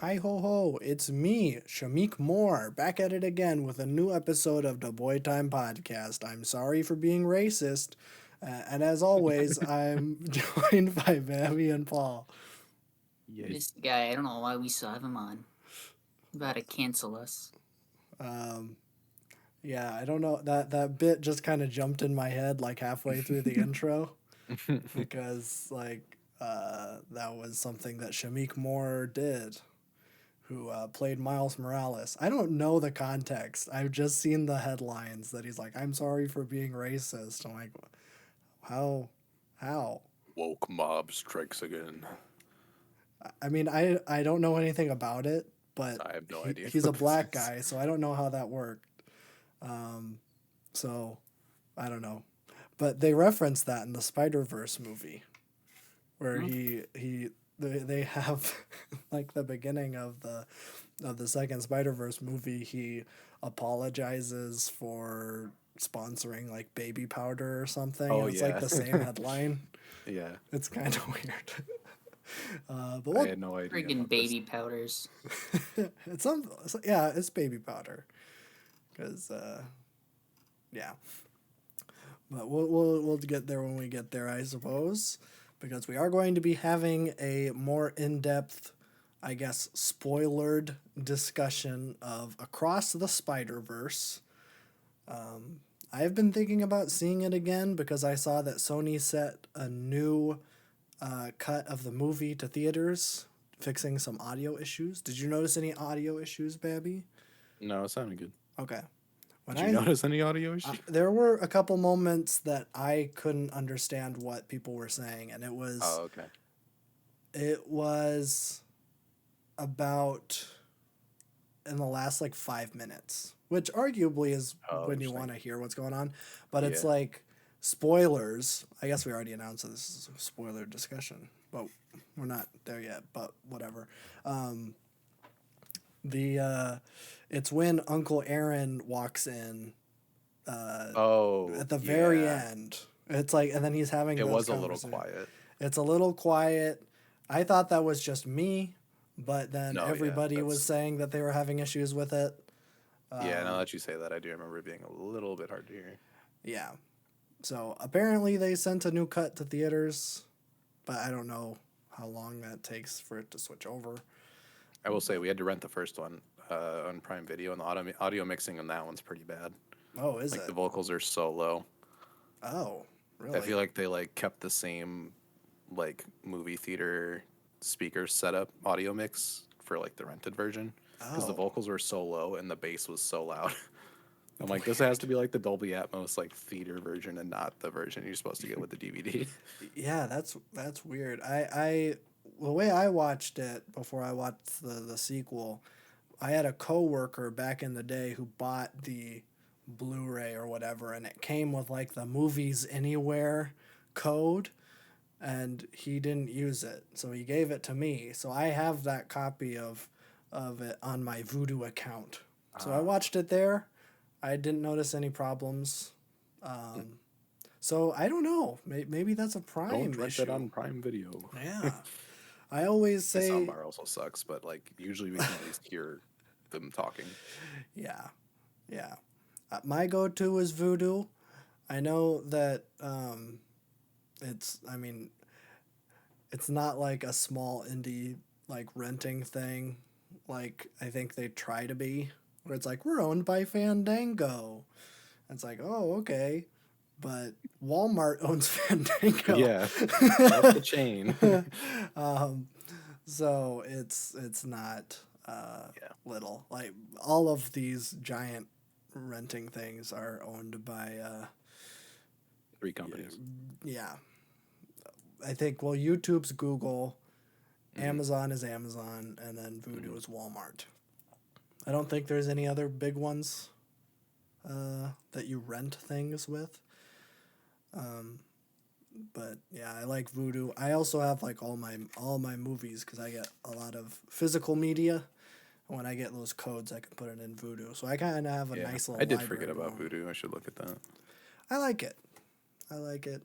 Hi ho ho, it's me, Shamik Moore, back at it again with a new episode of the Boy Time Podcast. I'm sorry for being racist, and as always, I'm joined by Babby and Paul. Yeah. This guy, I don't know why we still have him on. About to cancel us. Um, yeah, I don't know, that bit just kind of jumped in my head like halfway through the intro because that was something that Shamik Moore did, who played Miles Morales. I don't know the context. I've just seen the headlines that he's like, "I'm sorry for being racist." I'm like, how, how? Woke mob strikes again. I mean, I don't know anything about it, but I have no idea he's a what this black is. guy, so I don't know how that worked. So I don't know, but they reference that in the Spider-Verse movie, where they have like the beginning of the second Spider-Verse movie, he apologizes for sponsoring like baby powder or something. Oh, And it's like yeah. the same headline. Yeah, It's kind of weird. But I what had no idea Friggin' about this. baby powders. it's some yeah, it's baby powder. Cuz yeah. But we'll get there when we get there, I suppose, because we are going to be having a more in-depth, I guess, spoilered discussion of Across the Spider-Verse. I've been thinking about seeing it again because I saw that Sony set a new cut of the movie to theaters, fixing some audio issues. Did you notice any audio issues, Babby? No, it sounded good. Okay. When Did you notice any audio issues? there were a couple moments that I couldn't understand what people were saying, and Oh, okay. it was about in the last like 5 minutes, which arguably is Oh, when you interesting. want to hear what's going on, but it's Yeah. like spoilers. I guess we already announced that this is a spoiler discussion, but we're not there yet. But whatever. The it's when Uncle Aaron walks in Oh, at the very yeah. end. It's like, and then he's having It those was a little conversations. quiet. It's a little quiet. I thought that was just me, but then No, yeah, everybody was that's saying that they were having issues with it. yeah. Now that you say that, I do remember it being a little bit hard to hear. Yeah. So apparently they sent a new cut to theaters, but I don't know how long that takes for it to switch over. I will say we had to rent the first one on Prime Video, and the audio mixing on that one's pretty bad. Oh, is Like the it? vocals are so low. Oh, I feel really? like they like kept the same like movie theater speaker setup audio mix for like the rented version because the Oh, vocals were so low and the bass was so loud. I'm like, this has weird. to be like the Dolby Atmos like theater version and not the version you're supposed to get with the DVD. Yeah, that's weird. I the way I watched it before I watched the sequel, I had a coworker back in the day who bought the Blu-ray or whatever, and it came with like the Movies Anywhere code, and he didn't use it, so he gave it to me. So I have that copy of it on my Vudu account. So I Ah, watched it there. I didn't notice any problems. So I don't know. Maybe that's a don't Prime rent that issue. on Prime Video. Yeah. I always My say, soundbar also sucks, but like usually we can at least hear them talking. yeah, yeah. My go-to is Voodoo. I know that I mean, it's not like a small indie like renting thing. Like I think they try to be, where it's like we're owned by Fandango. It's like, oh, okay, but Walmart owns Fandango. Yeah, that's the chain. So it's not Yeah, little. Like all of these giant renting things are owned by three companies. yeah. I think well YouTube's Google, Mm-hmm. Amazon is Amazon, and then Voodoo Mm-hmm. is Walmart. I don't think there's any other big ones that you rent things with. But yeah, I like Voodoo. I also have like all my movies because I get a lot of physical media. When I get those codes, I can put it in Voodoo. So I kind of have a Yeah, nice I little did forget library about going. Voodoo. I should look at that. I like it. I like it.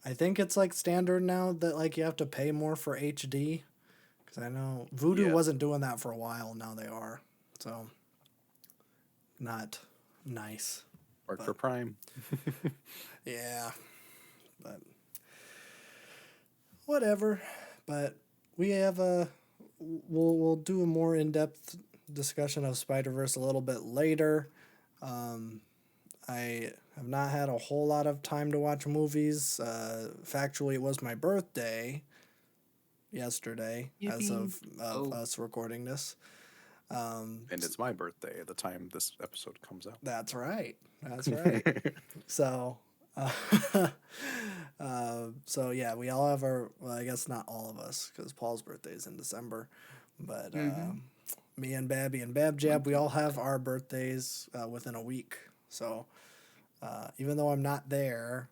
I think it's like standard now that like you have to pay more for HD Because I know Voodoo Yeah. wasn't doing that for a while. Now they are. So, not nice. Work for Prime. Yeah. But whatever. But we have we'll do a more in-depth discussion of Spider-Verse a little bit later. I have not had a whole lot of time to watch movies. Factually, it was my birthday yesterday as of Oh. us recording this. And it's my birthday at the time this episode comes out. That's right. That's right. So, so yeah, we all have our. Well, I guess not all of us, because Paul's birthday is in December, but me and Babby and Babjab, we all have our birthdays within a week. So, even though I'm not there,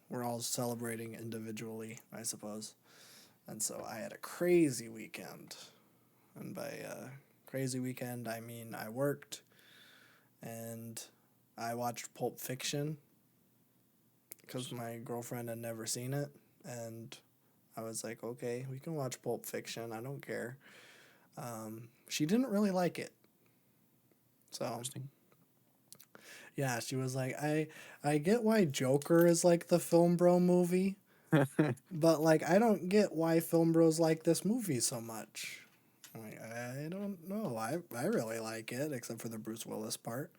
we're all celebrating individually, I suppose. And so I had a crazy weekend, and by crazy weekend I mean I worked, and I watched Pulp Fiction because my girlfriend had never seen it, and I was like, okay, we can watch Pulp Fiction. I don't care. She didn't really like it. So, Interesting. yeah, she was like, I get why Joker is like the Film Bro movie, but like I don't get why Film Bros like this movie so much. I'm like, I don't know. I really like it, except for the Bruce Willis part.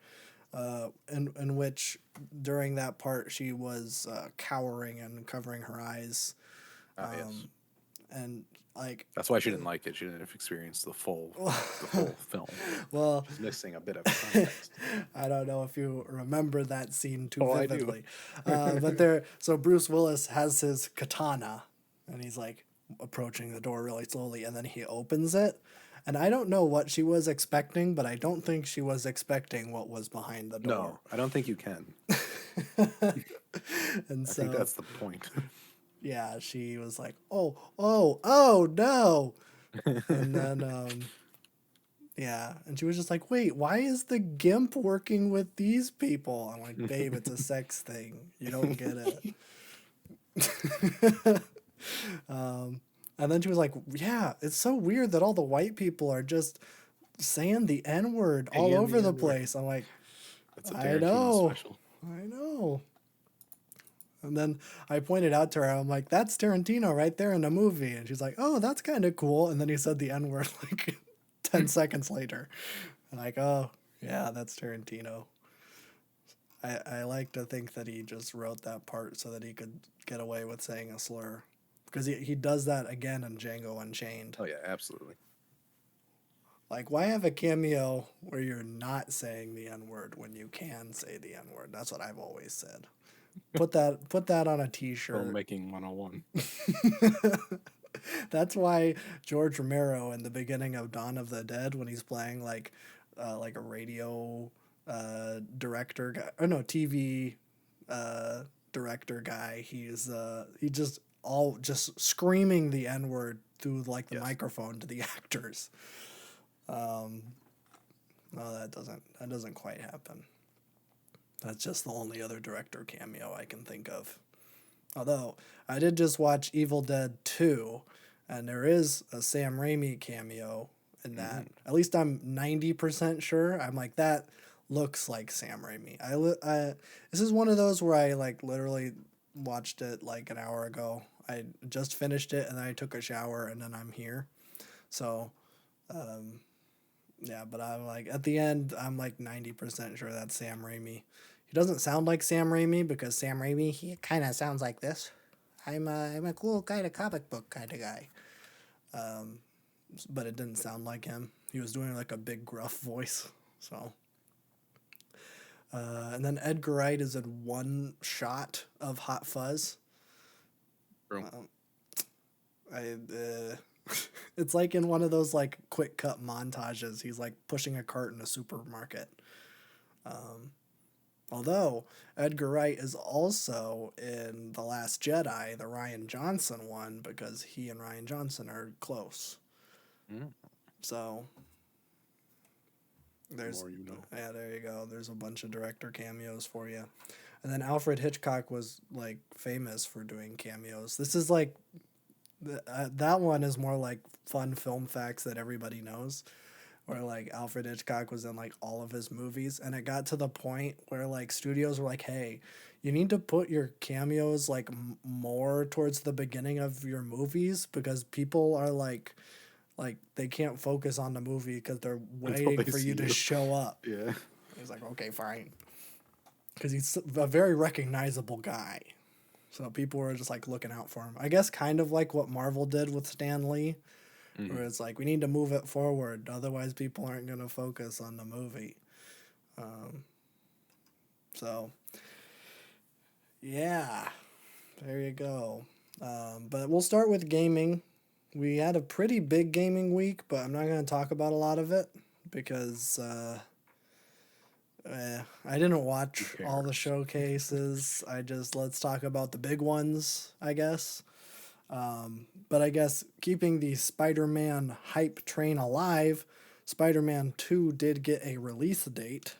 In which during that part she was cowering and covering her eyes, Yes. and like That's why she didn't like it. She didn't experience the full film. well, She's missing a bit of context. I don't know if you remember that scene too Oh, I do. vividly, but so Bruce Willis has his katana, and he's like approaching the door really slowly, and then he opens it. And I don't know what she was expecting, but I don't think she was expecting what was behind the door. No, I don't think you can. And I so, think that's the point. yeah, she was like, oh, no. And then, yeah, and she was just like, wait, why is the GIMP working with these people? I'm like, babe, it's a sex thing. You don't get it. And then she was like, yeah, it's so weird that all the white people are just saying the N-word all Saying over the the N-word. place. I'm like, That's a I Tarantino know. special. I know. And then I pointed out to her, I'm like, that's Tarantino right there in the movie. And she's like, oh, that's kind of cool. And then he said the N-word like 10 seconds later. I'm like, oh, yeah, that's Tarantino. I like to think that he just wrote that part so that he could get away with saying a slur. Because he does that again in Django Unchained. Oh yeah, absolutely. Like, why have a cameo where you're not saying the N-word when you can say the N-word? That's what I've always said. Put that on a t-shirt. Filmmaking 101. That's why George Romero in the beginning of Dawn of the Dead, when he's playing like a radio director guy, or no, TV director guy, he just screaming the N-word through like the Yes. microphone to the actors. No, that doesn't quite happen. That's just the only other director cameo I can think of. Although I did just watch Evil Dead 2, and there is a Sam Raimi cameo in that. At least I'm 90% sure. I'm like, that looks like Sam Raimi. This is one of those where I like literally watched it like an hour ago. I just finished it and then I took a shower and then I'm here. So, yeah, but I'm like, at the end, I'm like 90% sure that's Sam Raimi. He doesn't sound like Sam Raimi because Sam Raimi, he kind of sounds like this. I'm a cool kind of comic book kind of guy. But it didn't sound like him. He was doing like a big gruff voice. So, and then Edgar Wright is in one shot of Hot Fuzz. True. It's like in one of those like quick cut montages. He's like pushing a cart in a supermarket. Although Edgar Wright is also in The Last Jedi, the Rian Johnson one, because he and Rian Johnson are close. So there's More you know. yeah, there you go. There's a bunch of director cameos for you. And then Alfred Hitchcock was like famous for doing cameos. This is like That one is more like fun film facts that everybody knows. Where like Alfred Hitchcock was in like all of his movies, and it got to the point where like studios were like, "Hey, you need to put your cameos like more towards the beginning of your movies because people are like they can't focus on the movie because they're Until waiting they for see you to you. show up." Yeah. He's like, "Okay, fine," because he's a very recognizable guy. So people were just like looking out for him. I guess kind of like what Marvel did with Stan Lee, where it's like we need to move it forward, otherwise people aren't going to focus on the movie. So yeah, there you go. But we'll start with gaming. We had a pretty big gaming week, but I'm not going to talk about a lot of it because I didn't watch all the showcases. Let's talk about the big ones, I guess. But I guess keeping the Spider Man hype train alive, Spider Man 2 did get a release date.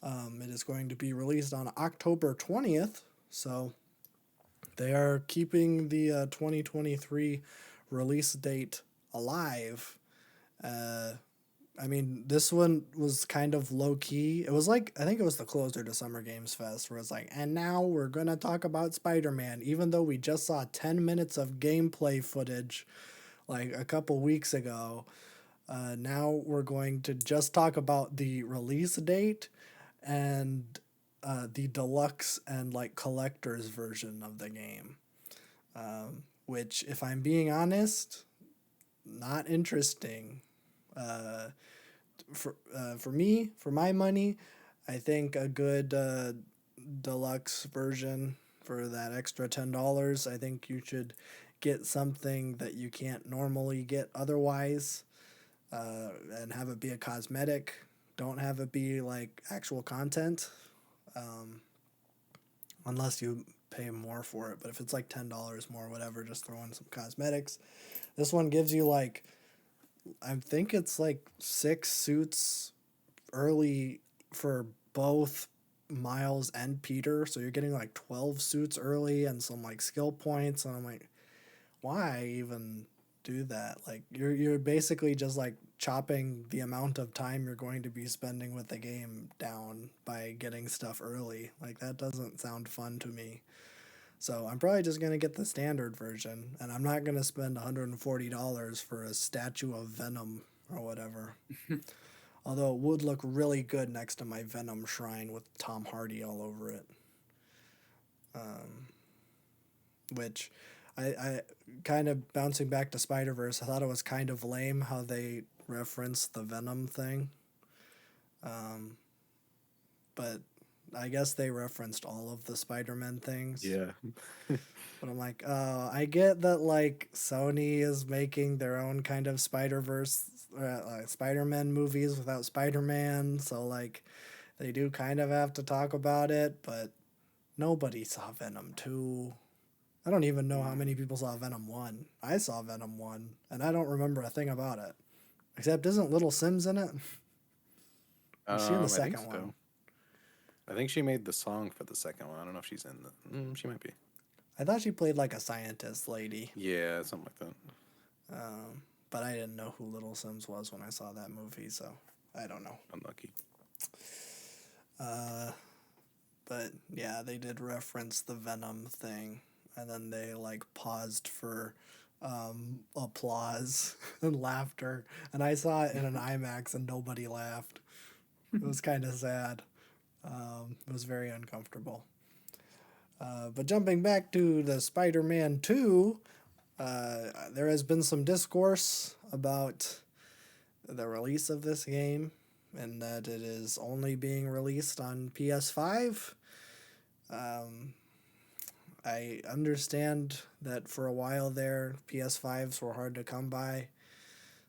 It is going to be released on October 20th. So they are keeping the 2023 release date alive. I mean, this one was kind of low key. It was like, I think it was the closer to Summer Games Fest, where it's like, and now we're going to talk about Spider Man, even though we just saw 10 minutes of gameplay footage like a couple weeks ago. Now we're going to just talk about the release date and the deluxe and like collector's version of the game. Which, if I'm being honest, not interesting. For me, for my money, I think a good deluxe version for that extra $10. I think you should get something that you can't normally get otherwise, and have it be a cosmetic. Don't have it be like actual content, unless you pay more for it. But if it's like $10 more, whatever, just throw in some cosmetics. This one gives you like, I think it's like 6 suits early for both Miles and Peter. So you're getting like 12 suits early and some like skill points. And I'm like, why even do that? Like you're basically just like chopping the amount of time you're going to be spending with the game down by getting stuff early. Like that doesn't sound fun to me. So I'm probably just going to get the standard version, and I'm not going to spend $140 for a statue of Venom or whatever. Although it would look really good next to my Venom shrine with Tom Hardy all over it. Which I kind of bouncing back to Spider-Verse, I thought it was kind of lame how they referenced the Venom thing. But I guess they referenced all of the Spider-Man things. Yeah. But I'm like, oh, I get that like Sony is making their own kind of Spider-Verse, Spider-Man movies without Spider-Man, so like they do kind of have to talk about it, but nobody saw Venom 2. I don't even know how many people saw Venom 1. I saw Venom 1, and I don't remember a thing about it. Except isn't Little Sims in it? Was she in the I think second so. one? I think she made the song for the second one. I don't know if she's in the. She might be. I thought she played like a scientist lady. Yeah, something like that. But I didn't know who Little Sims was when I saw that movie, so I don't know. Unlucky. But yeah, they did reference the Venom thing, and then they like paused for applause and laughter, and I saw it in an IMAX and nobody laughed. It was kind of sad. It was very uncomfortable. But jumping back to the Spider-Man 2, there has been some discourse about the release of this game and that it is only being released on PS5. I understand that for a while there, PS5s were hard to come by,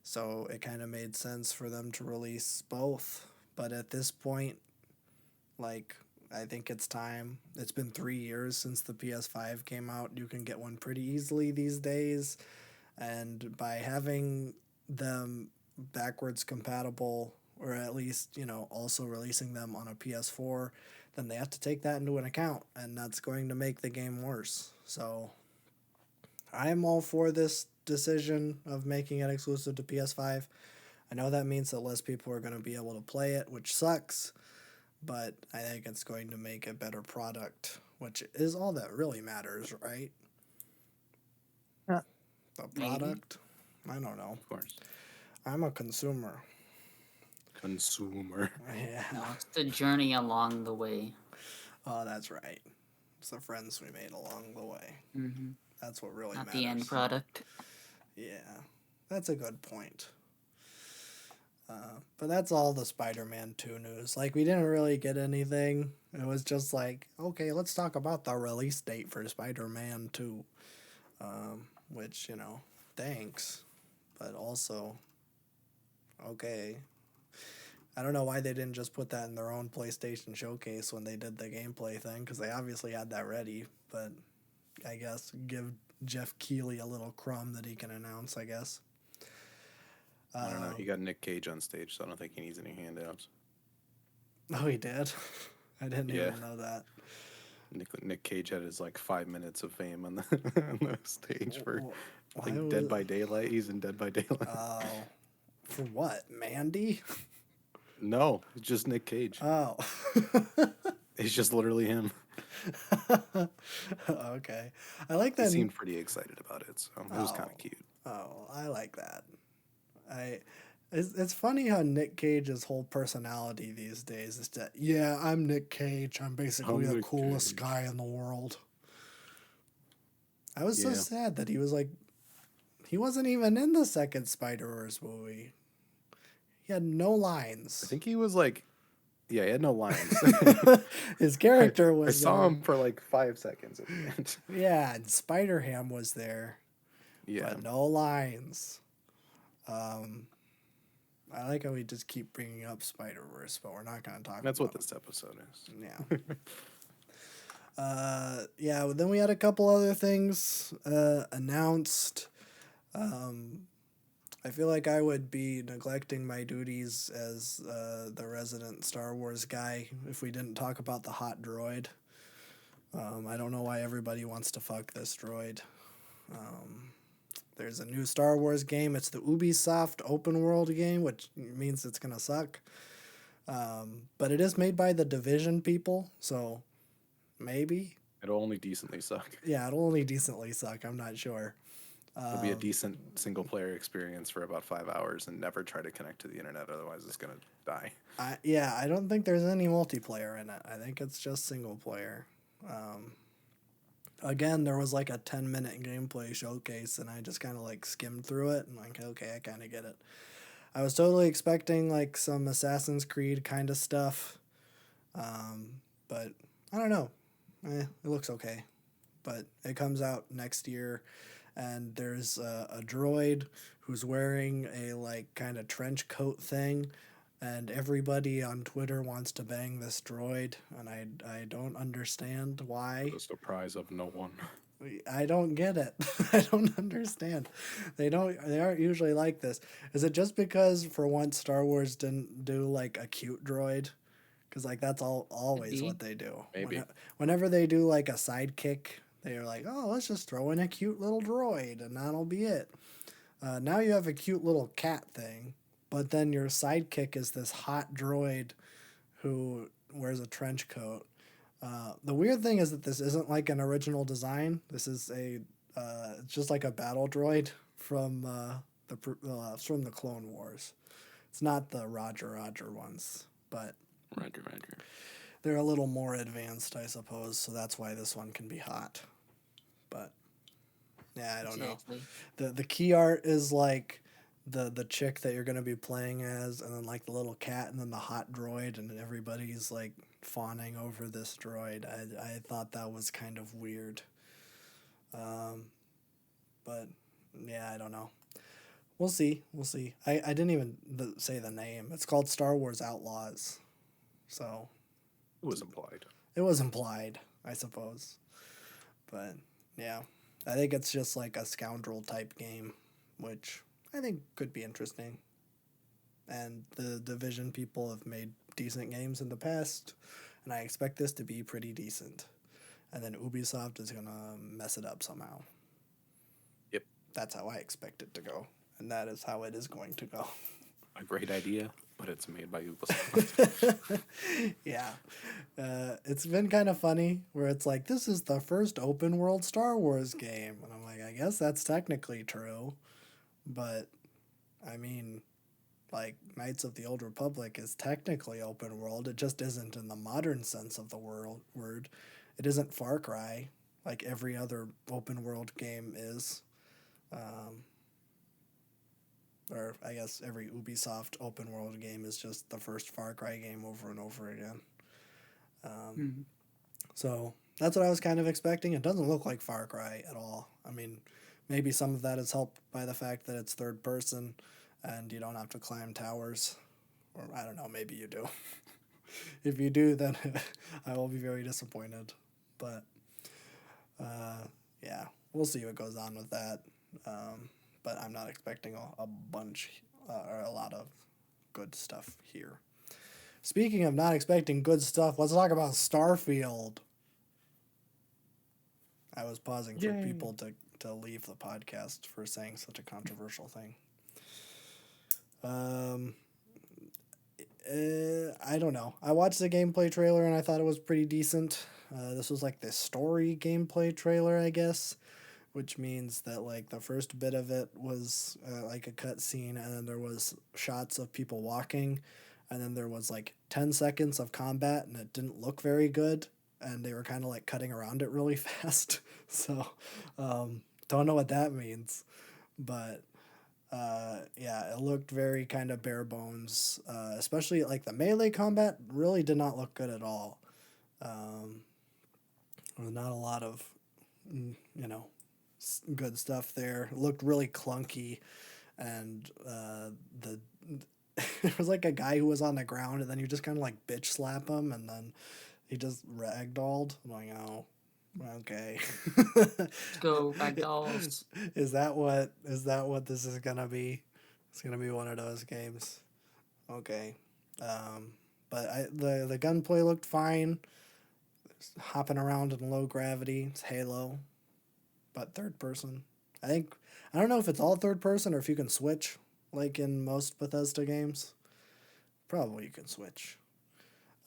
so it kind of made sense for them to release both. But at this point, like, I think it's time. It's been 3 years since the PS5 came out. You can get one pretty easily these days. And by having them backwards compatible, or at least, also releasing them on a PS4, then they have to take that into an account. And that's going to make the game worse. So I'm all for this decision of making it exclusive to PS5. I know that means that less people are going to be able to play it, which sucks, but I think it's going to make a better product, which is all that really matters, right? Yeah. The Maybe. product? I don't know. Of course. I'm a consumer. Consumer. Yeah. No, it's the journey along the way. Oh, that's right. It's the friends we made along the way. Mm-hmm. That's what really Not matters. the end product. Yeah, that's a good point. But that's all the Spider-Man 2 news. Like, we didn't really get anything. It was just like, okay, let's talk about the release date for Spider-Man 2. Which, you know, thanks. But also, okay. I don't know why they didn't just put that in their own PlayStation showcase when they did the gameplay thing, because they obviously had that ready. But I guess give Jeff Keighley a little crumb that he can announce, I guess. I don't know. He got Nick Cage on stage, so I don't think he needs any handouts. Oh, he did? I didn't Yeah. even know that. Nick Cage had his like 5 minutes of fame on the, on the stage for like Why Dead was- by Daylight. He's in Dead by Daylight. Oh. For what? Mandy? No, it's just Nick Cage. Oh. It's just literally him. Okay. I like He that. seemed pretty excited about it, so it was kind Oh. of cute. Oh, I like that. It's funny how Nick Cage's whole personality these days is that, yeah, I'm Nick Cage. I'm basically I'm the Nick coolest Cage." guy in the world. I was so Yeah. sad that he was like, he wasn't even in the second Spider-Verse movie. He had no lines. I think he was like, yeah, he had no lines. His character I was saw there. him for like 5 seconds at the end. Yeah, and Spider-Ham was there, Yeah. but no lines. I like how we just keep bringing up Spider-Verse, but we're not going to talk That's about what this episode is. Yeah. Yeah, then we had a couple other things announced. I feel like I would be neglecting my duties as the resident Star Wars guy if we didn't talk about the hot droid. I don't know why everybody wants to fuck this droid. There's a new Star Wars game. It's the Ubisoft open world game, which means it's going to suck. But it is made by the Division people, so maybe. It'll only decently suck. Yeah, it'll only decently suck. I'm not sure. It'll be a decent single player experience for about 5 hours and never try to connect to the internet, otherwise it's going to die. I don't think there's any multiplayer in it. I think it's just single player. Again, there was like a 10-minute gameplay showcase, and I just kind of like skimmed through it and like, okay, I kind of get it. I was totally expecting like some Assassin's Creed kind of stuff, but I don't know. It looks okay, but it comes out next year, and there's a droid who's wearing a like kind of trench coat thing, and everybody on Twitter wants to bang this droid, and I don't understand why. The surprise of no one. I don't get it. I don't understand. They aren't usually like this. Is it just because for once Star Wars didn't do like a cute droid? Because like that's always be. what they do. Maybe. Whenever they do like a sidekick, they're like, oh, let's just throw in a cute little droid and that'll be it. Now you have a cute little cat thing, but then your sidekick is this hot droid who wears a trench coat. The weird thing is that this isn't like an original design. This is it's just like a battle droid from the Clone Wars. It's not the Roger ones, but Roger. they're a little more advanced, I suppose. So that's why this one can be hot. But yeah, I don't know. The key art is like the chick that you're gonna be playing as, and then like the little cat, and then the hot droid, and everybody's like fawning over this droid. I thought that was kind of weird. But yeah, I don't know. We'll see. I didn't even say the name. It's called Star Wars Outlaws. So It was implied. it was implied, I suppose. But yeah, I think it's just like a scoundrel type game, which I think could be interesting. And the Division people have made decent games in the past, and I expect this to be pretty decent. And then Ubisoft is going to mess it up somehow. that's how I expect it to go, and that is how it is going to go. A great idea, but it's made by Ubisoft. Yeah. It's been kind of funny where it's like, this is the first open world Star Wars game. And I'm like, I guess that's technically true. But, I mean, like, Knights of the Old Republic is technically open world. It just isn't in the modern sense of the word. It isn't Far Cry, like every other open world game is. Or I guess every Ubisoft open world game is just the first Far Cry game over and over again. So that's what I was kind of expecting. It doesn't look like Far Cry at all. I mean, maybe some of that is helped by the fact that it's third person and you don't have to climb towers. Or I don't know, maybe you do. If you do, then I will be very disappointed. But yeah, we'll see what goes on with that. But I'm not expecting a bunch or a lot of good stuff here. Speaking of not expecting good stuff, let's talk about Starfield. I was pausing for people to leave the podcast for saying such a controversial thing. I don't know. I watched the gameplay trailer and I thought it was pretty decent. This was like the story gameplay trailer, I guess, which means that like the first bit of it was like a cutscene, and then there was shots of people walking, and then there was like 10 seconds of combat, and it didn't look very good, and they were kind of like cutting around it really fast. So don't know what that means, but yeah, it looked very kind of bare bones, especially like the melee combat really did not look good at all. There was not a lot of, good stuff there. It looked really clunky, and there was like a guy who was on the ground, and then you just kind of like bitch slap him, and then he just ragdolled. I'm like, oh, okay. Let's go, ragdolls. Is that what this is gonna be? It's gonna be one of those games. Okay. But the gunplay looked fine. Hopping around in low gravity. It's Halo, but third person. I don't know if it's all third person or if you can switch, like in most Bethesda games. Probably you can switch.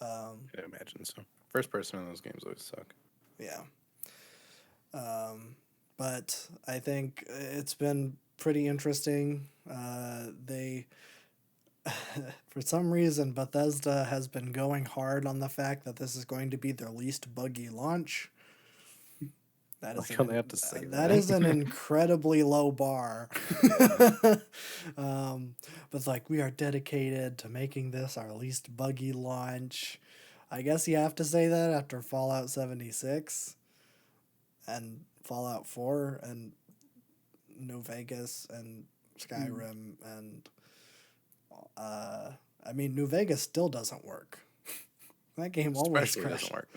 I imagine so. First person in those games always suck. Yeah. But I think it's been pretty interesting. They, for some reason, Bethesda has been going hard on the fact that this is going to be their least buggy launch. That is They have to say that. That is an incredibly low bar. But like, we are dedicated to making this our least buggy launch. I guess you have to say that after Fallout 76 and Fallout 4 and New Vegas and Skyrim and I mean, New Vegas still doesn't work. That game always Especially crashes. doesn't work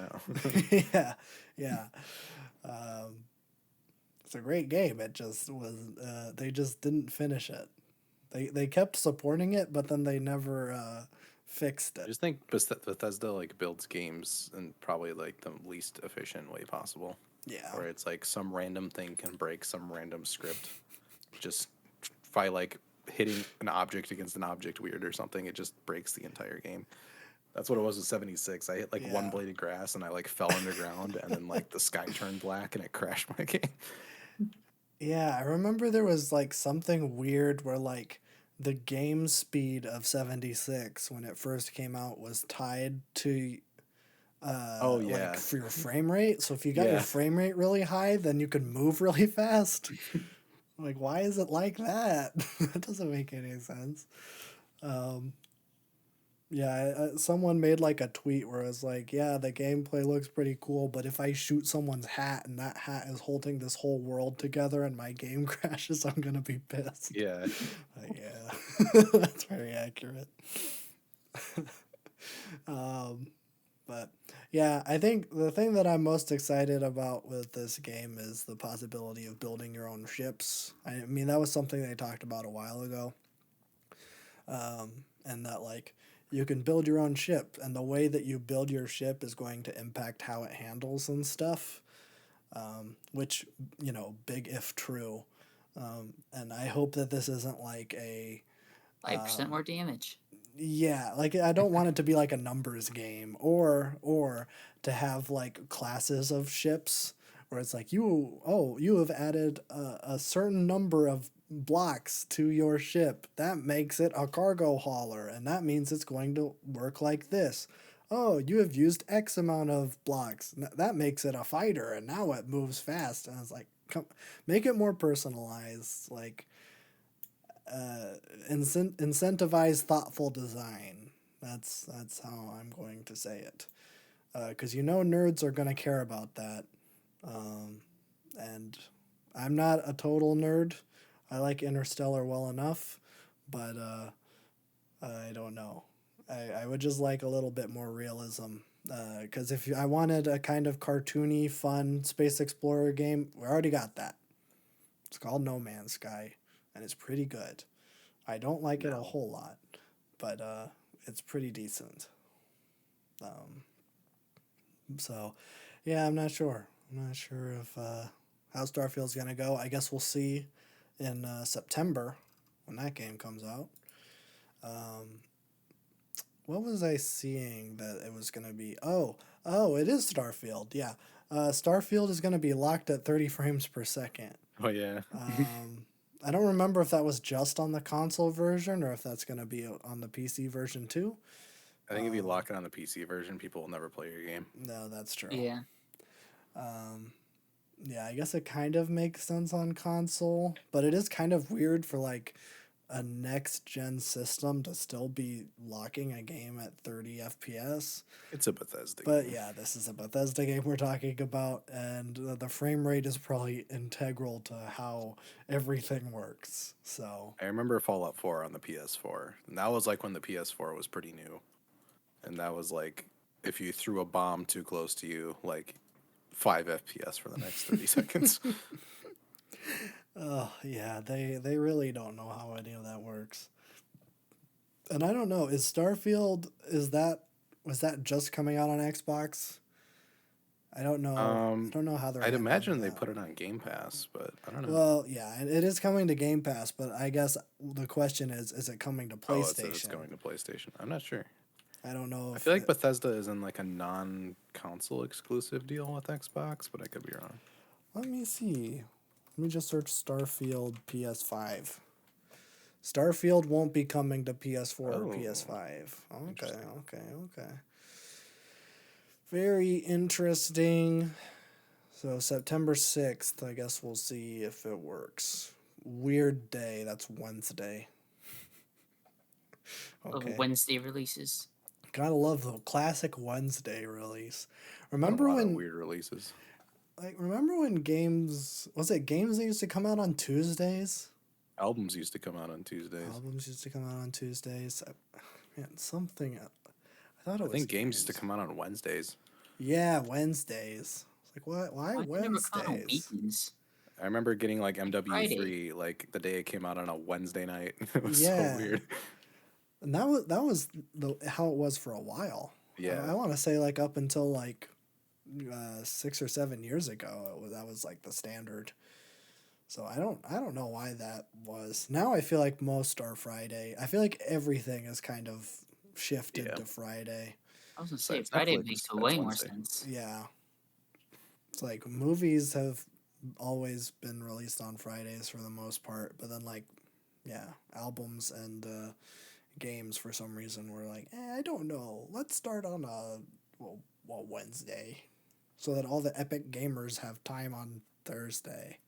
now. Yeah. It's a great game. It just was. They just didn't finish it. They kept supporting it, but then they never fixed I it. just think Bethesda like builds games in probably like the least efficient way possible. Yeah. Where it's like some random thing can break some random script. Just by like hitting an object against an object weird or something, it just breaks the entire game. That's what it was with 76. I hit like one blade of grass and I like fell underground, and then like the sky turned black and it crashed my game. Yeah, I remember there was like something weird where like the game speed of 76 when it first came out was tied to like for your frame rate. So if you got your frame rate really high, then you could move really fast. Like, why is it like that? That doesn't make any sense. Yeah, someone made like a tweet where it was like, yeah, the gameplay looks pretty cool, but if I shoot someone's hat and that hat is holding this whole world together and my game crashes, I'm gonna be pissed. Yeah. Yeah, that's very accurate. But yeah, I think the thing that I'm most excited about with this game is the possibility of building your own ships. I mean, that was something they talked about a while ago. And that like you can build your own ship, and the way that you build your ship is going to impact how it handles and stuff. Which, big if true. And I hope that this isn't like a 5% more damage. yeah, like I don't want it to be like a numbers game or to have like classes of ships where it's like you have added a certain number of blocks to your ship. That makes it a cargo hauler and that means it's going to work like this. Oh, you have used X amount of blocks. That makes it a fighter and now it moves fast. And it's like come make it more personalized like incentivize thoughtful design. That's how I'm going to say it. Because nerds are going to care about that. And I'm not a total nerd. I like Interstellar well enough, but I don't know. I would just like a little bit more realism. Because if I wanted a kind of cartoony, fun space explorer game, we already got that. It's called No Man's Sky, and it's pretty good. I don't like it a whole lot, but it's pretty decent. So, yeah, I'm not sure. I'm not sure if how Starfield's gonna go. I guess we'll see in September when that game comes out. What was I seeing that it was gonna be? Oh, it is Starfield. Yeah, Starfield is gonna be locked at 30 frames per second. Oh yeah. I don't remember if that was just on the console version or if that's going to be on the PC version too. I think if you lock it on the PC version, people will never play your game. No, that's true. Yeah. Yeah, I guess it kind of makes sense on console, but it is kind of weird for like a next gen system to still be locking a game at 30 FPS. It's a Bethesda But game. yeah, this is a Bethesda game we're talking about, and the frame rate is probably integral to how everything works. So I remember Fallout 4 on the PS4, and that was like when the PS4 was pretty new. And that was like if you threw a bomb too close to you, like 5 FPS for the next 30 seconds. oh yeah, they really don't know how any of that works. And I don't know, was that just coming out on Xbox? I don't know. I don't know how they're I'd handling imagine they that. put it on Game Pass, but I don't know. Well, yeah, it is coming to Game Pass, but I guess the question is it coming to Oh, it's PlayStation? going to PlayStation. I'm not sure. I don't know I if feel like Bethesda is in like a non-console exclusive deal with Xbox, but I could be wrong. let me see. Let me just search Starfield PS5. Starfield won't be coming to PS4 or Oh, PS5. Okay, interesting. okay. Very interesting. So September 6th, I guess we'll see if it works. Weird day, that's Wednesday. Okay. Of Wednesday releases. Gotta love the classic Wednesday release. A Remember lot of when weird releases. games that used to come out on Tuesdays? Albums used to come out on Tuesdays. Albums used to come out on Tuesdays. Man, something I thought it I was think games used to come out on Wednesdays. Yeah, Wednesdays. It's like what? Why Why they never come on Wednesdays? weekends? I remember getting like MW3 Friday. like the day it came out on a Wednesday night. It was Yeah. so weird. And that was how it was for a while. Yeah. I want to say like up until like 6 or 7 years ago, that was like the standard. So I don't know why that was. Now I feel like most are Friday. I feel like everything is kind of shifted Yeah. to Friday. I was gonna say Besides Friday Netflix, makes that's way more Wednesday. sense. Yeah. It's like movies have always been released on Fridays for the most part, but then like albums and games for some reason were like, I don't know. Let's start on a Wednesday so that all the epic gamers have time on Thursday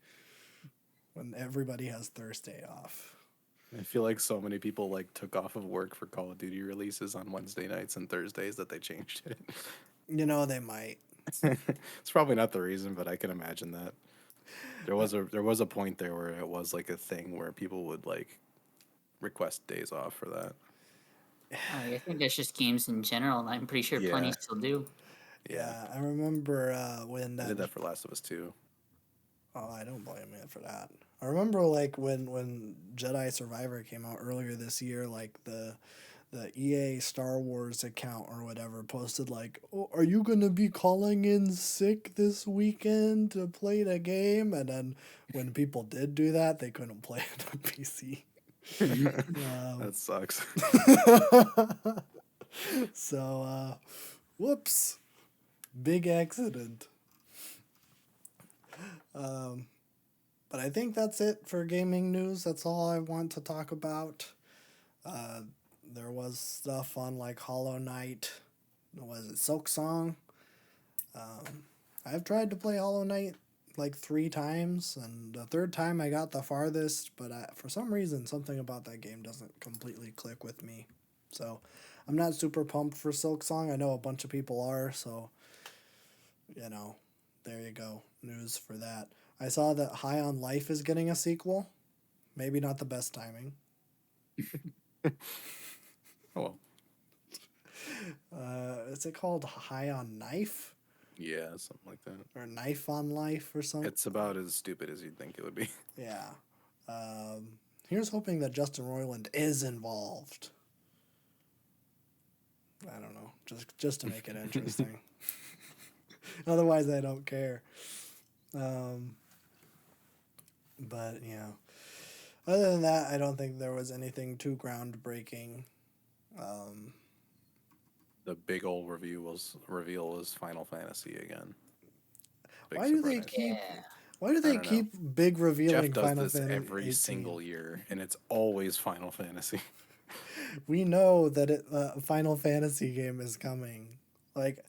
when everybody has Thursday off. I feel like so many people like took off of work for Call of Duty releases on Wednesday nights and Thursdays that they changed it. They might. It's probably not the reason, but I can imagine that. There was a point there where it was like a thing where people would like request days off for that. I think that's just games in general, and I'm pretty sure plenty Yeah. still do. Yeah, I remember when I did that for Last of Us 2. Oh, I don't blame you for that. I remember like when Jedi Survivor came out earlier this year, like the the EA Star Wars account or whatever posted like, "Oh, are you gonna be calling in sick this weekend to play the game?" And then when people did do that, they couldn't play it on PC. That sucks. So, whoops, big accident. But I think that's it for gaming news. That's all I want to talk about. There was stuff on like Hollow Knight. Was it Silk Song? I've tried to play Hollow Knight like 3 times, and the third time I got the farthest, but for some reason, something about that game doesn't completely click with me. So I'm not super pumped for Silk Song. I know a bunch of people are, so, there you go. News for that. I saw that High on Life is getting a sequel. Maybe not the best timing. Oh, Is it called High on Knife? yeah, something like that. Or Knife on Life or something? It's about as stupid as you'd think it would be. Yeah. Here's hoping that Justin Roiland is involved. I don't know. Just to make it interesting. Otherwise, I don't care. But, other than that, I don't think there was anything too groundbreaking. The big old reveal was Final Fantasy again. Why do they keep don't know. big revealing Jeff does Final this Fantasy every 18? single year, and it's always Final Fantasy. We know that a Final Fantasy game is coming. Like,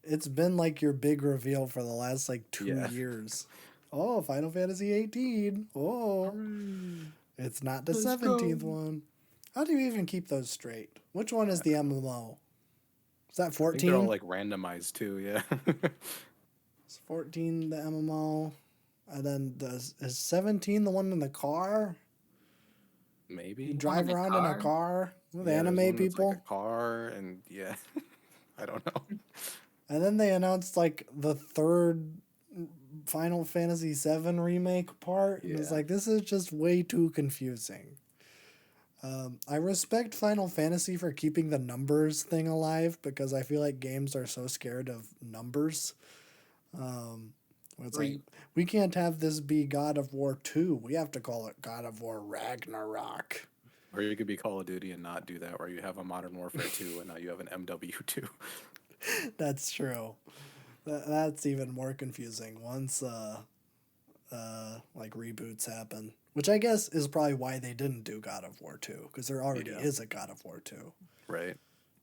it's been like your big reveal for the last like 2 years. Oh, Final Fantasy 18. Oh, it's not the 17th one. How do you even keep those straight? Which one is the MMO? Is that I think 14? they're all like randomized too. Yeah. Is 14 the MMO? And then is 17 the one in the car? Maybe. You drive around in a car with there's anime one that's people? like a car, and yeah, I don't know. And then they announced like the third Final Fantasy VII remake part. And it's Yeah. like, this is just way too confusing. I respect Final Fantasy for keeping the numbers thing alive because I feel like games are so scared of numbers. It's like, we can't have this be God of War 2. We have to call it God of War Ragnarok. Or you could be Call of Duty and not do that, where you have a Modern Warfare 2 and now you have an MW2. That's true. That's even more confusing once like reboots happen, which I guess is probably why they didn't do God of War 2, because there already is a God of War 2. Right.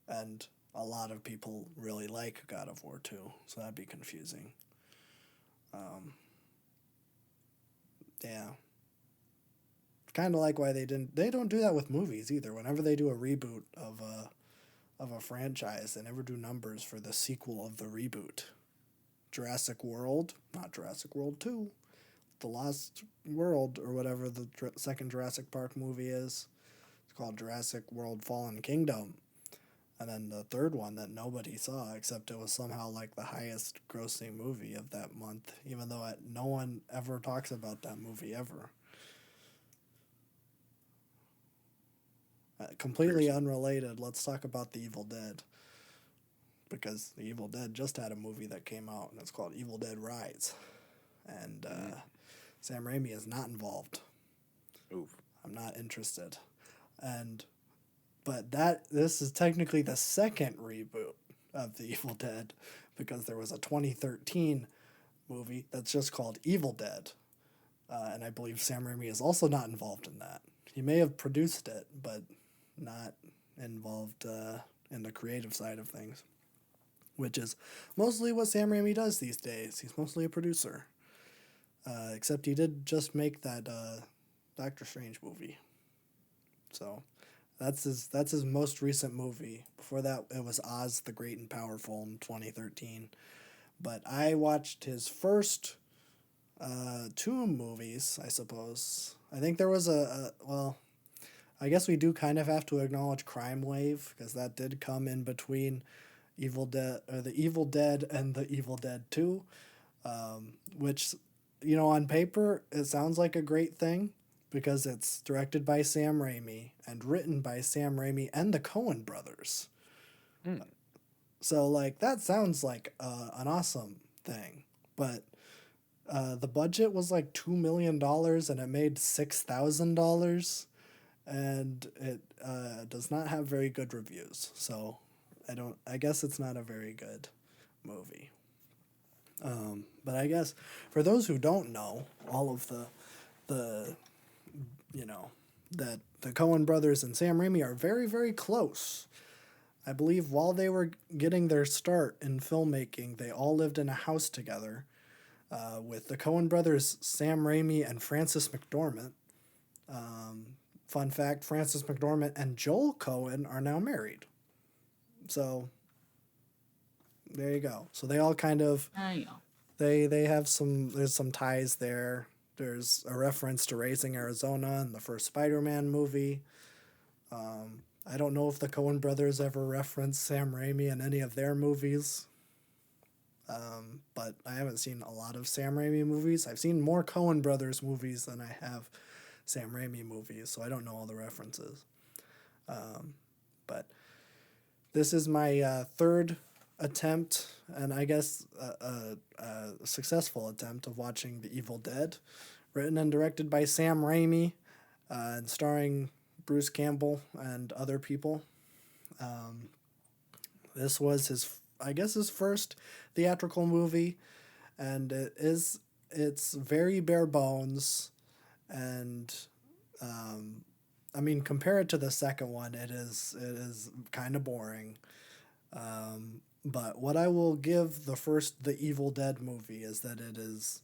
And a lot of people really like God of War 2, so that'd be confusing. Yeah. Kind of like why they don't do that with movies either. Whenever they do a reboot of a franchise, they never do numbers for the sequel of the reboot. Jurassic World, not Jurassic World 2. The Lost World, or whatever the second Jurassic Park movie is. It's called Jurassic World Fallen Kingdom. And then the third one that nobody saw, except it was somehow like the highest grossing movie of that month, even though no one ever talks about that movie ever. Completely unrelated, let's talk about The Evil Dead. Because The Evil Dead just had a movie that came out, and it's called Evil Dead Rise. And Sam Raimi is not involved. Oof. I'm not interested. But this is technically the second reboot of The Evil Dead, because there was a 2013 movie that's just called Evil Dead. And I believe Sam Raimi is also not involved in that. He may have produced it, but not involved in the creative side of things, which is mostly what Sam Raimi does these days. He's mostly a producer. Except he did just make that Doctor Strange movie. So that's his most recent movie. Before that, it was Oz the Great and Powerful in 2013. But I watched his first 2 movies, I suppose. I think there was I guess we do kind of have to acknowledge Crime Wave, because that did come in between Evil Dead, or the Evil Dead and the Evil Dead 2, which, on paper, it sounds like a great thing, because it's directed by Sam Raimi and written by Sam Raimi and the Coen brothers. Hmm. So, like, that sounds like an awesome thing. But the budget was like $2 million and it made $6,000. And it does not have very good reviews. So, I guess it's not a very good movie. But I guess for those who don't know, all of the you know, that the Coen brothers and Sam Raimi are very, very close. I believe while they were getting their start in filmmaking, they all lived in a house together with the Coen brothers, Sam Raimi and Frances McDormand. Fun fact, Frances McDormand and Joel Coen are now married. So there you go. So they all kind of I know. they have there's some ties there. There's a reference to Raising Arizona in the first Spider-Man movie. I don't know if the Coen brothers ever referenced Sam Raimi in any of their movies. But I haven't seen a lot of Sam Raimi movies. I've seen more Coen brothers movies than I have Sam Raimi movies, so I don't know all the references. But this is my third attempt, and I guess a successful attempt of watching The Evil Dead, written and directed by Sam Raimi, and starring Bruce Campbell and other people. This was his first theatrical movie, and it's very bare bones, and I mean, compare it to the second one, it is kind of boring. But what I will give the Evil Dead movie is that it is,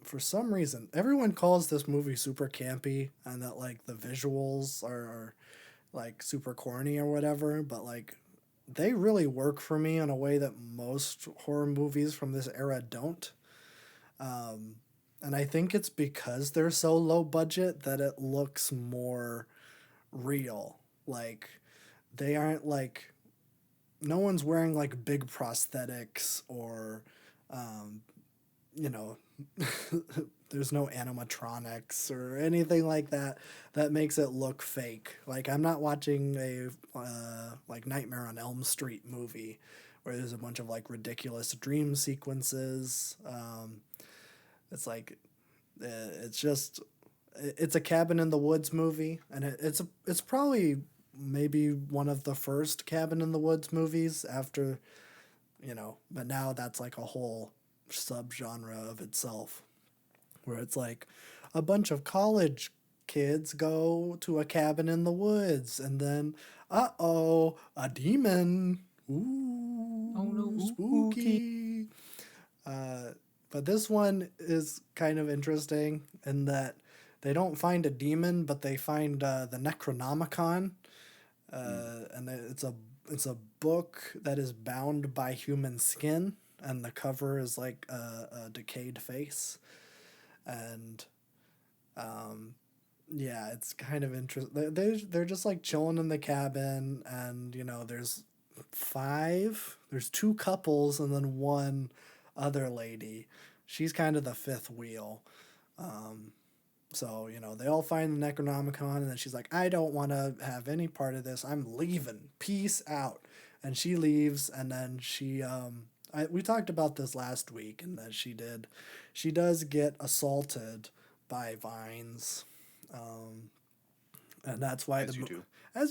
for some reason, everyone calls this movie super campy and that like the visuals are like super corny or whatever, but like they really work for me in a way that most horror movies from this era don't. And I think it's because they're so low budget that it looks more real. Like they aren't like no one's wearing like big prosthetics or you know there's no animatronics or anything like that that makes it look fake. Like I'm not watching a like Nightmare on Elm Street movie where there's a bunch of like ridiculous dream sequences. It's like it's a cabin in the woods movie, and it's probably maybe one of the first cabin in the woods movies after, but now that's like a whole subgenre of itself, where it's like a bunch of college kids go to a cabin in the woods, and then a demon. Ooh, Oh no, spooky. But this one is kind of interesting in that they don't find a demon, but they find the Necronomicon, and it's a book that is bound by human skin, and the cover is like a decayed face, and yeah, it's kind of interesting. They're just like chilling in the cabin, and there's two couples and then one other lady. She's kind of the fifth wheel. So, they all find the Necronomicon, and then she's like, I don't want to have any part of this. I'm leaving. Peace out. And she leaves, and then we talked about this last week, and that she does get assaulted by vines. And that's why as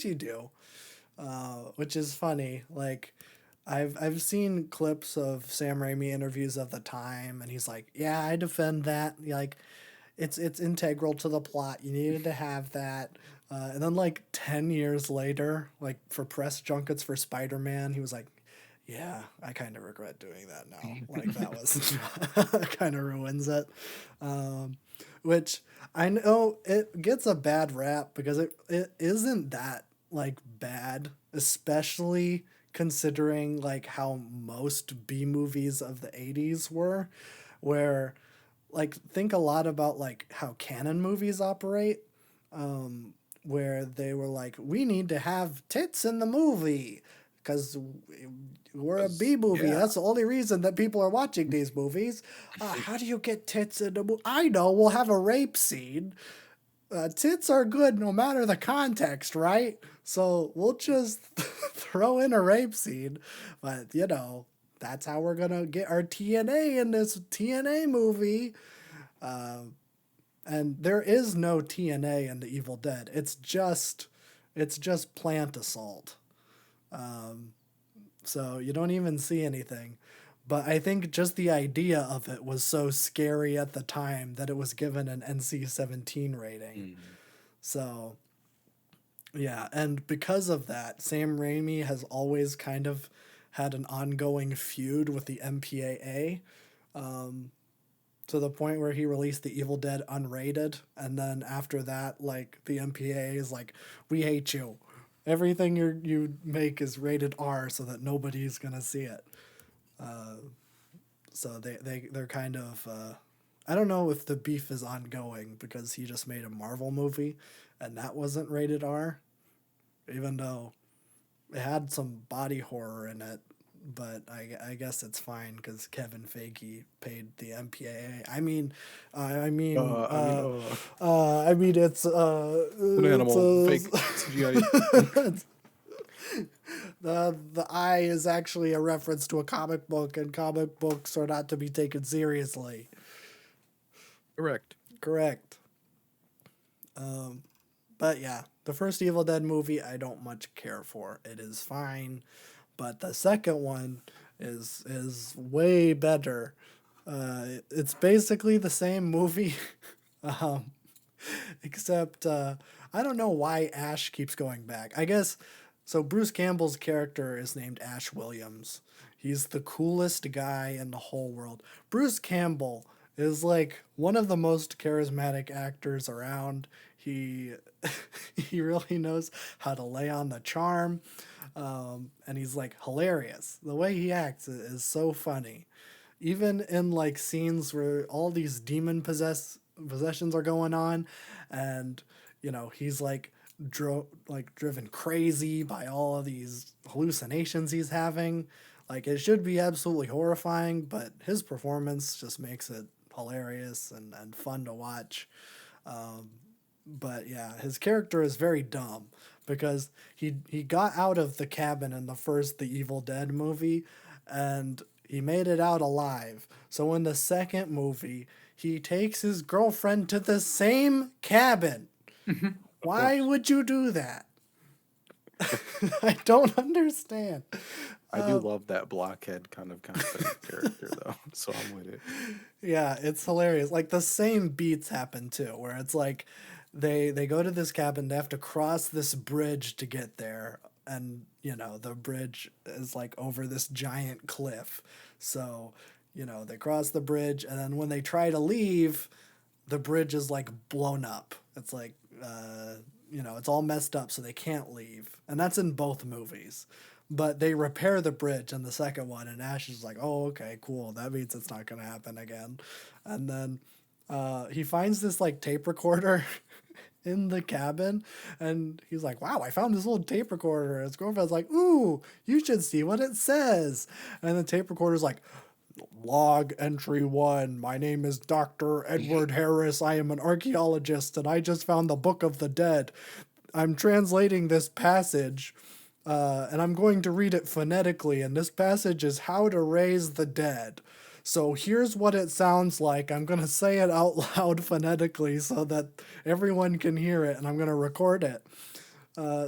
you do, which is funny. Like, I've seen clips of Sam Raimi interviews of the time, and he's like, "Yeah, I defend that. Like, it's integral to the plot. You needed to have that." And then like 10 years later, like for press junkets for Spider-Man, he was like, "Yeah, I kind of regret doing that now. Like that was kind of ruins it." Which I know it gets a bad rap because it isn't that like bad, especially considering like how most B movies of the 80s were, where like think a lot about like how canon movies operate, where they were like, we need to have tits in the movie because we're a B movie. yeah. That's the only reason that people are watching these movies. How do you get tits in a movie? I know, we'll have a rape scene. Tits are good no matter the context, right? So we'll just throw in a rape scene. But, you know, that's how we're going to get our TNA in this TNA movie. And there is no TNA in The Evil Dead. It's just plant assault. So you don't even see anything. But I think just the idea of it was so scary at the time that it was given an NC-17 rating. So, yeah. And because of that, Sam Raimi has always kind of had an ongoing feud with the MPAA. To the point where he released The Evil Dead unrated. And then after that, like, the MPAA is like, we hate you. Everything you make is rated R so that nobody's going to see it. So they're kind of... I don't know if the beef is ongoing because he just made a Marvel movie and that wasn't rated R. Even though it had some body horror in it. But I guess it's fine because Kevin Feige paid the MPAA. I mean, it's An animal, fake CGI. The eye is actually a reference to a comic book, and comic books are not to be taken seriously. Correct. But yeah, the first Evil Dead movie I don't much care for. It is fine. But the second one is way better. It's basically the same movie, except I don't know why Ash keeps going back. I guess so. Bruce Campbell's character is named Ash Williams. He's the coolest guy in the whole world. Bruce Campbell is like one of the most charismatic actors around. He really knows how to lay on the charm. And he's like hilarious. The way he acts is so funny. Even in like scenes where all these demon possessions are going on, and you know he's like driven crazy by all of these hallucinations he's having. Like it should be absolutely horrifying, but his performance just makes it hilarious and fun to watch. But yeah, his character is very dumb because he got out of the cabin in the first The Evil Dead movie and he made it out alive. So in the second movie, he takes his girlfriend to the same cabin. Why would you do that? I don't understand. I do love that blockhead kind of character though, so I'm with it. Yeah, it's hilarious. Like the same beats happen too, where it's like they go to this cabin, they have to cross this bridge to get there, and you know the bridge is like over this giant cliff. So you know they cross the bridge, and then when they try to leave, the bridge is like blown up. It's like you know it's all messed up, so they can't leave, and that's in both movies. But they repair the bridge in the second one, and Ash is like, oh, okay, cool. That means it's not going to happen again. And then he finds this, like, tape recorder in the cabin, and he's like, wow, I found this little tape recorder. And his girlfriend's like, ooh, you should see what it says. And the tape recorder's like, log entry 1. My name is Dr. Edward Harris. I am an archaeologist, and I just found the Book of the Dead. I'm translating this passage... and I'm going to read it phonetically, and this passage is how to raise the dead. So here's what it sounds like. I'm going to say it out loud phonetically so that everyone can hear it, and I'm going to record it.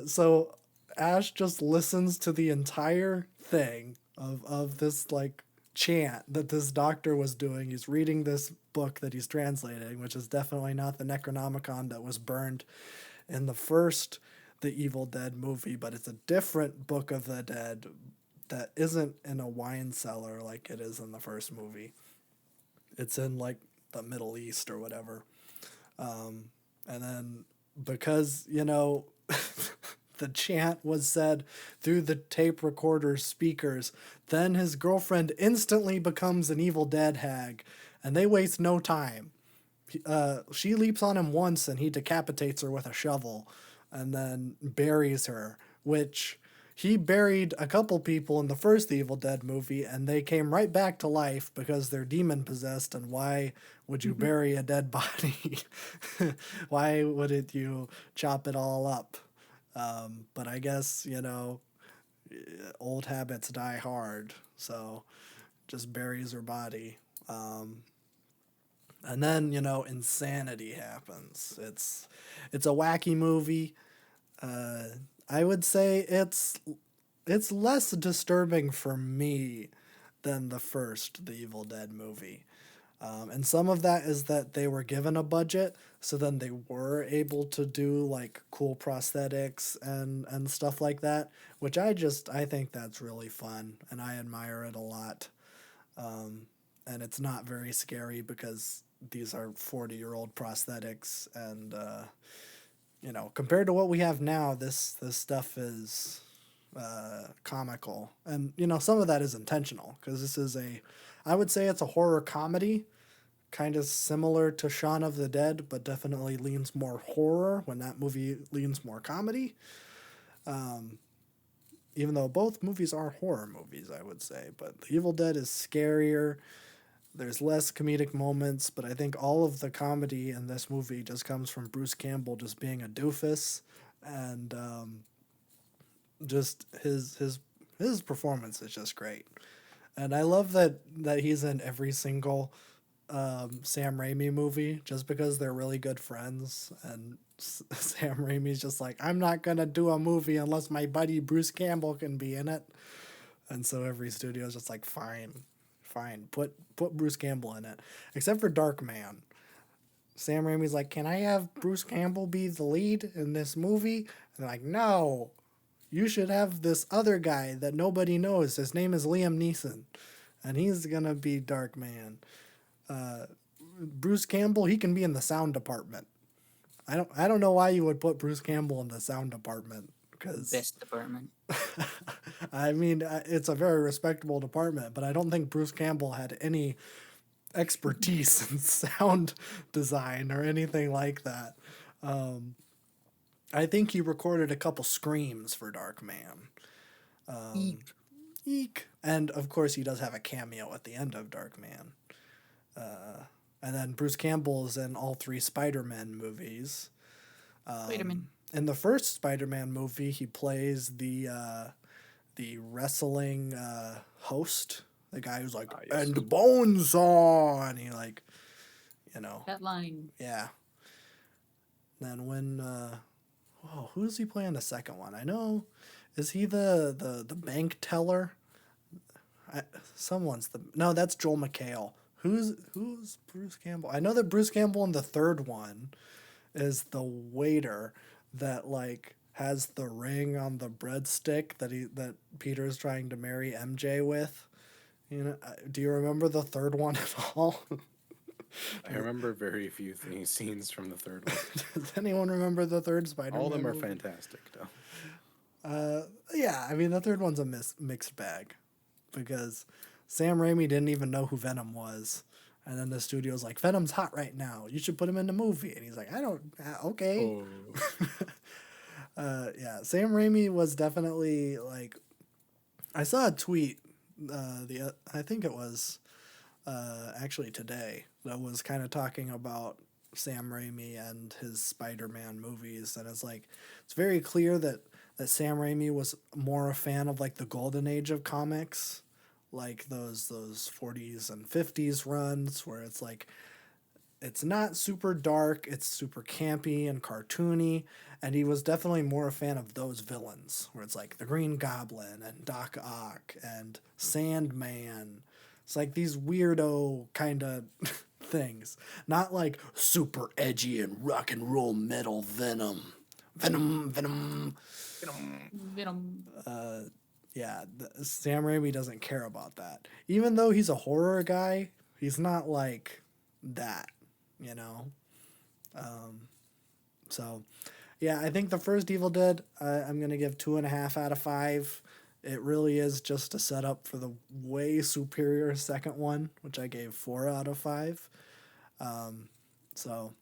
So Ash just listens to the entire thing of this, like, chant that this doctor was doing. He's reading this book that he's translating, which is definitely not the Necronomicon that was burned in the first The Evil Dead movie, but it's a different Book of the Dead that isn't in a wine cellar like it is in the first movie. It's in like the Middle East or whatever. And then because, you know, the chant was said through the tape recorder speakers, then his girlfriend instantly becomes an Evil Dead hag, and they waste no time. She leaps on him once and he decapitates her with a shovel and then buries her, which, he buried a couple people in the first Evil Dead movie, and they came right back to life because they're demon possessed. And why would you bury a dead body? Why wouldn't you chop it all up? But I guess, old habits die hard, so just buries her body. And then, insanity happens. It's a wacky movie. I would say it's less disturbing for me than the Evil Dead movie. And some of that is that they were given a budget, so then they were able to do like cool prosthetics and stuff like that, which I think that's really fun and I admire it a lot. And it's not very scary because these are 40-year-old prosthetics, and compared to what we have now, this stuff is comical, and some of that is intentional because I would say it's a horror comedy, kind of similar to Shaun of the Dead, but definitely leans more horror when that movie leans more comedy. Even though both movies are horror movies, I would say, but The Evil Dead is scarier. There's less comedic moments, but I think all of the comedy in this movie just comes from Bruce Campbell just being a doofus, and just his performance is just great. And I love that he's in every single Sam Raimi movie just because they're really good friends. And Sam Raimi's just like, I'm not going to do a movie unless my buddy Bruce Campbell can be in it. And so every studio's just like, fine, put Bruce Campbell in it. Except for Darkman. Sam Raimi's like, can I have Bruce Campbell be the lead in this movie? And they're like, no, you should have this other guy that nobody knows. His name is Liam Neeson, and he's gonna be Darkman. Bruce Campbell, he can be in the sound department. I don't know why you would put Bruce Campbell in the sound department, because Best department. I mean, it's a very respectable department, but I don't think Bruce Campbell had any expertise in sound design or anything like that. I think he recorded a couple screams for Darkman. Eek. Eek. And of course, he does have a cameo at the end of Darkman. And then Bruce Campbell is in all 3 Spider-Man movies. Spider-Man. In the first Spider-Man movie, he plays the wrestling host, the guy who's like, yes. and the bones on, and he like, That line. yeah. Then when, who does he play in the second one? I know, is he the bank teller? No, that's Joel McHale. Who's Bruce Campbell? I know that Bruce Campbell in the third one is the waiter that like has the ring on the breadstick that Peter's trying to marry MJ with. Do you remember the third one at all? I remember very few scenes from the third one. Does anyone remember the third Spider-Man? All of them are movie? fantastic, though. Yeah, I mean, the third one's a mixed bag because Sam Raimi didn't even know who Venom was. And then the studio's like, Venom's hot right now. You should put him in the movie. And he's like, okay. Oh. Yeah, Sam Raimi was definitely like, I saw a tweet, I think it was actually today, that was kind of talking about Sam Raimi and his Spider-Man movies. And it's like, it's very clear that Sam Raimi was more a fan of like the golden age of comics, like those 40s and 50s runs where it's like, it's not super dark, it's super campy and cartoony, and he was definitely more a fan of those villains, where it's like the Green Goblin and Doc Ock and Sandman. It's like these weirdo kind of things, not like super edgy and rock and roll metal Venom. Venom. Yeah, Sam Raimi doesn't care about that. Even though he's a horror guy, he's not like that, So, yeah, I think the first Evil Dead, I'm going to give 2.5 out of 5. It really is just a setup for the way superior second one, which I gave 4 out of 5. So,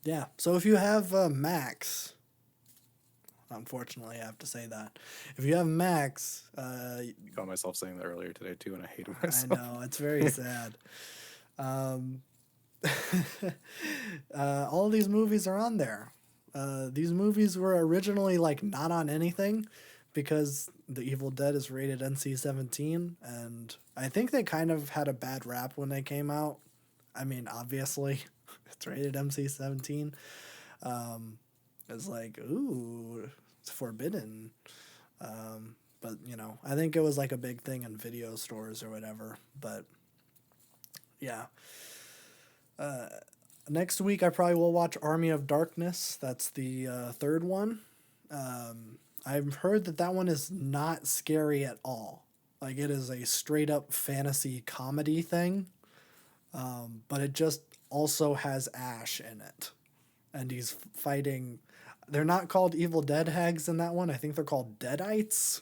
yeah. So if you have Max, Unfortunately, I have to say that. If you have Max, I caught myself saying that earlier today too, and I hated I myself. know it's very sad. Um, all of these movies are on there. These movies were originally like not on anything because The Evil Dead is rated NC-17, and I think they kind of had a bad rap when they came out. I mean, obviously, it's rated MC-17. It's like, ooh, it's forbidden. But you know, I think it was like a big thing in video stores or whatever. But yeah. Next week, I probably will watch Army of Darkness. That's the third one. I've heard that that one is not scary at all. Like, it is a straight up fantasy comedy thing, but it just also has Ash in it. And he's fighting. They're not called Evil Dead hags in that one. I think they're called Deadites.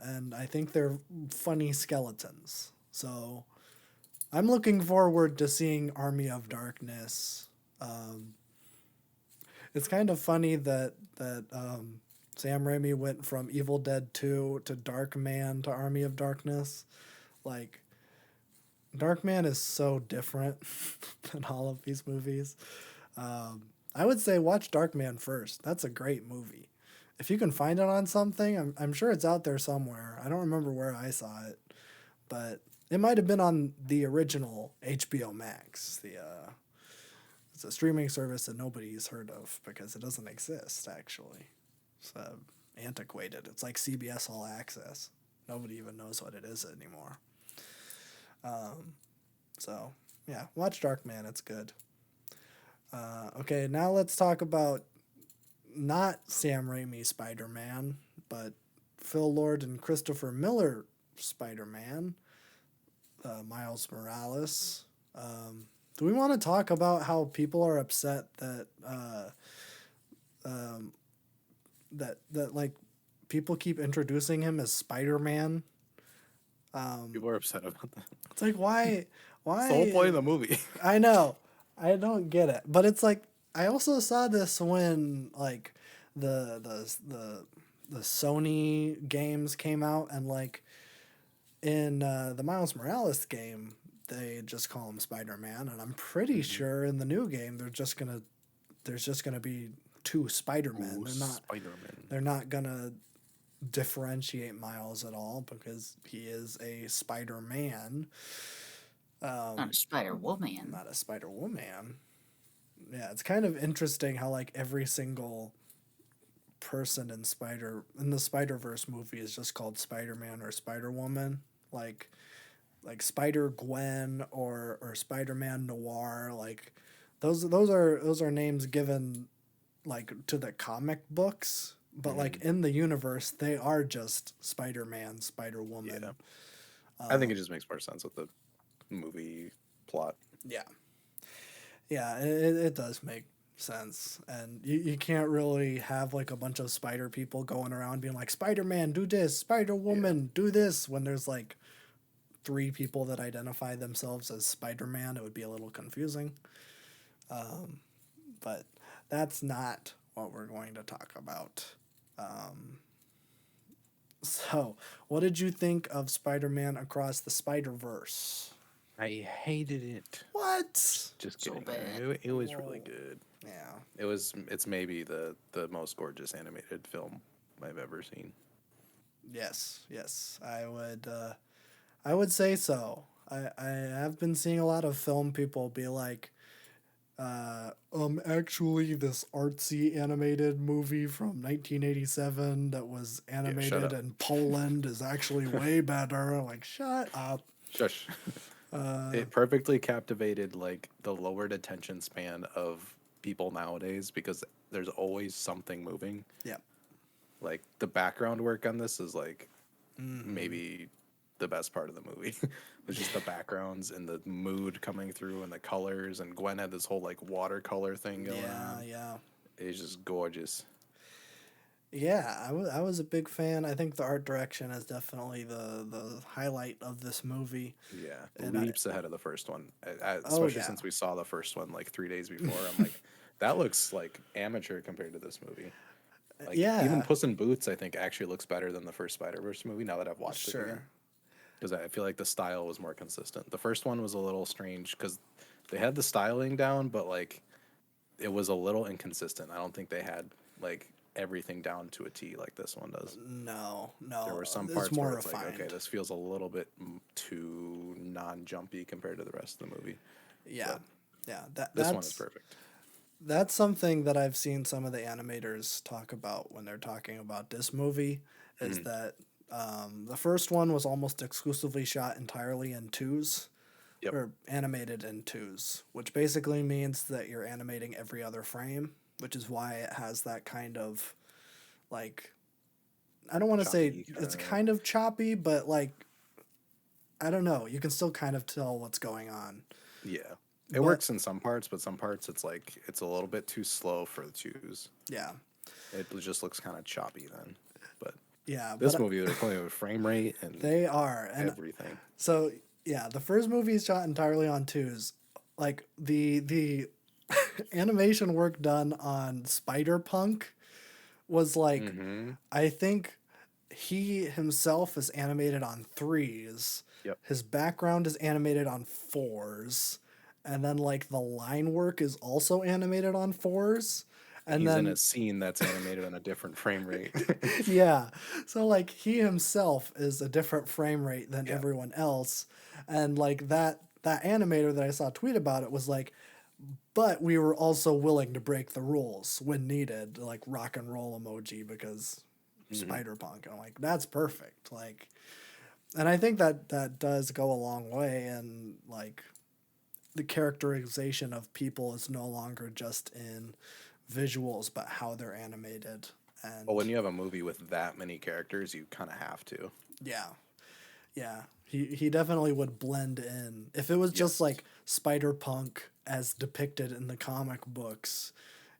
And I think they're funny skeletons. So I'm looking forward to seeing Army of Darkness. It's kind of funny that Sam Raimi went from Evil Dead 2 to Darkman to Army of Darkness. Like, Darkman is so different than all of these movies. I would say watch Darkman first. That's a great movie. If you can find it on something, I'm sure it's out there somewhere. I don't remember where I saw it, but it might have been on the original HBO Max. It's a streaming service that nobody's heard of because it doesn't exist, actually. It's antiquated. It's like CBS All Access. Nobody even knows what it is anymore. So, yeah, watch Darkman. It's good. Okay, now let's talk about not Sam Raimi Spider-Man, but Phil Lord and Christopher Miller Spider-Man, Miles Morales. Do we want to talk about how people are upset that that like people keep introducing him as Spider-Man? People are upset about that. It's like why It's the whole point of the movie. I know. I don't get it. But it's like I also saw this when like the Sony games came out, and like in the Miles Morales game they just call him Spider-Man, and I'm pretty sure in the new game there's just gonna be two Spider-Men. They're not gonna differentiate Miles at all because he is a Spider-Man. Not a Spider Woman. Not a Spider-Woman. Yeah, it's kind of interesting how like every single person in the Spider-Verse movie is just called Spider-Man or Spider-Woman. Like Spider-Gwen or Spider-Man Noir. Like those are names given like to the comic books, but like in the universe they are just Spider-Man, Spider-Woman. Yeah. I think it just makes more sense with the movie plot. Yeah. Yeah, it does make sense. And you can't really have like a bunch of spider people going around being like, Spider-Man, do this, Spider-Woman, do this, when there's like 3 people that identify themselves as Spider-Man. It would be a little confusing. But that's not what we're going to talk about. So, what did you think of Spider-Man Across the Spider-Verse? I hated it. What? Just So kidding. bad. It was really good. Yeah. It's maybe the most gorgeous animated film I've ever seen. Yes. I would say so. I have been seeing a lot of film people be like, actually this artsy animated movie from 1987 that was animated in Poland is actually way better. I'm like, shut up. Shush. It perfectly captivated like the lowered attention span of people nowadays because there's always something moving. Yeah. Like the background work on this is like maybe the best part of the movie. It's just the backgrounds and the mood coming through and the colors, and Gwen had this whole like watercolor thing going on. Yeah. It's just gorgeous. Yeah, I was a big fan. I think the art direction is definitely the highlight of this movie. Yeah, And leaps ahead of the first one. Especially since we saw the first one like 3 days before. I'm like, that looks like amateur compared to this movie. Like even Yeah, Puss in Boots, I think actually looks better than the first Spider-Verse movie now that I've watched it again. sure. Because I feel like the style was more consistent. The first one was a little strange because they had the styling down, but like it was a little inconsistent. I don't think they had like everything down to a T like this one does. No, There no, were some it's parts where more it's like, okay, refined. this feels a little bit too non-jumpy compared to the rest of the movie. Yeah, But yeah. this one is perfect. That's something that I've seen some of the animators talk about when they're talking about this movie. Is Mhm. that the first one was almost exclusively shot entirely in twos, Yep. or animated in twos, which basically means that you're animating every other frame, which is why it has that kind of like, I don't want to say Choppy it's kinda. kind of choppy, but like, I don't know, you can still kind of tell what's going on. Yeah. It But works in some parts, but some parts it's like it's a little bit too slow for the twos. yeah, It just looks kind of choppy then. But yeah, this movie, they're playing with frame rate and they are. And everything. so yeah, the first movie is shot entirely on twos. Like the animation work done on Spider Punk was like, Mm-hmm. I think he himself is animated on threes. Yep. His background is animated on fours. And then like the line work is also animated on fours. And And he's in a then scene that's animated on a different frame rate. yeah. So like he himself is a different frame rate than Yeah. everyone else. And like that animator that I saw tweet about it was like, but we were also willing to break the rules when needed, like rock and roll emoji because Mm-hmm. Spider Punk. And I'm like, that's perfect. Like, and I think that that does go a long way. And like the characterization of people is no longer just in visuals, but how they're animated. Well, And when you have a movie with that many characters, you kind of have to. yeah, yeah, he definitely would blend in. If it was just Yes. like Spider Punk as depicted in the comic books,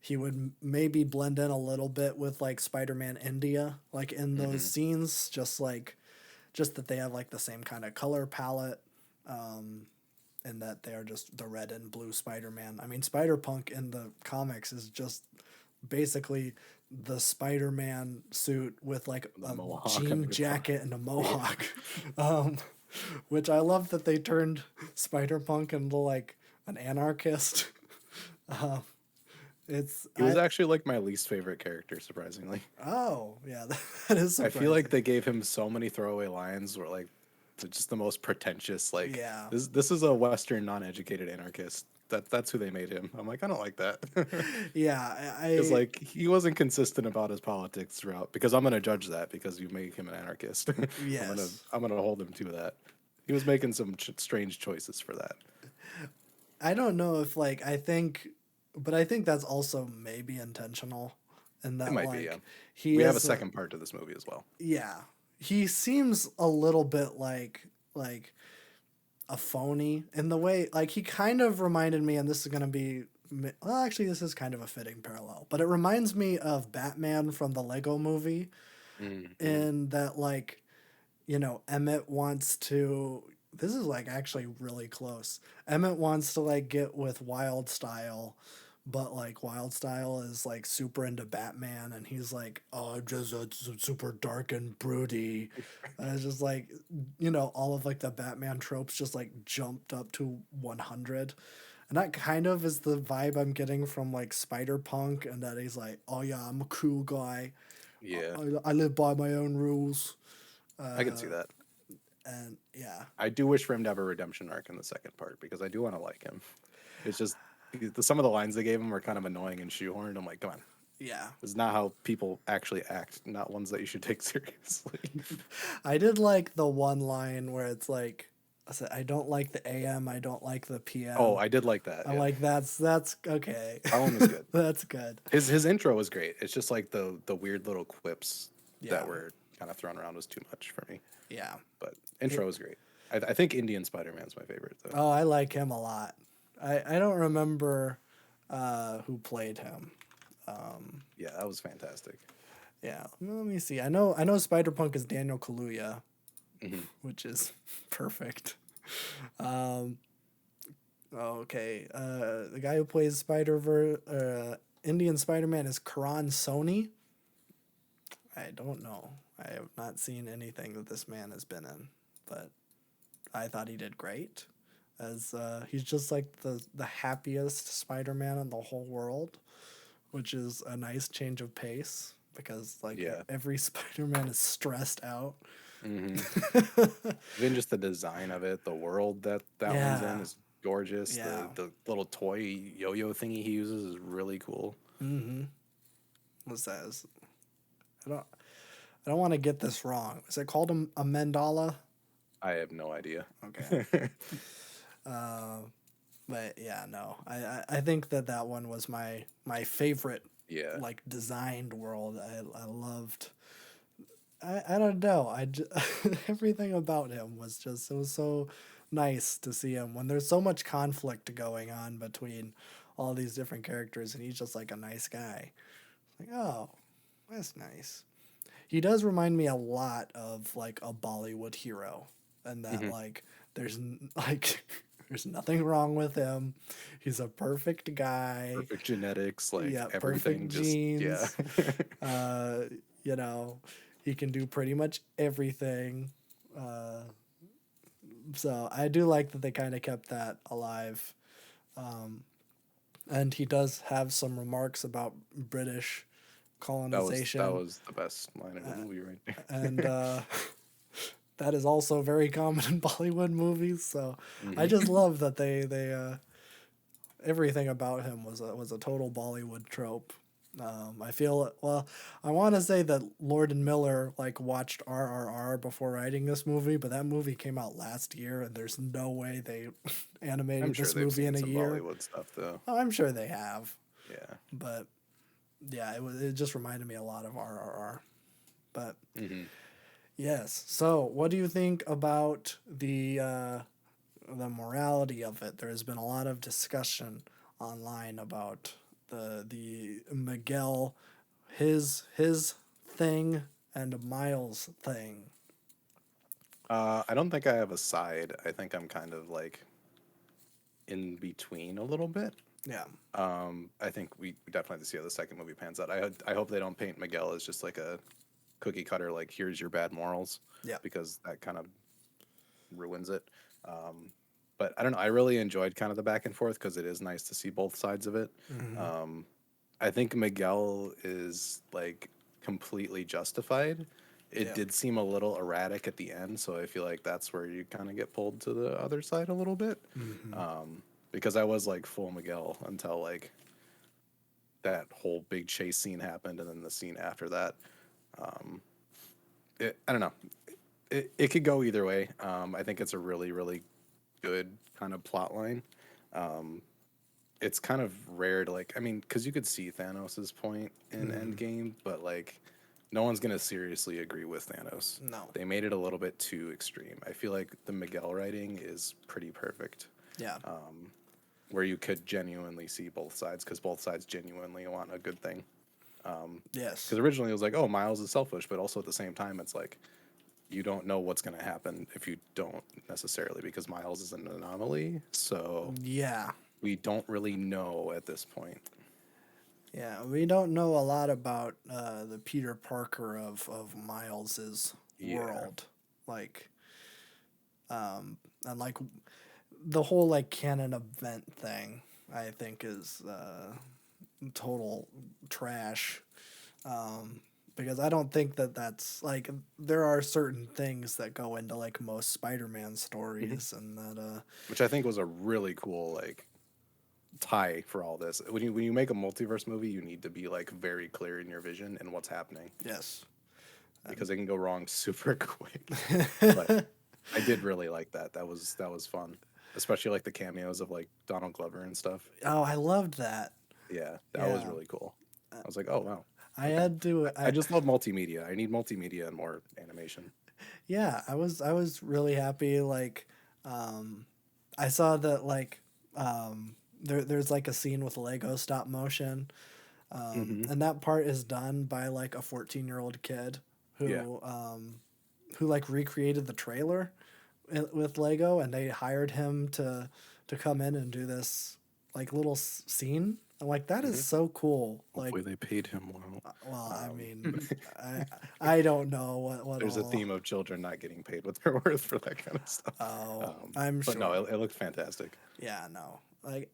he would maybe blend in a little bit with like Spider Man India, like in those Mm-hmm. scenes, just that they have like the same kind of color palette, and that they are just the red and blue Spider Man. I mean, Spider Punk in the comics is just basically the Spider-Man suit with like The a mohawk and jean the guitar. jacket and a Yeah. mohawk. um, which I love that they turned Spider-Punk into like an anarchist. Um, it's He was actually like my least favorite character, surprisingly. oh yeah, that is I feel like surprising. they gave him so many throwaway lines where like just the most pretentious like Yeah. this is a Western non-educated anarchist. That's who they made him. I'm like, I don't like that. Yeah, Because like he wasn't consistent about his politics throughout. Because I'm gonna judge that because you make him an anarchist. yes. I'm gonna hold him to that. He was making some strange choices for that. I don't know if like but I think that's also maybe intentional, and It that might be. Yeah. like he We have a is a, second part to this movie as well. yeah, he seems a little bit like a phony in the way, like he kind of reminded me, and this is gonna be well, actually this is kind of a fitting parallel, but it reminds me of Batman from the Lego movie, Mm-hmm. in that like, you know, Emmett wants to, this is like actually really close. Emmett wants to like get with Wild Style, but like Wild Style is like super into Batman, and he's like, oh, I'm just super dark and broody. And it's just like, you know, all of like the Batman tropes just like jumped up to 100. And that kind of is the vibe I'm getting from like Spider Punk, and that he's like, oh yeah, I'm a cool guy. Yeah, I live by my own rules. I can see that. And yeah, I do wish for him to have a redemption arc in the second part because I do want to like him. It's just some of the lines they gave him were kind of annoying and shoehorned. I'm like, come on, yeah. this is not how people actually act. Not ones that you should take seriously. I did like the one line where it's like, I said, I don't like the AM, I don't like the Oh, PM. I did like that. I'm Yeah, like, that's okay. that one was good. That's good. His intro was great. It's just like the weird little quips Yeah. that were kind of thrown around was too much for me. Yeah. But intro was great. I think Indian Spider Man's my favorite though. Oh, I like him a lot. I don't remember who played him. Yeah, that was fantastic. Yeah. Let me see. I know Spider Punk is Daniel Kaluuya, Mhm. which is perfect. Um, okay. The guy who plays Indian Spider Man is Karan Sony. I don't know. I have not seen anything that this man has been in, but I thought he did great. As he's just like the happiest Spider-Man in the whole world, which is a nice change of pace because like Yeah. every Spider-Man is stressed out. hmm Even just the design of it, the world that one's in Yeah. is gorgeous. Yeah. The little toy yo-yo thingy he uses is really cool. Mm-hmm. What's that? I don't I don't want to get this wrong. Is it called a mandala? I have no idea. Okay. But yeah, no. I think that one was my favorite Yeah. like designed world. I loved. I don't know. Everything about him was just, it was so nice to see him when there's so much conflict going on between all these different characters, and he's just like a nice guy. Like, oh, that's nice. He does remind me a lot of like a Bollywood hero, and that hmm like like there's nothing wrong with him. He's a perfect guy. Perfect genetics, like Yeah, everything. perfect Just yeah. genes. uh, you know, he can do pretty much everything. Uh, so I do like that they kind of kept that alive. And he does have some remarks about British That colonization, was the best line of the movie right there. and that is also very common in Bollywood movies. So I hmm just love that they everything about him was a total Bollywood trope. I feel well. I want to say that Lord and Miller like watched RRR before writing this movie, but that movie came out last year, and there's no way they I'm animated sure this they've movie in seen a some year. Bollywood stuff though. Oh, I'm sure they have, Yeah. but yeah, it just reminded me a lot of RRR. But hmm yes, so what do you think about the morality of it? There has been a lot of discussion online about the Miguel, his thing, and Miles thing. I don't think I have a side. I think I'm kind of like in between a little bit. Yeah. I think we definitely have to see how the second movie pans out. I hope they don't paint Miguel as just like a cookie cutter, like here's your bad morals, Yeah. because that kind of ruins it. Um, but I don't know. I really enjoyed kind of the back and forth because it is nice to see both sides of it. Hmm. Um, I think Miguel is like completely justified. It Yeah. did seem a little erratic at the end, so I feel like that's where you kind of get pulled to the other side a little bit. Hmm. Because I was like full Miguel until like that whole big chase scene happened, and then the scene after that. Um, I don't know. It could go either way. I think it's a really really good kind of plot line. Um, it's kind of rare to like. I mean, because you could see Thanos' point in Hmm. Endgame, but like, no one's gonna seriously agree with Thanos. No. They made it a little bit too extreme. I feel like the Miguel writing is pretty perfect, Yeah. where you could genuinely see both sides because both sides genuinely want a good thing. Yes. Because originally it was like, oh, Miles is selfish, but also at the same time, it's like you don't know what's going to happen if you don't necessarily, because Miles is an anomaly. So Yeah. we don't really know at this point. Yeah. We don't know a lot about the Peter Parker of Miles's Yeah. world, like, and like the whole like canon event thing. I think is total trash. Because I don't think that that's like, there are certain things that go into like most Spider-Man hmm stories, and that Which I think was a really cool like tie for all this. When you make a multiverse movie, you need to be like very clear in your vision and what's happening, yes. because it can go wrong super quick. But I did really like that. That was fun, especially like the cameos of like Donald Glover and stuff. Oh, I loved that. Yeah, that was Yeah. really cool. I was like, oh wow, I okay. had to I just love multimedia. I need multimedia and more animation. yeah, I was really happy, like, um I saw that, like, there's like a scene with Lego stop motion, hmm and that part is done by like a 14-year-old kid Yeah. who like recreated the trailer with Lego, and they hired him to come in and do this like little scene, I'm like, that is so cool. Like, Hopefully they paid him well. well, I Um, mean, I don't know what there's a all. theme of children not getting paid what they're worth for that kind of stuff. Oh, I'm But no, sure. it looked fantastic. Yeah, no. Like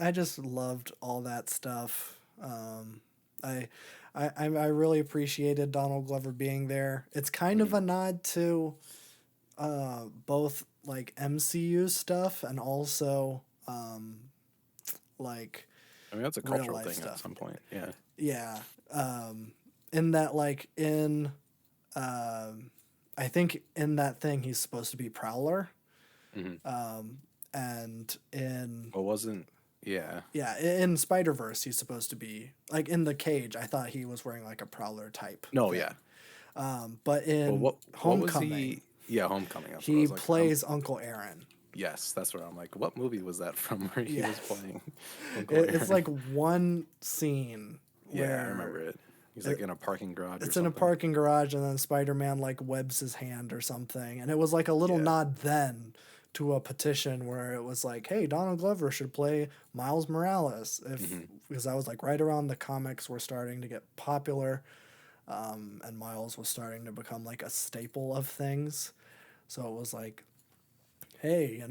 I just loved all that stuff. I, I really appreciated Donald Glover being there. It's kind of Mhm. a nod to both like MCU stuff and also like I mean, that's a real cultural life thing at stuff. some point. Yeah. Yeah. In that like in um I think in that thing he's supposed to be Prowler. hmm And in Well, wasn't, yeah. yeah, in Spider Verse, he's supposed to be like in the cage. I thought he was wearing like a Prowler type No, thing. yeah. But Well, in what was Homecoming, he? Yeah, Homecoming. That's what I he was like. plays Uncle Aaron. Yes, that's what I'm like. What movie was that from where he was Yes, playing Uncle it's Aaron? like one scene Yeah, I remember where it. He's like in a parking garage or it's in a something. parking garage, and then Spider Man like webs his hand or something, and it was like a little Yeah. nod then to a petition where it was like, "Hey, Donald Glover should play Miles Morales," if hmm because I was like right around the comics were starting to get popular, and Miles was starting to become like a staple of things. So it was like, hey,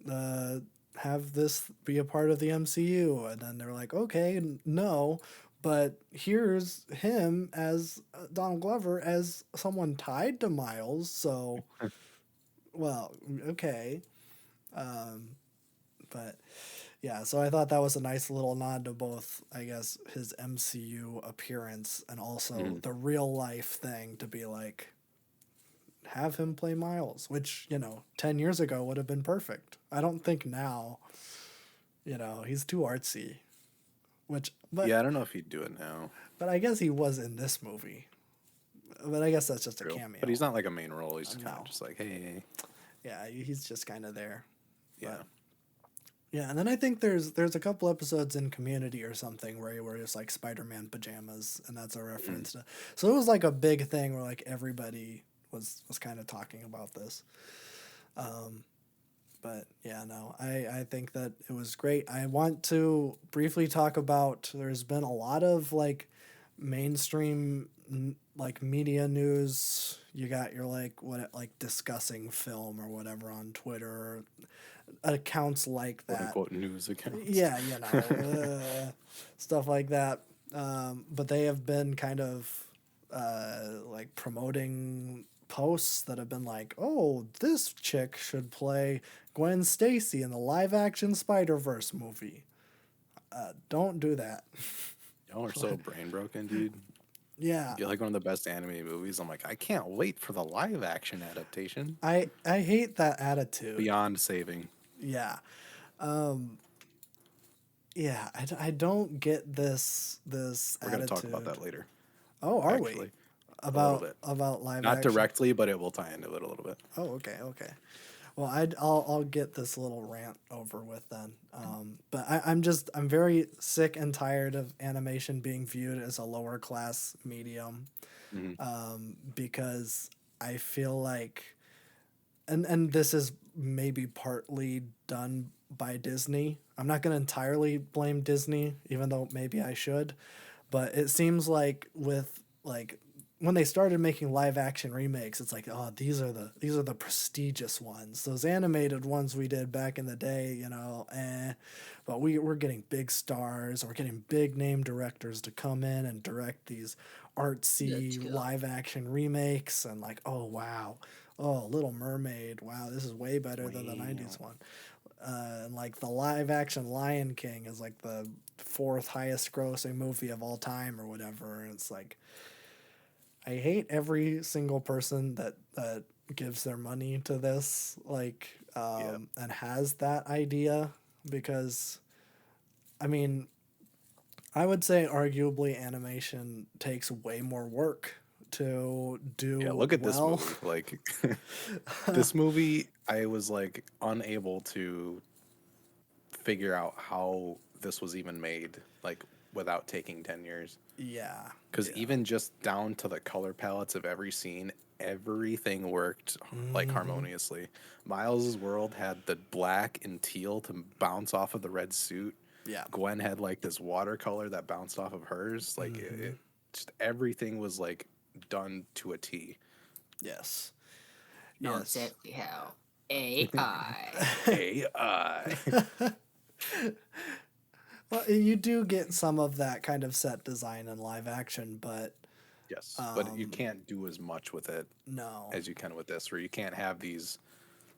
uh, have this be a part of the MCU. And then they're like, okay, no, but here's him as Donald Glover as someone tied to Miles. So, well, okay. Um, but yeah, so I thought that was a nice little nod to both, I guess, his MCU appearance and also hmm the real life thing to be like, have him play Miles, which, 10 years ago would have been perfect. I don't think now, he's too artsy, which, but, Yeah, I don't know if he'd do it now. but I guess he was in this movie. But I guess that's just a True. But cameo. he's not like a main role. He's kind No. of just like, hey, Yeah, he's just kind of there. yeah. But yeah, and then I think there's a couple episodes in Community or something where you wear just like Spider-Man pajamas, and that's a reference to. So it was like a big thing where like everybody was kind of talking about this. But yeah, no, I think that it was great. I want to briefly talk about there's been a lot of like mainstream like media news. You got your like what like discussing film or whatever on Twitter, accounts like Quote that. unquote news accounts. Yeah, stuff like that. But they have been kind of like promoting posts that have been like, oh, this chick should play Gwen Stacy in the live action Spider Verse movie. Don't do that. Y'all are so brain broken, dude. Yeah, You're like one of the best animated movies. I'm like, I can't wait for the live action adaptation. I hate that attitude. Beyond saving. Yeah. Yeah, I don't get this We're gonna attitude. talk about that later. Oh, are we? Actually, a little bit. About live Not action? directly, but it will tie into it a little bit. Oh, okay, okay. Well, I'll get this little rant over with then. But I'm very sick and tired of animation being viewed as a lower class medium, hmm because I feel like, and this is maybe partly done by Disney. I'm not going to entirely blame Disney, even though maybe I should. But it seems like with like when they started making live action remakes, it's like, oh, these are the prestigious ones. Those animated ones we did back in the day, But we're getting big stars, we're getting big name directors to come in and direct these artsy Let's go. live action remakes, and like, oh wow, oh Little Mermaid, wow, this is way better than the '90s one. And like the live action Lion King is like the fourth highest grossing movie of all time or whatever. And it's like, I hate every single person that gives their money to this, like, Yeah. and has that idea, because, I mean, I would say arguably animation takes way more work to do Yeah, look at well. this movie. Like this movie, I was like unable to figure out how this was even made, like without taking 10 years. Yeah. Because Yeah. even just down to the color palettes of every scene, everything worked like harmoniously. Miles's world had the black and teal to bounce off of the red suit. Yeah. Gwen had like this watercolor that bounced off of hers. Like it just everything was like done to a T. Yes. Know Yes. exactly how. AI. AI. Well, you do get some of that kind of set design in live action, but Yes, but you can't do as much with it no. as you can with this, where you can't have these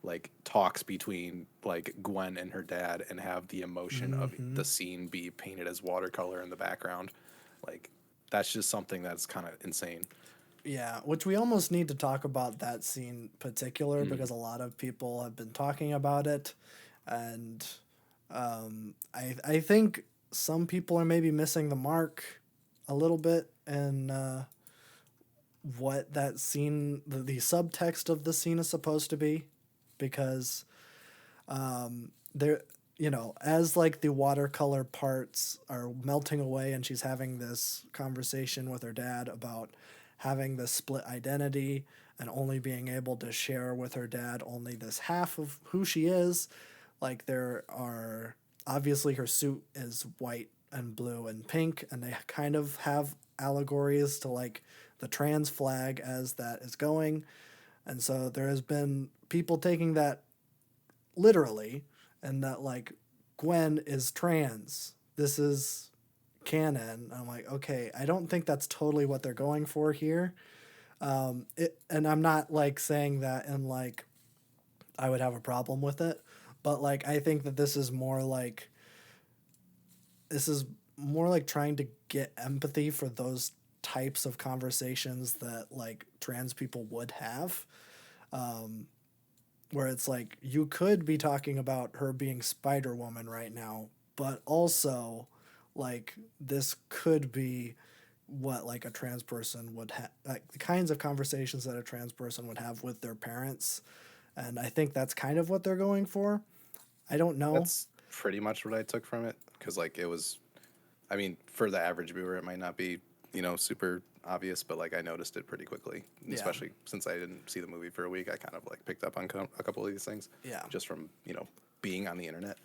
like talks between like Gwen and her dad and have the emotion of the scene be painted as watercolor in the background. Like that's just something that's kind of insane. Yeah, which we almost need to talk about that scene particular because a lot of people have been talking about it, and I think some people are maybe missing the mark a little bit in what that scene, the subtext of the scene is supposed to be, because there, you know, as like the watercolor parts are melting away and she's having this conversation with her dad about having this split identity and only being able to share with her dad only this half of who she is. Like there are obviously her suit is white and blue and pink, and they kind of have allegories to like the trans flag as that is going. And so there has been people taking that literally, and that like Gwen is trans. This is canon. I'm like, okay, I don't think that's totally what they're going for here. And I'm not like saying that in like I would have a problem with it, but like I think that this is more like trying to get empathy for those types of conversations that like trans people would have, where it's like you could be talking about her being Spider-Woman right now, but also like this could be what like a trans person would have, like the kinds of conversations that a trans person would have with their parents. And I think that's kind of what they're going for. I don't know. That's pretty much what I took from it because like it was, I mean, for the average viewer, it might not be, super obvious, but like I noticed it pretty quickly, Yeah. especially since I didn't see the movie for a week. I kind of like picked up on a couple of these things, Yeah. just from being on the internet.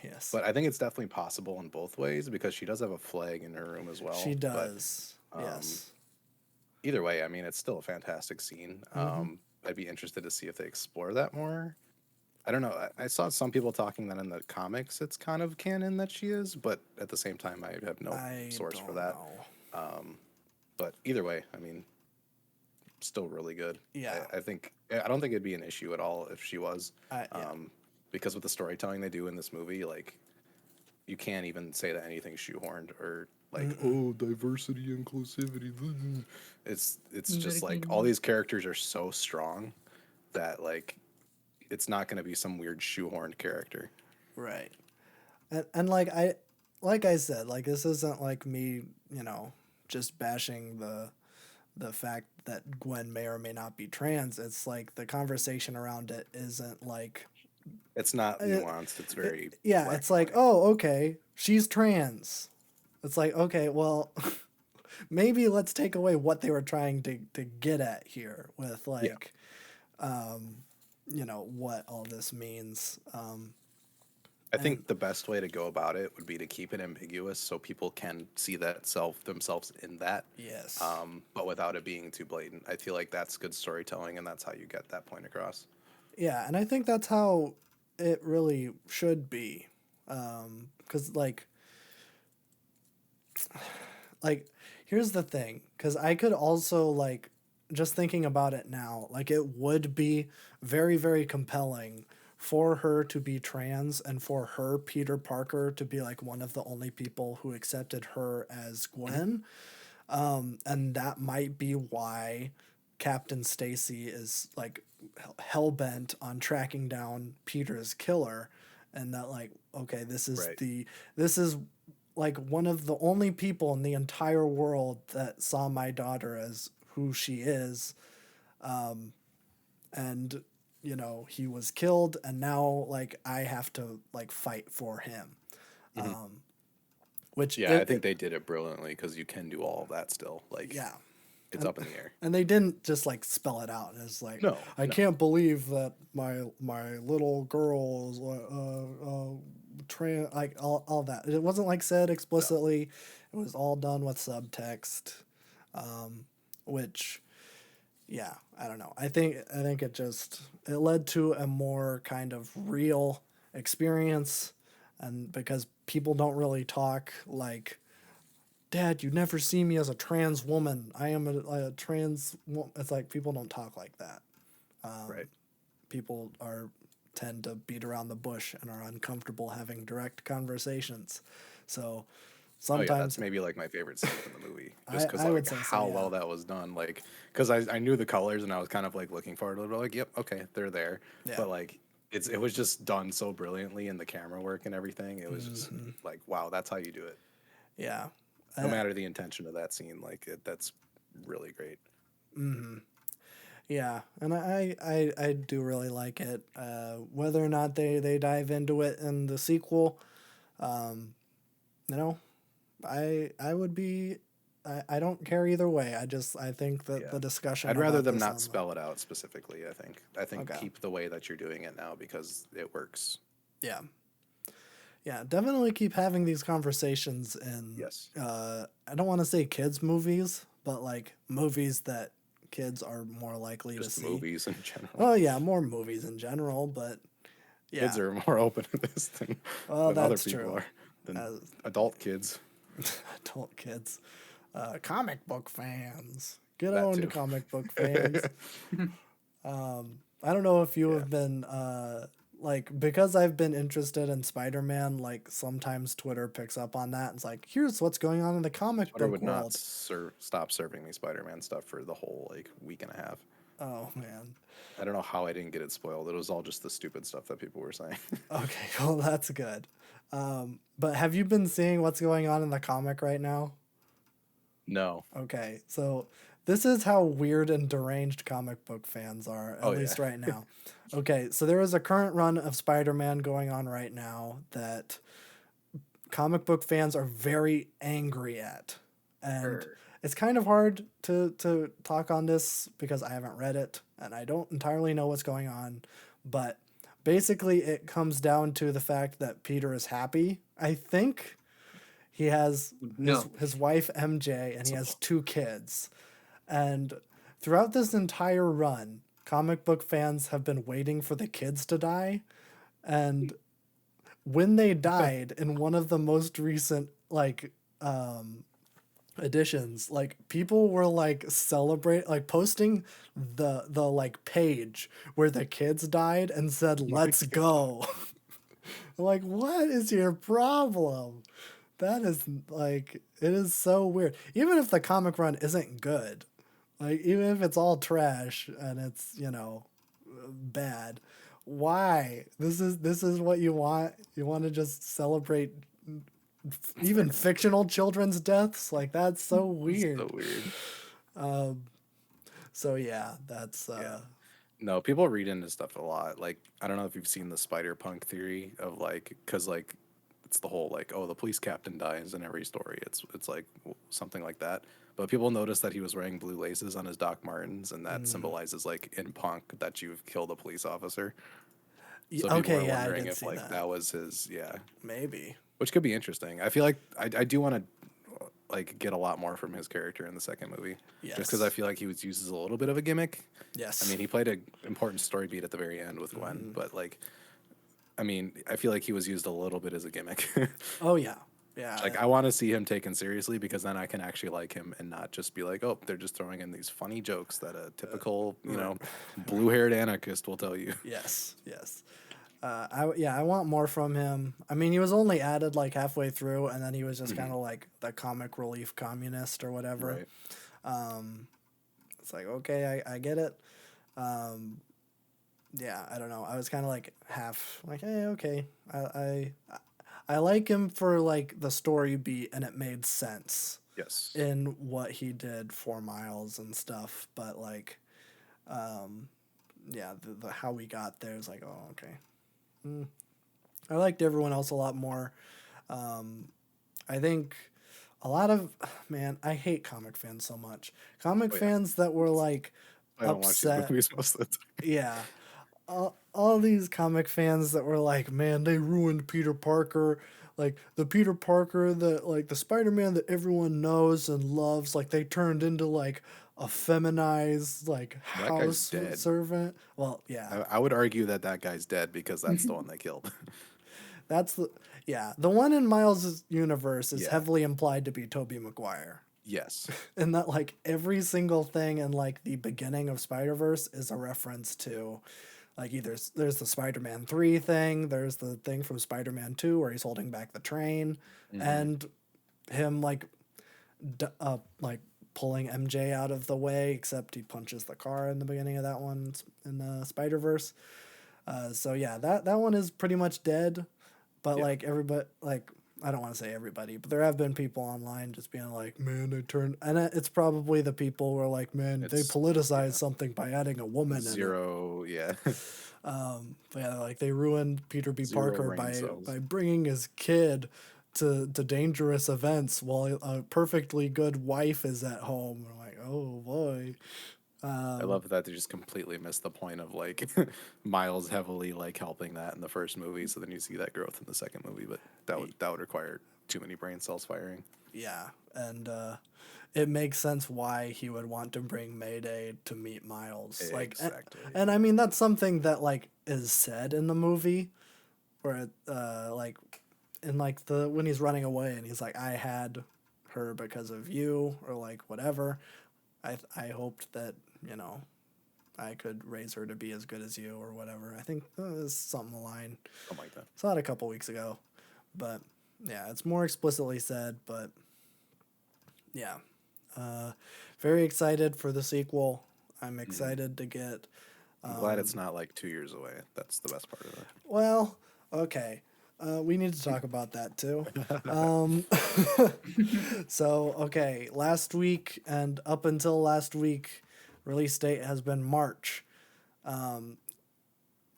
Yes. But I think it's definitely possible in both ways because she does have a flag in her room as well. She But does. Yes. either way, I mean, it's still a fantastic scene. I'd be interested to see if they explore that more. I don't know. I saw some people talking that in the comics it's kind of canon that she is, but at the same time, I have no I source for don't that. know. But either way, I mean, still really good. Yeah. I don't think it'd be an issue at all if she was, Yeah. because with the storytelling they do in this movie, like you can't even say that anything's shoehorned or like oh diversity inclusivity. It's just like all these characters are so strong that like it's not going to be some weird shoehorned character. Right. And like I said, like this isn't like me, just bashing the fact that Gwen may or may not be trans. It's like the conversation around it isn't like It's not nuanced. It's very yeah, black it's and like, white. oh, okay, she's trans. It's like, okay, well, maybe let's take away what they were trying to get at here with like what all this means. I think the best way to go about it would be to keep it ambiguous so people can see that themselves in that. Yes. But without it being too blatant. I feel like that's good storytelling and that's how you get that point across. Yeah, and I think that's how it really should be. 'Cause like here's the thing, because I could also like just thinking about it now, like it would be very, very compelling for her to be trans and for her, Peter Parker, to be like one of the only people who accepted her as Gwen. And that might be why Captain Stacy is like hell bent on tracking down Peter's killer, and that like, okay, Right. this is like one of the only people in the entire world that saw my daughter as who she is, and he was killed, and now like I have to like fight for him, which Yeah, I think they did it brilliantly because you can do all of that still. Like, yeah, it's up in the air. And they didn't just like spell it out. It's like, No, I no. can't believe that my little girl is trans, like all that. It wasn't like said explicitly. It was all done with subtext, which, yeah, I don't know. I think it led to a more kind of real experience, and because people don't really talk like, Dad, you never see me as a trans woman. I am a trans. It's like people don't talk like that. Right. People tend to beat around the bush and are uncomfortable having direct conversations. So Oh yeah, sometimes that's maybe like my favorite scene in the movie, just because I would like say so, how yeah. well that was done. Like, because I knew the colors and I was kind of like looking forward to it. Like, yep, okay, they're there. Yeah. But like, it was just done so brilliantly in the camera work and everything. It was just like, wow, that's how you do it. Yeah. No matter the intention of that scene, like that's really great. Yeah, and I do really like it. Whether or not they dive into it in the sequel, you know, I would be. I don't care either way. I think that Yeah. the discussion I'd rather about them this not on spell it out specifically. I think Okay. keep the way that you're doing it now because it works. yeah. Yeah, definitely keep having these conversations in Yes. I don't want to say kids movies, but like movies that kids are more likely to Just see. movies in general. Well, yeah, more movies in general, but yeah. Kids are more open to this Well, than other that's people true. are, than As adult kids. adult kids. Comic book fans. Get That on to too. comic book fans. I don't know if you Yeah. have been like, because I've been interested in Spider-Man, like sometimes Twitter picks up on that and it's like, here's what's going on in the comic Twitter book would not world. stop serving me Spider-Man stuff for the whole like week and a half. Oh man. I don't know how I didn't get it spoiled. It was all just the stupid stuff that people were saying. Okay, well that's good. But have you been seeing what's going on in the comic right now? No. Okay, so this is how weird and deranged comic book fans are, at Oh least yeah. right now. Okay, so there is a current run of Spider-Man going on right now that comic book fans are very angry at. And Sure. it's kind of hard to talk on this because I haven't read it and I don't entirely know what's going on. But basically, it comes down to the fact that Peter is happy. I think he has No. his wife MJ and he has two kids. And throughout this entire run, comic book fans have been waiting for the kids to die. And when they died in one of the most recent like editions, like people were like posting the like page where the kids died and said let's go. Like, what is your problem? That is like, it is so weird. Even if the comic run isn't good, like even if it's all trash and it's, bad, why? This is what you want? You want to just celebrate even fictional children's deaths? Like that's so weird. So weird. So yeah, that's Yeah. No, people read into stuff a lot. Like, I don't know if you've seen the spider punk theory of like, because like, it's the whole like, oh, the police captain dies in every story. It's like something like that. But people noticed that he was wearing blue laces on his Doc Martens, and that symbolizes like in punk that you've killed a police officer. So people okay, were yeah, I wondering did if see like that. that was his, yeah, Maybe. which could be interesting. I feel like I do want to like get a lot more from his character in the second movie, just because I Yes. feel like he was used as a little bit of a gimmick. Yes. I mean, he played an important story beat at the very end with Gwen, but like, I mean, I feel like he was used a little bit as a gimmick. Oh yeah. Yeah. Like, I want to see him taken seriously because then I can actually like him and not just be like, oh, they're just throwing in these funny jokes that a typical, blue-haired anarchist will tell you. Yes. Yes. I want more from him. I mean, he was only added like halfway through, and then he was just kind of like the comic relief communist or whatever. Right. It's like, okay, I get it. Yeah, I don't know. I was kind of like half like, hey, okay. I like him for like the story beat, and it made sense Yes. in what he did for Miles and stuff. But like, yeah, the how we got there is like, oh, okay. I liked everyone else a lot more. I think a lot of man, I hate comic fans so much. Comic Oh yeah, fans that were like I don't watch these upset. movies most of the time. Yeah. All these comic fans that were like, man, they ruined Peter Parker. Like the Peter Parker that like the Spider-Man that everyone knows and loves, like they turned into like a feminized like That guy's house dead. servant. Well, yeah. I would argue that that guy's dead because that's the one they killed. That's the yeah. The one in Miles' universe is Yeah. heavily implied to be Tobey Maguire. Yes. And that like every single thing in like the beginning of Spider-Verse is a reference to like either there's the Spider-Man 3 thing, there's the thing from Spider-Man 2 where he's holding back the train Hmm. and him like pulling MJ out of the way, except he punches the car in the beginning of that one in the Spider-Verse. So yeah, that one is pretty much dead, but Yeah. like everybody like I don't want to say everybody, but there have been people online just being like, man, they turned, and it's probably the people who are like, man, they It's politicized yeah. something by adding a woman in it. Zero. Yeah. But yeah, like they ruined Peter B. Zero Parker brain cells. by bringing his kid to dangerous events while a perfectly good wife is at home. I'm like, oh boy. I Um, love that they just completely missed the point of like Miles heavily like helping that in the first movie, so then you see that growth in the second movie, but that would require too many brain cells firing. yeah, and it makes sense why he would want to bring Mayday to meet Miles. Like, Exactly. and I mean that's something that like is said in the movie, where it, like in like the when he's running away and he's like, I had her because of you or like whatever. I hoped that you know I could raise her to be as good as you or whatever. I think it's something the line. Something like that. Saw it a couple weeks ago, but yeah, it's more explicitly said. But yeah, uh, very excited for the sequel. I'm Hmm. excited to get. I'm glad it's not like 2 years away. That's the best part of it. Well, okay. We need to talk about that too. Um, so, okay, last week and up until last week, release date has been March. Um,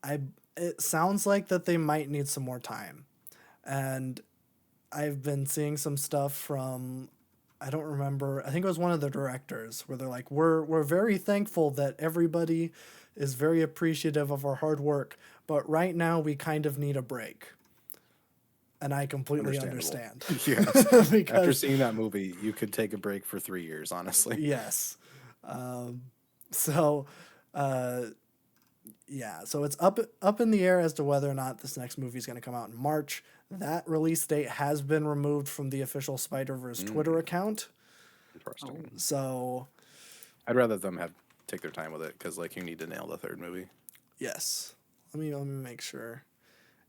I it sounds like that they might need some more time, and I've been seeing some stuff from I don't remember. I think it was one of the directors where they're like, "We're very thankful that everybody is very appreciative of our hard work, but right now we kind of need a break." And I completely Understandable. understand Yeah. After because seeing that movie, you could take a break for 3 years, honestly. yes, um, so uh, yeah, so it's up in the air as to whether or not this next movie is going to come out in March. That release date has been removed from the official Spider-Verse Twitter Mm, account. Oh, interesting. So, I'd rather them have take their time with it because like you need to nail the third movie. yes. Let me make sure.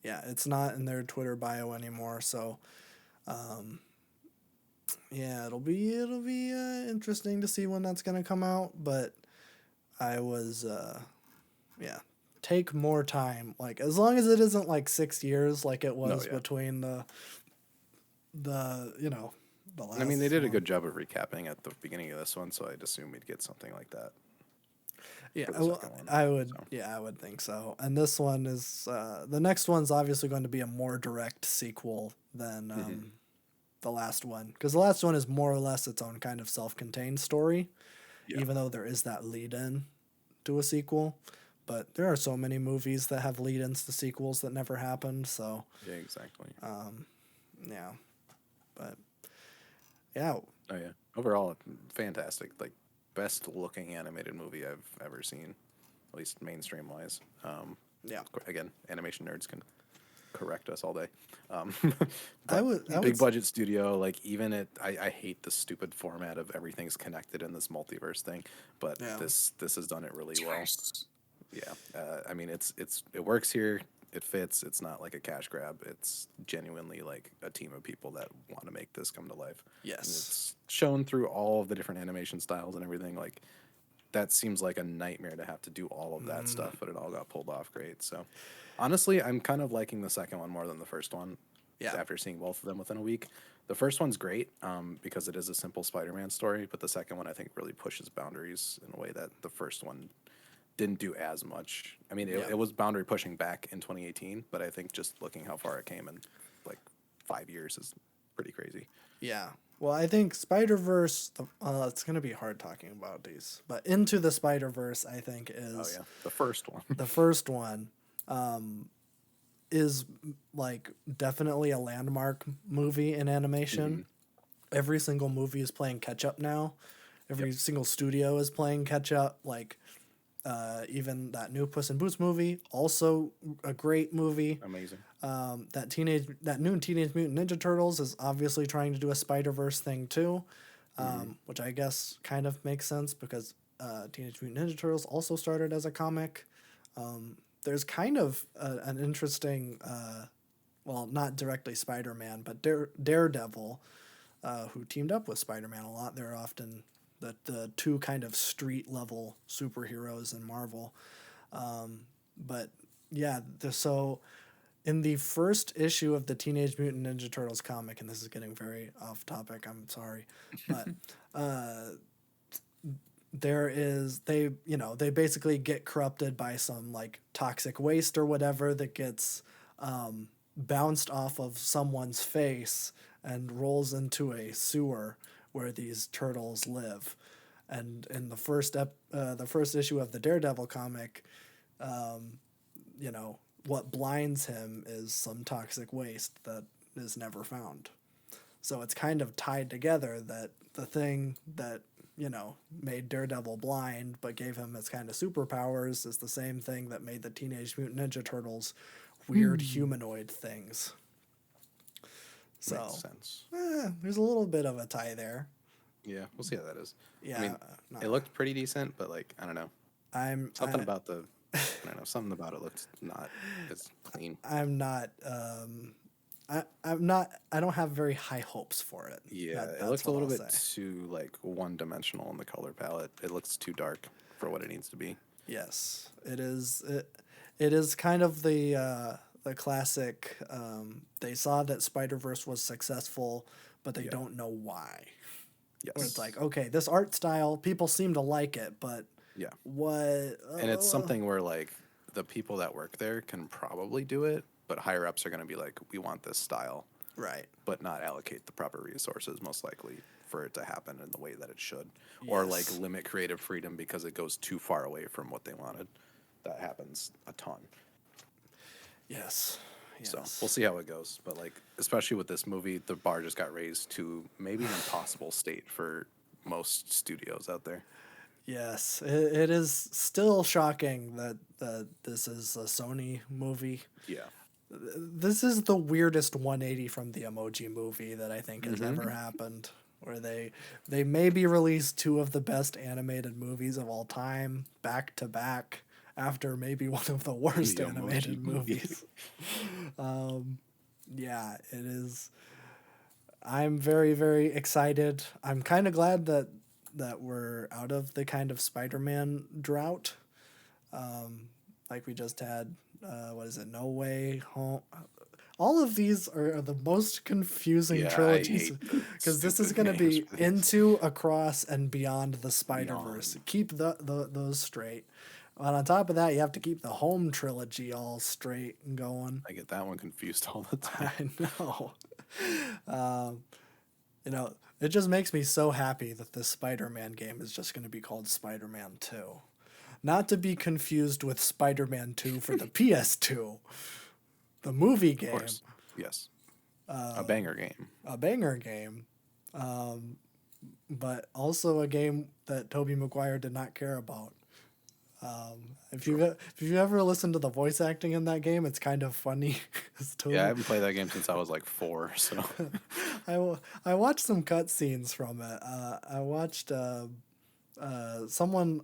Yeah, it's not in their Twitter bio anymore, so yeah, it'll be interesting to see when that's going to come out, but I was yeah, take more time. Like as long as it isn't like 6 years like it No, was yeah. between the the I mean, they last did a one. good job of recapping at the beginning of this one, so I'd assume we'd get something like that Yeah, for the second one. I would. So, Yeah, I would think so. And this one is the next one's obviously going to be a more direct sequel than mhm. the last one because the last one is more or less its own kind of self-contained story, Yeah, even though there is that lead-in to a sequel. But there are so many movies that have lead-ins to sequels that never happened. So yeah, exactly. yeah, but yeah, Oh yeah, overall, fantastic. Like best looking animated movie I've ever seen, at least mainstream wise. yeah. Again, animation nerds can correct us all day. Um, I but would. I would. big budget studio, like even I hate the stupid format of everything's connected in this multiverse thing, but Yeah. this has done it really well. Multiverse. Yeah, I mean it works here. It fits. It's not like a cash grab. It's genuinely like a team of people that want to make this come to life. And Yes. it's shown through all of the different animation styles and everything. Like that seems like a nightmare to have to do all of that stuff, but it all got pulled off great. So honestly, I'm kind of liking the second one more than the first one. Yeah. After seeing both of them within a week, the first one's great because it is a simple Spider-Man story, but the second one I think really pushes boundaries in a way that the first one didn't do as much. I mean, Yeah. it was boundary pushing back in 2018, but I think just looking how far it came in like 5 years is pretty crazy. Yeah. Well, I think Spider-Verse, it's going to be hard talking about these, but Into the Spider-Verse, I think, Oh is yeah, the first one. the first one, is like definitely a landmark movie in animation. Every single movie is playing catch up now. Every Yep. single studio is playing catch up. Like, even that new Puss in Boots movie, also a great movie. Amazing. That new Teenage Mutant Ninja Turtles is obviously trying to do a Spider-Verse thing too, which I guess kind of makes sense because Teenage Mutant Ninja Turtles also started as a comic. There's kind of an interesting, well, not directly Spider-Man, but Daredevil, who teamed up with Spider-Man a lot. They're often the two kind of street level superheroes in Marvel. But yeah, so in the first issue of the Teenage Mutant Ninja Turtles comic, and this is getting very off topic, I'm sorry, but they basically get corrupted by some like toxic waste or whatever that gets bounced off of someone's face and rolls into a sewer where these turtles live. And in the first issue of the Daredevil comic, what blinds him is some toxic waste that is never found. So it's kind of tied together that the thing that, made Daredevil blind but gave him his kind of superpowers is the same thing that made the Teenage Mutant Ninja Turtles weird humanoid things. So, Makes sense. there's a little bit of a tie there. Yeah, we'll see how that is. Yeah, I mean, it looked pretty decent, but like I don't know, something about the, I don't know, something about it looked not as clean. I'm not. I don't have very high hopes for it. Yeah, it That's looks a what little I'll bit say. too like one dimensional in the color palette. It looks too dark for what it needs to be. Yes, it is. It is kind of the classic. They saw that Spider-Verse was successful, but they don't know why. Where it's Yes. like, okay, this art style, people seem to like it, but Yeah. what? And it's something where like the people that work there can probably do it, but higher ups are going to be like, we want this style, Right. but not allocate the proper resources most likely for it to happen in the way that it should, or like Yes. limit creative freedom because it goes too far away from what they wanted. That happens a ton. Yes. So Yes. we'll see how it goes. But like, especially with this movie, the bar just got raised to maybe an impossible state for most studios out there. Yes, it is still shocking that this is a Sony movie. Yeah. This is the weirdest 180 from the Emoji Movie that I think has ever happened. Where they maybe released two of the best animated movies of all time back to back after maybe one of the worst The animated Emoji Movie. movies. Yeah, it is. I'm very, very excited. I'm kind of glad that we're out of the kind of Spider-Man drought. Like we just had, what is it? No Way Home. All of these are the most confusing Yeah, I trilogies hate the because this is stupid going to names be for these. Into, Across, and Beyond the Spider-Verse. Beyond. Keep those straight. And on top of that, you have to keep the Home trilogy all straight and going. I get that one confused all the time. I know. It just makes me so happy that this Spider-Man game is just going to be called Spider-Man 2. Not to be confused with Spider-Man 2 for the PS2. The movie game, Of course. Yes. A banger game. a banger game, but also a game that Tobey Maguire did not care about. If you ever listened to the voice acting in that game, it's kind of funny. 'Cause Tobey, Yeah, I haven't played that game since I was like 4, so I watched some cutscenes from it. I watched someone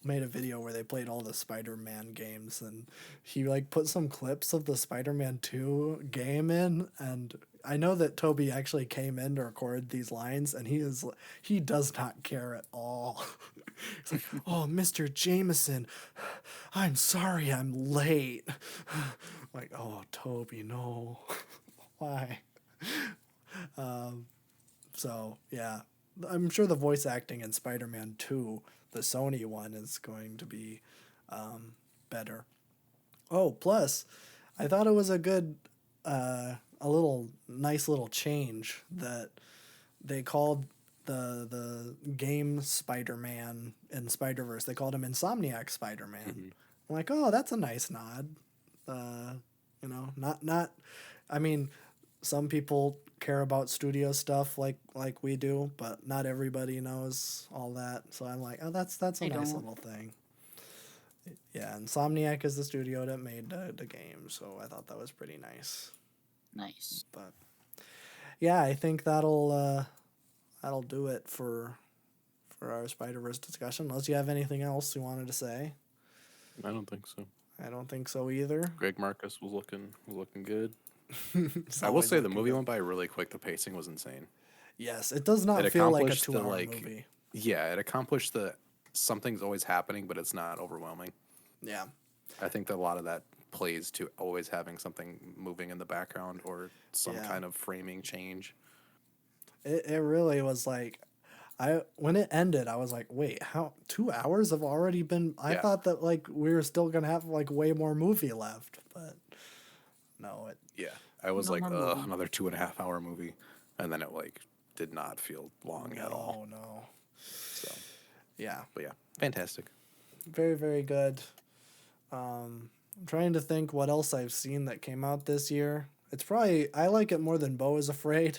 made a video where they played all the Spider-Man games, and he like put some clips of the Spider-Man 2 game in, and I know that Toby actually came in to record these lines, and he does not care at all. He's like, "Oh, Mr. Jameson, I'm sorry I'm late." Like, "Oh, Toby, no." Why? So yeah, I'm sure the voice acting in Spider-Man 2, the Sony one, is going to be better. Oh, plus, I thought it was a good, a little nice little change that they called the game Spider-Man in Spider-Verse, they called him Insomniac Spider-Man. I'm like, oh, that's a nice nod. You know, not. I mean, some people care about studio stuff like we do, but not everybody knows all that. So I'm like, oh, that's a I nice don't. little thing. Yeah, Insomniac is the studio that made the game, so I thought that was pretty nice. Nice. But yeah, I think that'll do it for our Spider-Verse discussion. Unless you have anything else you wanted to say. I don't think so. I don't think so either. Greg Marcus was looking good. It's I will always say the looking movie good. went by really quick. The pacing was insane. Yes, it does not It feel like a accomplished the 2-hour like, movie. yeah, it accomplished the something's always happening, but it's not overwhelming. Yeah. I think that a lot of that plays to always having something moving in the background or some Yeah. kind of framing change. It really was like when it ended, I was like, wait, how 2 hours have already been. I Yeah. thought that like we were still gonna have like way more movie left, but no, it Yeah, I was No like, more movie. another 2.5 hour movie, and then it like did not feel long at all. no. So, Yeah, but yeah, fantastic. very very good. I'm trying to think what else I've seen that came out this year. It's probably I like it more than Beau is Afraid,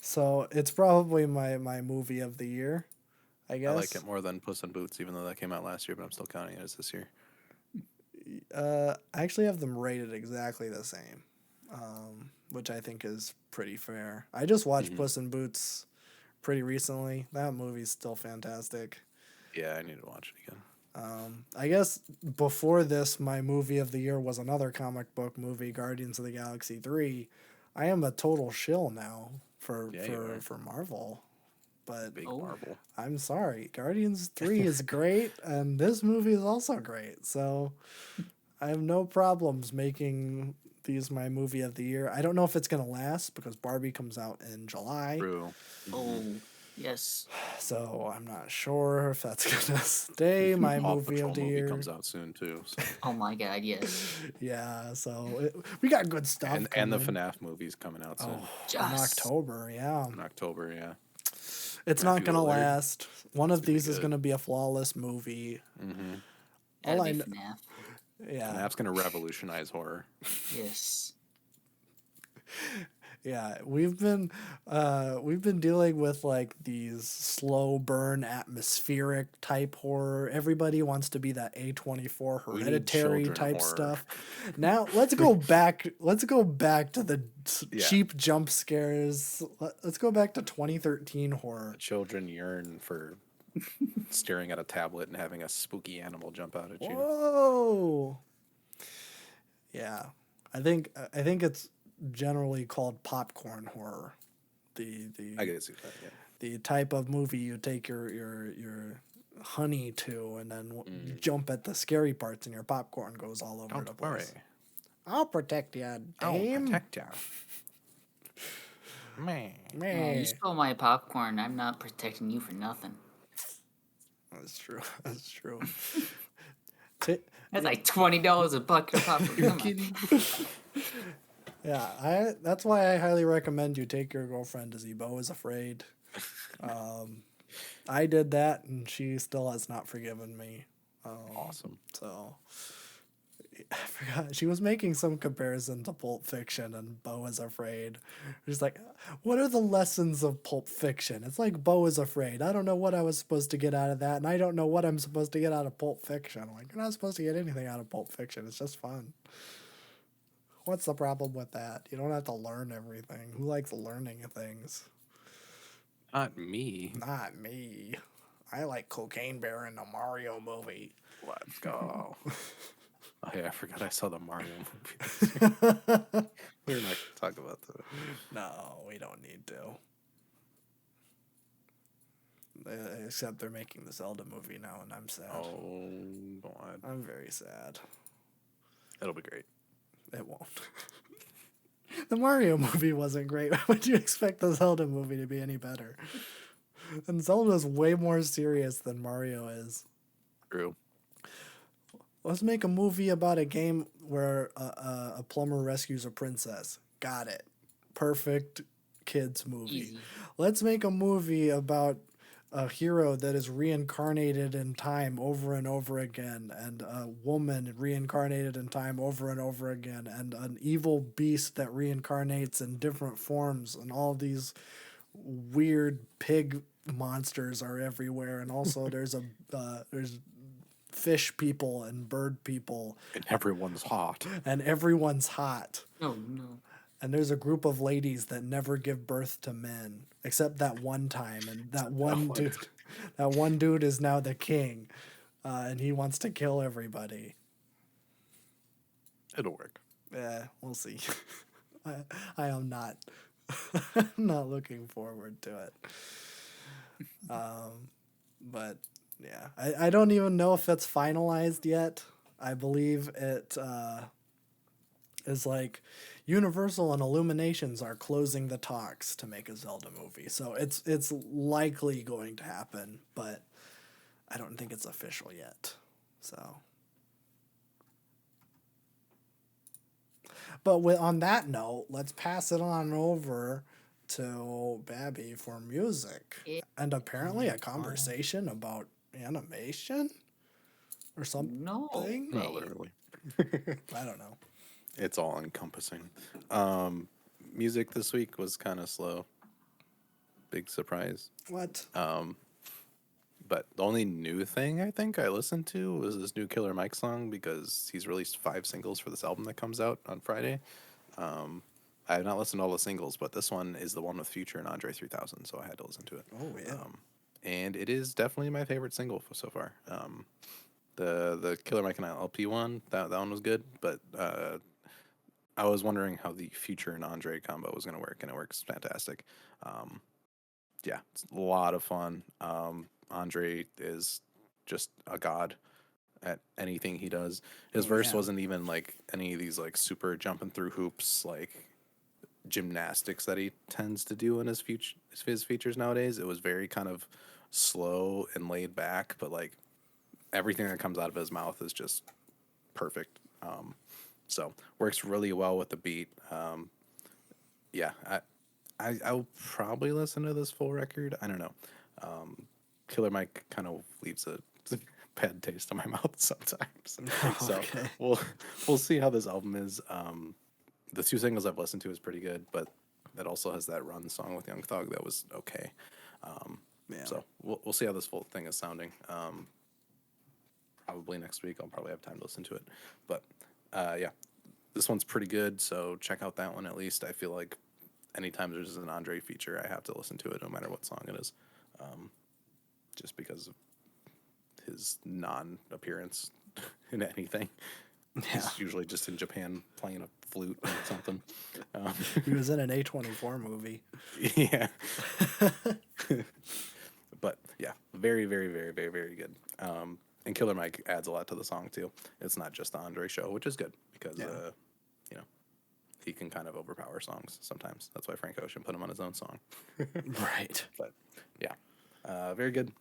so it's probably my movie of the year, I guess. I like it more than Puss in Boots, even though that came out last year, but I'm still counting it as this year. I actually have them rated exactly the same, which I think is pretty fair. I just watched Puss in Boots pretty recently. That movie's still fantastic. Yeah, I need to watch it again. I guess before this, my movie of the year was another comic book movie, Guardians of the Galaxy 3. I am a total shill now Yeah, you are. for Marvel. But Big Oh. Marvel. I'm sorry. Guardians 3 is great, and this movie is also great. So I have no problems making these my movie of the year. I don't know if it's going to last because Barbie comes out in July. True. Oh, yes. So I'm not sure if that's going to stay my Paw movie Patrol of the movie year. comes out soon too. So. Oh my God, yes. Yeah, so we got good stuff And the coming. FNAF movie's coming out soon in Just. October, yeah. in October. Yeah. It's not Matthew going to Lillard. last. One of gonna be these is good. going to be a flawless movie. Mm-hmm. All Gotta I be kn- FNAF. Yeah. FNAF's gonna revolutionize horror. Yes. Yeah, we've been dealing with like these slow burn atmospheric type horror. Everybody wants to be that A24 We need hereditary children type horror. stuff. Now let's go back to the Yeah. cheap jump scares. Let's go back to 2013 horror. Children yearn for staring at a tablet and having a spooky animal jump out at you. Whoa. Yeah. I think it's generally called popcorn horror. I can see that. Yeah. The type of movie you take your honey to and then jump at the scary parts and your popcorn goes all over the Don't place. worry. I'll protect you, I'll dame. protect you. Man. Yeah, Man. you stole my popcorn. I'm not protecting you for nothing. That's true. That's true. That's like $20 a bucket of popcorn. Come on. Yeah, that's why I highly recommend you take your girlfriend to see Beau is Afraid. I did that, and she still has not forgiven me. Awesome. So I forgot she was making some comparison to Pulp Fiction and Beau is Afraid. She's like, "What are the lessons of Pulp Fiction?" It's like Beau is Afraid. I don't know what I was supposed to get out of that, and I don't know what I'm supposed to get out of Pulp Fiction. I'm like, you're not supposed to get anything out of Pulp Fiction. It's just fun. What's the problem with that? You don't have to learn everything. Who likes learning things? Not me. Not me. I like Cocaine Bear in the Mario movie. Let's go. Oh yeah, I forgot I saw the Mario movie. We're not gonna talk about that. No, we don't need to. Except they're making the Zelda movie now, and I'm sad. Oh, God. I'm very sad. It'll be great. It won't. The Mario movie wasn't great. Why would you expect the Zelda movie to be any better? And Zelda's way more serious than Mario is. True. Let's make a movie about a game where a plumber rescues a princess. Got it. Perfect. kids movie. Easy. Let's make a movie about a hero that is reincarnated in time over and over again, and a woman reincarnated in time over and over again, and an evil beast that reincarnates in different forms, and all these weird pig monsters are everywhere, and also there's fish people and bird people, And everyone's hot. and everyone's hot. Oh no. And there's a group of ladies that never give birth to men, except that one time. And that one dude is now the king, and he wants to kill everybody. It'll work. Yeah, we'll see. I am not not looking forward to it. But yeah, I don't even know if it's finalized yet. I believe it is like Universal and Illuminations are closing the talks to make a Zelda movie. So it's likely going to happen, but I don't think it's official yet. So but on that note, let's pass it on over to Babby for music. And apparently a conversation about animation or something. No. Not literally. I don't know. It's all encompassing. Music this week was kind of slow. Big surprise. What? But the only new thing I think I listened to was this new Killer Mike song because he's released 5 singles for this album that comes out on Friday. I have not listened to all the singles, but this one is the one with Future and Andre 3000, so I had to listen to it. Oh yeah. And it is definitely my favorite single so far. The Killer Mike and I LP one, that one was good, but I was wondering how the Future and Andre combo was going to work, and it works fantastic. Yeah, it's a lot of fun. Andre is just a god at anything he does. His verse wasn't even like any of these like super jumping through hoops like gymnastics that he tends to do in his features nowadays. It was very kind of slow and laid back, but like everything that comes out of his mouth is just perfect. So works really well with the beat. Yeah, I'll probably listen to this full record. I don't know. Killer Mike kind of leaves a bad taste in my mouth sometimes. So Okay. we'll see how this album is. The 2 singles I've listened to is pretty good, but that also has that Run song with Young Thug that was okay. Yeah. So we'll see how this full thing is sounding. Probably next week I'll probably have time to listen to it. But yeah, this one's pretty good, so check out that one at least. I feel like anytime there's an Andre feature, I have to listen to it no matter what song it is. Just because of his non-appearance in anything. Yeah. He's usually just in Japan playing a flute or something. He was in an A24 movie. Yeah. But yeah, very, very, very, very, very good. And Killer Mike adds a lot to the song too. It's not just the Andre show, which is good because you know, he can kind of overpower songs sometimes. That's why Frank Ocean put him on his own song. Right. But yeah, very good.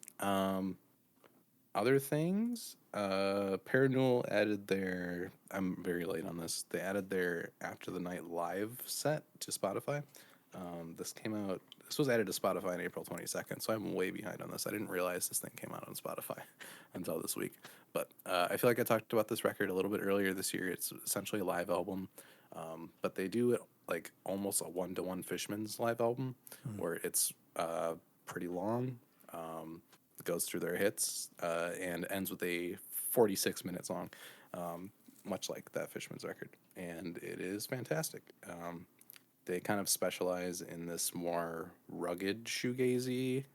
Other things, Parannoul added their. I'm very late on this. They added their After the Night live set to Spotify. This came out. This was added to Spotify on April 22nd, so I'm way behind on this. I didn't realize this thing came out on Spotify until this week. But I feel like I talked about this record a little bit earlier this year. It's essentially a live album, but they do it like almost a 1-to-1 Fishman's live album, where it's pretty long. Goes through their hits and ends with a 46-minute song, much like that Fishman's record, and it is fantastic. They kind of specialize in this more rugged shoegazy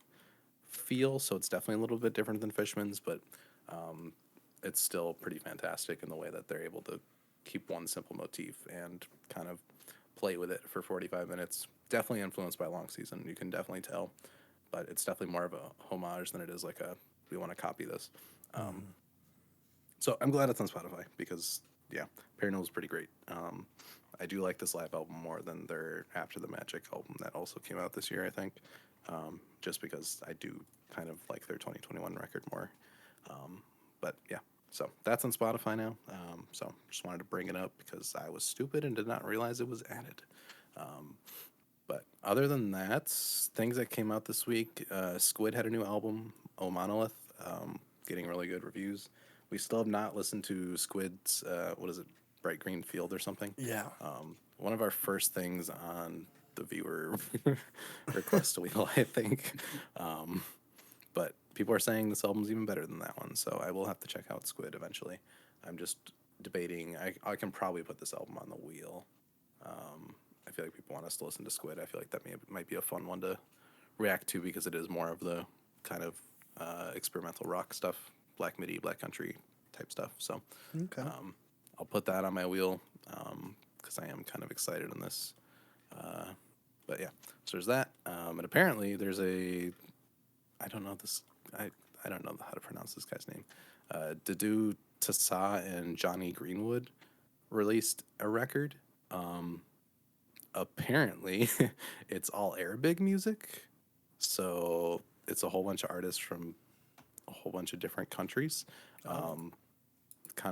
feel, so it's definitely a little bit different than Fishman's, but it's still pretty fantastic in the way that they're able to keep one simple motif and kind of play with it for 45 minutes. Definitely influenced by Long Season, you can definitely tell. But it's definitely more of a homage than it is like we want to copy this. So I'm glad it's on Spotify because, yeah, Parannoul is pretty great. I do like this live album more than their After the Magic album that also came out this year, I think, just because I do kind of like their 2021 record more. But, yeah, so that's on Spotify now. So just wanted to bring it up because I was stupid and did not realize it was added. But other than that, things that came out this week, Squid had a new album, O Monolith, getting really good reviews. We still have not listened to Squid's, what is it, Bright Green Field or something. Yeah. One of our first things on the viewer request wheel, I think. But people are saying this album's even better than that one, so I will have to check out Squid eventually. I'm just debating. I can probably put this album on the wheel. I feel like people want us to listen to Squid. I feel like that might be a fun one to react to because it is more of the kind of experimental rock stuff, black midi, black country type stuff. So Okay. I'll put that on my wheel because I am kind of excited on this. But yeah, so there's that. And apparently there's I don't know this. I don't know how to pronounce this guy's name. Dudu Tassa and Johnny Greenwood released a record. Apparently, it's all Arabic music, so it's a whole bunch of artists from a whole bunch of different countries, kind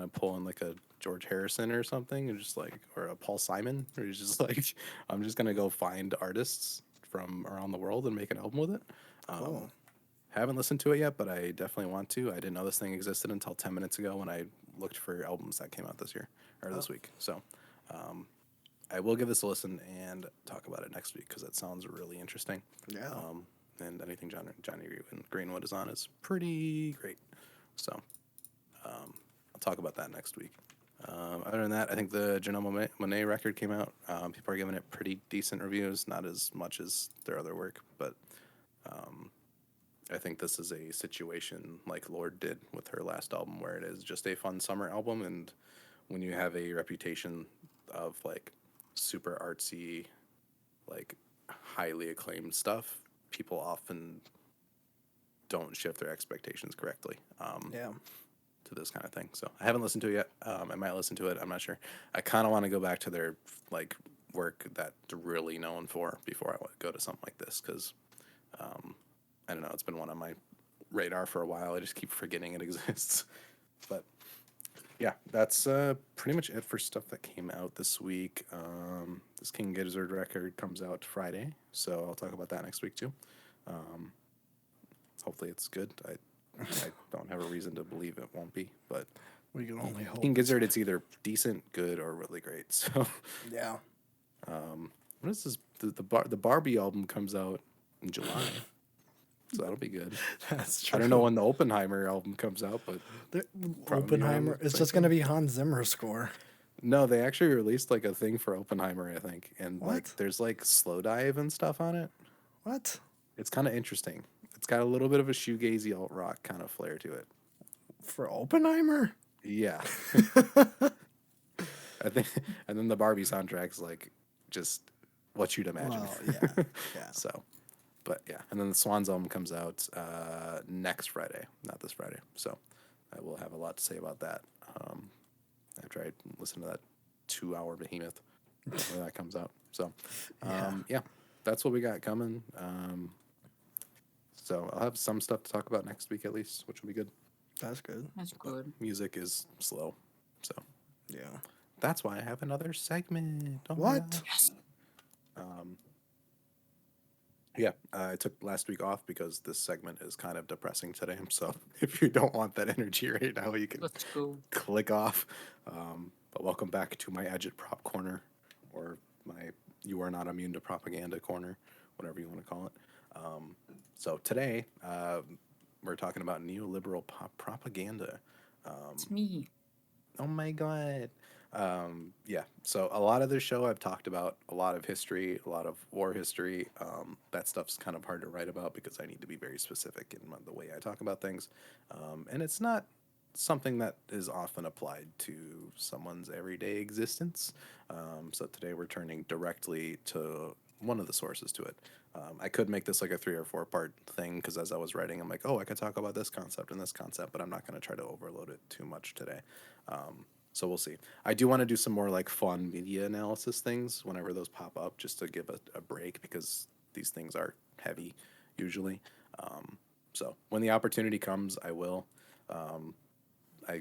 of pulling like a George Harrison or something, and just like or a Paul Simon, where he's just like, I'm just gonna go find artists from around the world and make an album with it. Cool. Haven't listened to it yet, but I definitely want to. I didn't know this thing existed until 10 minutes ago when I looked for albums that came out this year or this week. So I will give this a listen and talk about it next week because it sounds really interesting. Yeah. And anything Johnny Greenwood is on is pretty great. So I'll talk about that next week. Other than that, I think the Janelle Monáe record came out. People are giving it pretty decent reviews, not as much as their other work, but I think this is a situation like Lorde did with her last album, where it is just a fun summer album. And when you have a reputation of like super artsy, like highly acclaimed stuff, people often don't shift their expectations correctly. Yeah. To this kind of thing. So I haven't listened to it yet. I might listen to it. I'm not sure. I kind of want to go back to their like work that they're really known for before I go to something like this because I don't know. It's been one on my radar for a while. I just keep forgetting it exists. But yeah, that's pretty much it for stuff that came out this week. This King Gizzard record comes out Friday, so I'll talk about that next week too. Hopefully it's good. I don't have a reason to believe it won't be, but We can only hope. King Gizzard, it's either decent, good, or really great. So, Yeah. what is this? The Barbie album comes out in July, so that'll be good. That's true. I don't know when the Oppenheimer album comes out, but probably Oppenheimer. around the It's same just time. going to be Hans Zimmer score. No, they actually released like a thing for Oppenheimer, I think, and like What? there's like slow dive and stuff on it. What? It's kind of interesting. It's got a little bit of a shoegazy alt rock kind of flair to it. For Oppenheimer? Yeah. I think, and then the Barbie soundtrack's like just what you'd imagine. Well, yeah. Yeah. So, but yeah, and then the Swans album comes out next Friday, not this Friday. So, I will have a lot to say about that after I listen to that 2-hour behemoth when that comes out. So, yeah, that's what we got coming. So I'll have some stuff to talk about next week at least, which will be good. That's good. That's good. Music is slow, so Yeah. that's why I have another segment. Oh my What? God. Yes. Yeah, I took last week off because this segment is kind of depressing today. So if you don't want that energy right now, you can Let's go. click off. But welcome back to my Edged Prop Corner, or my You Are Not Immune to Propaganda Corner, whatever you want to call it. So today, we're talking about neoliberal pop propaganda. It's me. Oh my God. Yeah, so a lot of the show I've talked about a lot of history, a lot of war history. That stuff's kind of hard to write about because I need to be very specific in the way I talk about things. And it's not something that is often applied to someone's everyday existence. So today we're turning directly to one of the sources to it. I could make this like a 3 or 4 part thing because as I was writing, I'm like, oh, I could talk about this concept and this concept, but I'm not going to try to overload it too much today. So we'll see. I do want to do some more like fun media analysis things whenever those pop up, just to give a break because these things are heavy usually. So when the opportunity comes, I will. I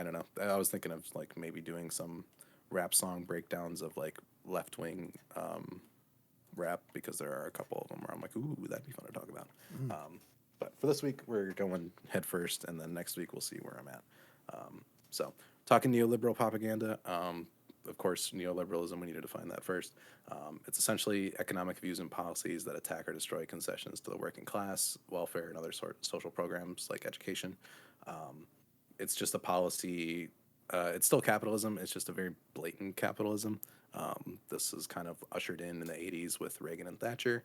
don't know. I was thinking of like maybe doing some rap song breakdowns of like left wing wrap because there are a couple of them where I'm like, ooh, that'd be fun to talk about. But for this week, we're going head first, and then next week we'll see where I'm at. So, talking neoliberal propaganda. Of course, neoliberalism, we need to define that first. It's essentially economic views and policies that attack or destroy concessions to the working class, welfare, and other social programs like education. It's just a policy. It's still capitalism. It's just a very blatant capitalism. This is kind of ushered in the 80s with Reagan and Thatcher,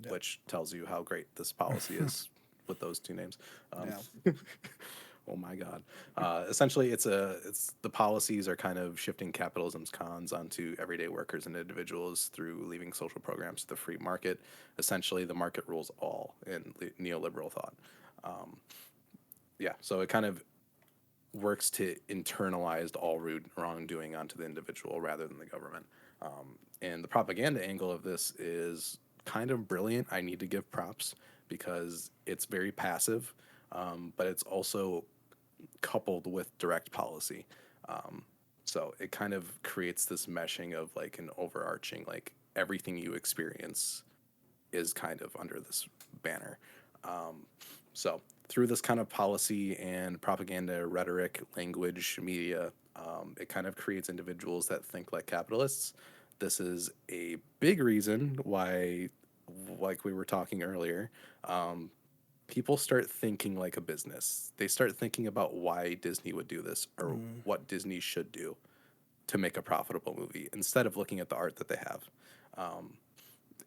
which tells you how great this policy is with those two names. Yeah. Oh my God! Essentially, it's the policies are kind of shifting capitalism's cons onto everyday workers and individuals through leaving social programs to the free market. Essentially, the market rules all in neoliberal thought. Yeah, so it kind of works to internalize all rude wrongdoing onto the individual rather than the government. And the propaganda angle of this is kind of brilliant. I need to give props because it's very passive, but it's also coupled with direct policy. So it kind of creates this meshing of like an overarching, like everything you experience is kind of under this banner. So through this kind of policy and propaganda, rhetoric, language, media, it kind of creates individuals that think like capitalists. This is a big reason why, like we were talking earlier, people start thinking like a business. They start thinking about why Disney would do this or what Disney should do to make a profitable movie instead of looking at the art that they have.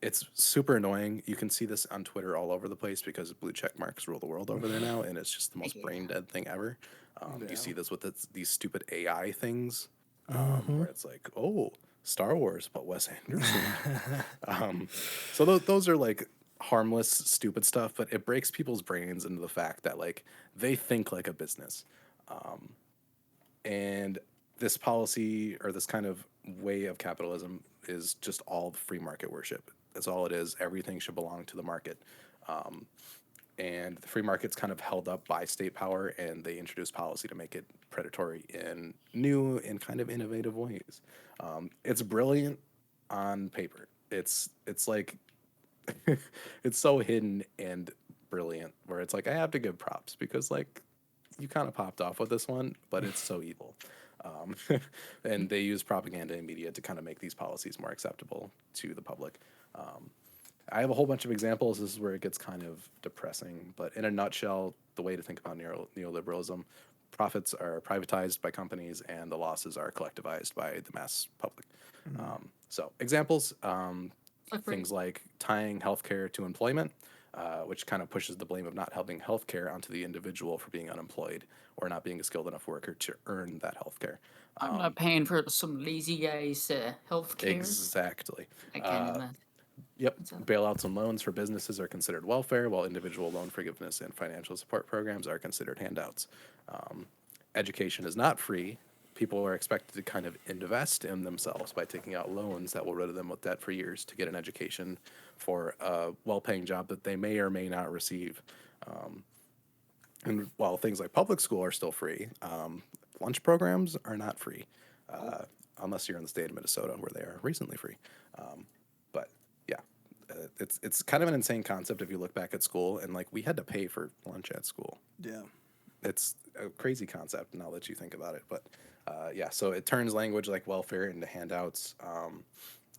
It's super annoying. You can see this on Twitter all over the place because blue check marks rule the world over there now, and it's just the most brain dead thing ever. You see this with these stupid AI things, where it's like, oh, Star Wars, but Wes Anderson. So those are like harmless, stupid stuff, but it breaks people's brains into the fact that like they think like a business, and this policy or this kind of way of capitalism is just all free market worship. That's all it is. Everything should belong to the market. And the free market's kind of held up by state power, and they introduce policy to make it predatory in new and kind of innovative ways. It's brilliant on paper. It's like it's so hidden and brilliant where it's like I have to give props because like you kind of popped off with this one, but it's so evil. Um, and they use propaganda and media to kind of make these policies more acceptable to the public. I have a whole bunch of examples. This is where it gets kind of depressing, but in a nutshell, the way to think about neoliberalism: profits are privatized by companies, and the losses are collectivized by the mass public. So examples, things like tying healthcare to employment, which kind of pushes the blame of not having healthcare onto the individual for being unemployed or not being a skilled enough worker to earn that healthcare. I'm not paying for some lazy guy's health care. Exactly. That kind of a. Yep. Bailouts and loans for businesses are considered welfare, while individual loan forgiveness and financial support programs are considered handouts. Education is not free. People are expected to kind of invest in themselves by taking out loans that will rid them with debt for years to get an education for a well-paying job that they may or may not receive. And while things like public school are still free, lunch programs are not free, unless you're in the state of Minnesota where they are recently free. But yeah, it's kind of an insane concept if you look back at school and like we had to pay for lunch at school. Yeah. It's a crazy concept now that you think about it, but yeah, so it turns language like welfare into handouts.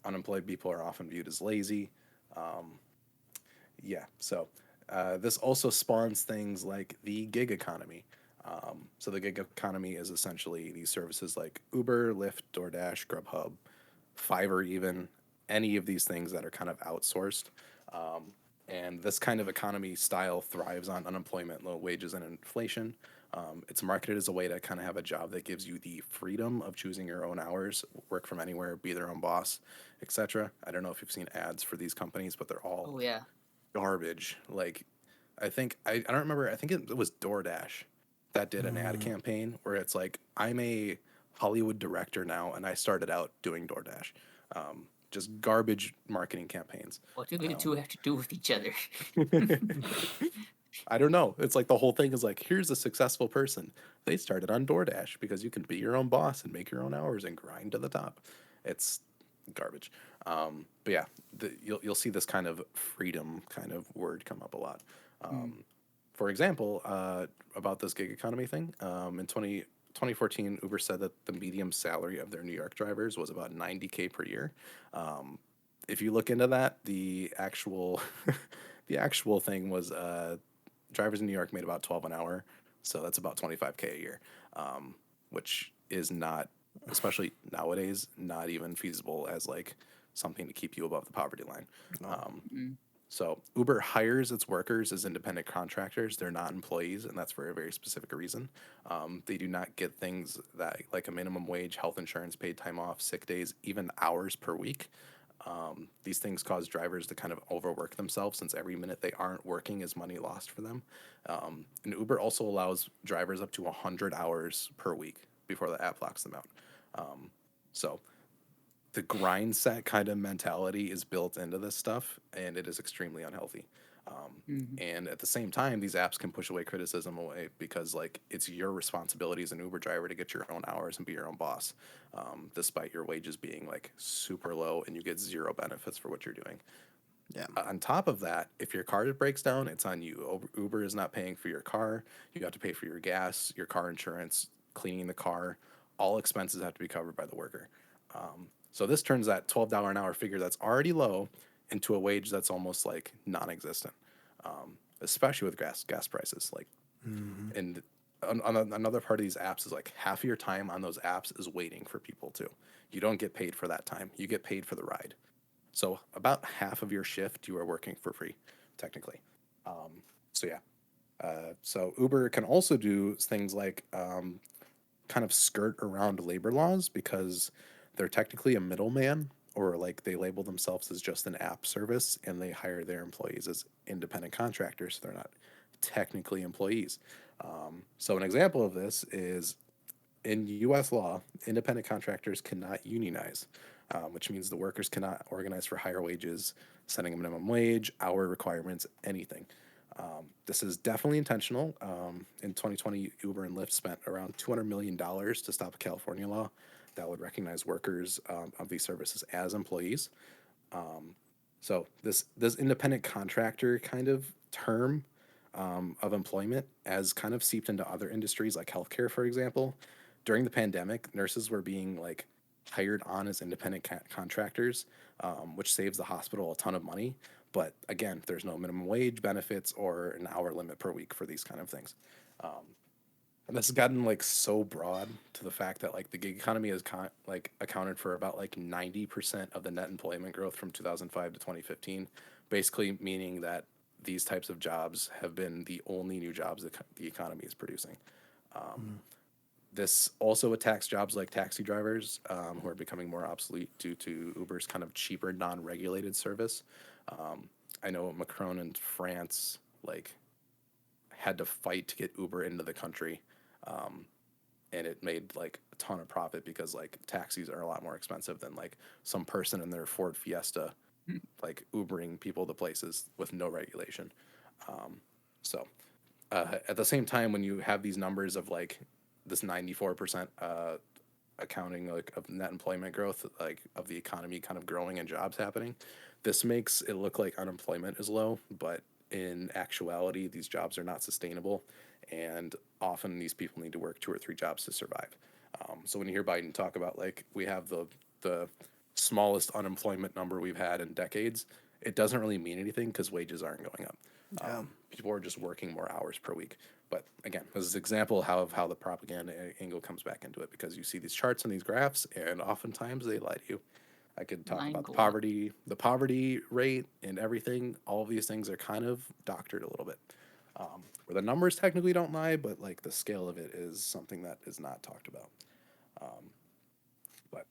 Unemployed people are often viewed as lazy. Yeah, so this also spawns things like the gig economy. So the gig economy is essentially these services like Uber, Lyft, DoorDash, Grubhub, Fiverr, even any of these things that are kind of outsourced. And this kind of economy style thrives on unemployment, low wages, and inflation. It's marketed as a way to kind of have a job that gives you the freedom of choosing your own hours, work from anywhere, be their own boss, etc. I don't know if you've seen ads for these companies, but they're all Oh yeah. garbage. Like, I don't remember. I think it was DoorDash that did an ad campaign where it's like, I'm a Hollywood director now, and I started out doing DoorDash. Just garbage marketing campaigns. What do the two have to do with each other? I don't know. It's like the whole thing is like, here's a successful person. They started on DoorDash because you can be your own boss and make your own hours and grind to the top. It's garbage. But yeah, you'll see this kind of freedom kind of word come up a lot. Mm. For example, about this gig economy thing, in 2014, Uber said that the medium salary of their New York drivers was about 90K per year. If you look into that, the actual the actual thing was drivers in New York made about 12 an hour, so that's about 25K a year, which is not, especially nowadays, not even feasible as like something to keep you above the poverty line. No. Um, Mm. so Uber hires its workers as independent contractors. They're not employees, and that's for a very specific reason. They do not get things that like a minimum wage, health insurance, paid time off, sick days, even hours per week. These things cause drivers to kind of overwork themselves since every minute they aren't working is money lost for them. And Uber also allows drivers up to 100 hours per week before the app locks them out. So the grind set kind of mentality is built into this stuff, and it is extremely unhealthy. Mm. And at the same time, these apps can push away criticism away because like it's your responsibility as an Uber driver to get your own hours and be your own boss, despite your wages being like super low and you get zero benefits for what you're doing. Yeah. On top of that, if your car breaks down, it's on you. Uber is not paying for your car. You have to pay for your gas, your car insurance, cleaning the car. All expenses have to be covered by the worker. So this turns that $12 an hour figure that's already low into a wage that's almost like non-existent, especially with gas prices. Like, Mm-hmm. and another part of these apps is like half of your time on those apps is waiting for people too. You don't get paid for that time. You get paid for the ride. So about half of your shift you are working for free, technically. So yeah. So Uber can also do things like kind of skirt around labor laws because they're technically a middleman, or like they label themselves as just an app service and they hire their employees as independent contractors. So they're not technically employees. So an example of this is in U.S. law, independent contractors cannot unionize, which means the workers cannot organize for higher wages, setting a minimum wage, hour requirements, anything. This is definitely intentional. In 2020, Uber and Lyft spent around $200 million to stop a California law that would recognize workers of these services as employees. So this independent contractor kind of term of employment has kind of seeped into other industries like healthcare, for example. During the pandemic, nurses were being like hired on as independent contractors, which saves the hospital a ton of money. But again, there's no minimum wage benefits or an hour limit per week for these kind of things. And this has gotten like so broad to the fact that like the gig economy has like accounted for about like 90% of the net employment growth from 2005 to 2015, basically meaning that these types of jobs have been the only new jobs that the economy is producing. Mm. This also attacks jobs like taxi drivers, who are becoming more obsolete due to Uber's kind of cheaper, non-regulated service. I know Macron in France like had to fight to get Uber into the country, um, and it made like a ton of profit because like taxis are a lot more expensive than like some person in their Ford Fiesta Mm. like Ubering people to places with no regulation. Um, so at the same time, when you have these numbers of like this 94% accounting like of net employment growth, like of the economy kind of growing and jobs happening, this makes it look like unemployment is low, but in actuality, these jobs are not sustainable, and often these people need to work two or three jobs to survive. So when you hear Biden talk about like we have the smallest unemployment number we've had in decades, it doesn't really mean anything because wages aren't going up. Yeah. People are just working more hours per week. But again, this is an example of how the propaganda angle comes back into it because you see these charts and these graphs, and oftentimes they lie to you. I could talk Mind about blow. the poverty rate and everything. All of these things are kind of doctored a little bit. Where the numbers technically don't lie, but like the scale of it is something that is not talked about. But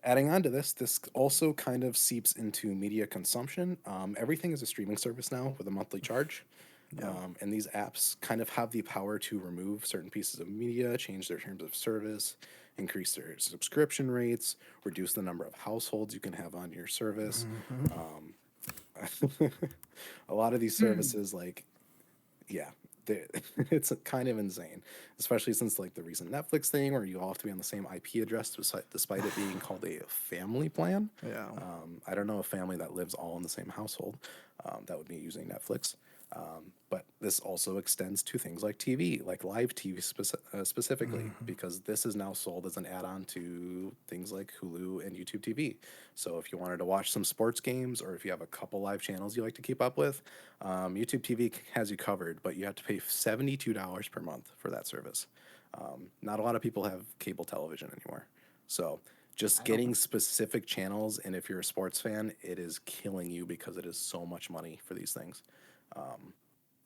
adding on to this also kind of seeps into media consumption. Everything is a streaming service now with a monthly charge. Yeah. And these apps kind of have the power to remove certain pieces of media, change their terms of service, increase their subscription rates, reduce the number of households you can have on your service. Mm-hmm. A lot of these Hmm. services, like, yeah, they- it's kind of insane, especially since like the recent Netflix thing where you all have to be on the same IP address despite it being called a family plan. Yeah. I don't know a family that lives all in the same household that would be using Netflix. But this also extends to things like TV, like live TV specifically, because this is now sold as an add on to things like Hulu and YouTube TV. So if you wanted to watch some sports games or if you have a couple live channels you like to keep up with, YouTube TV has you covered, but you have to pay $72 per month for that service. Not a lot of people have cable television anymore. So just I don't. getting specific channels, and if you're a sports fan, it is killing you because it is so much money for these things.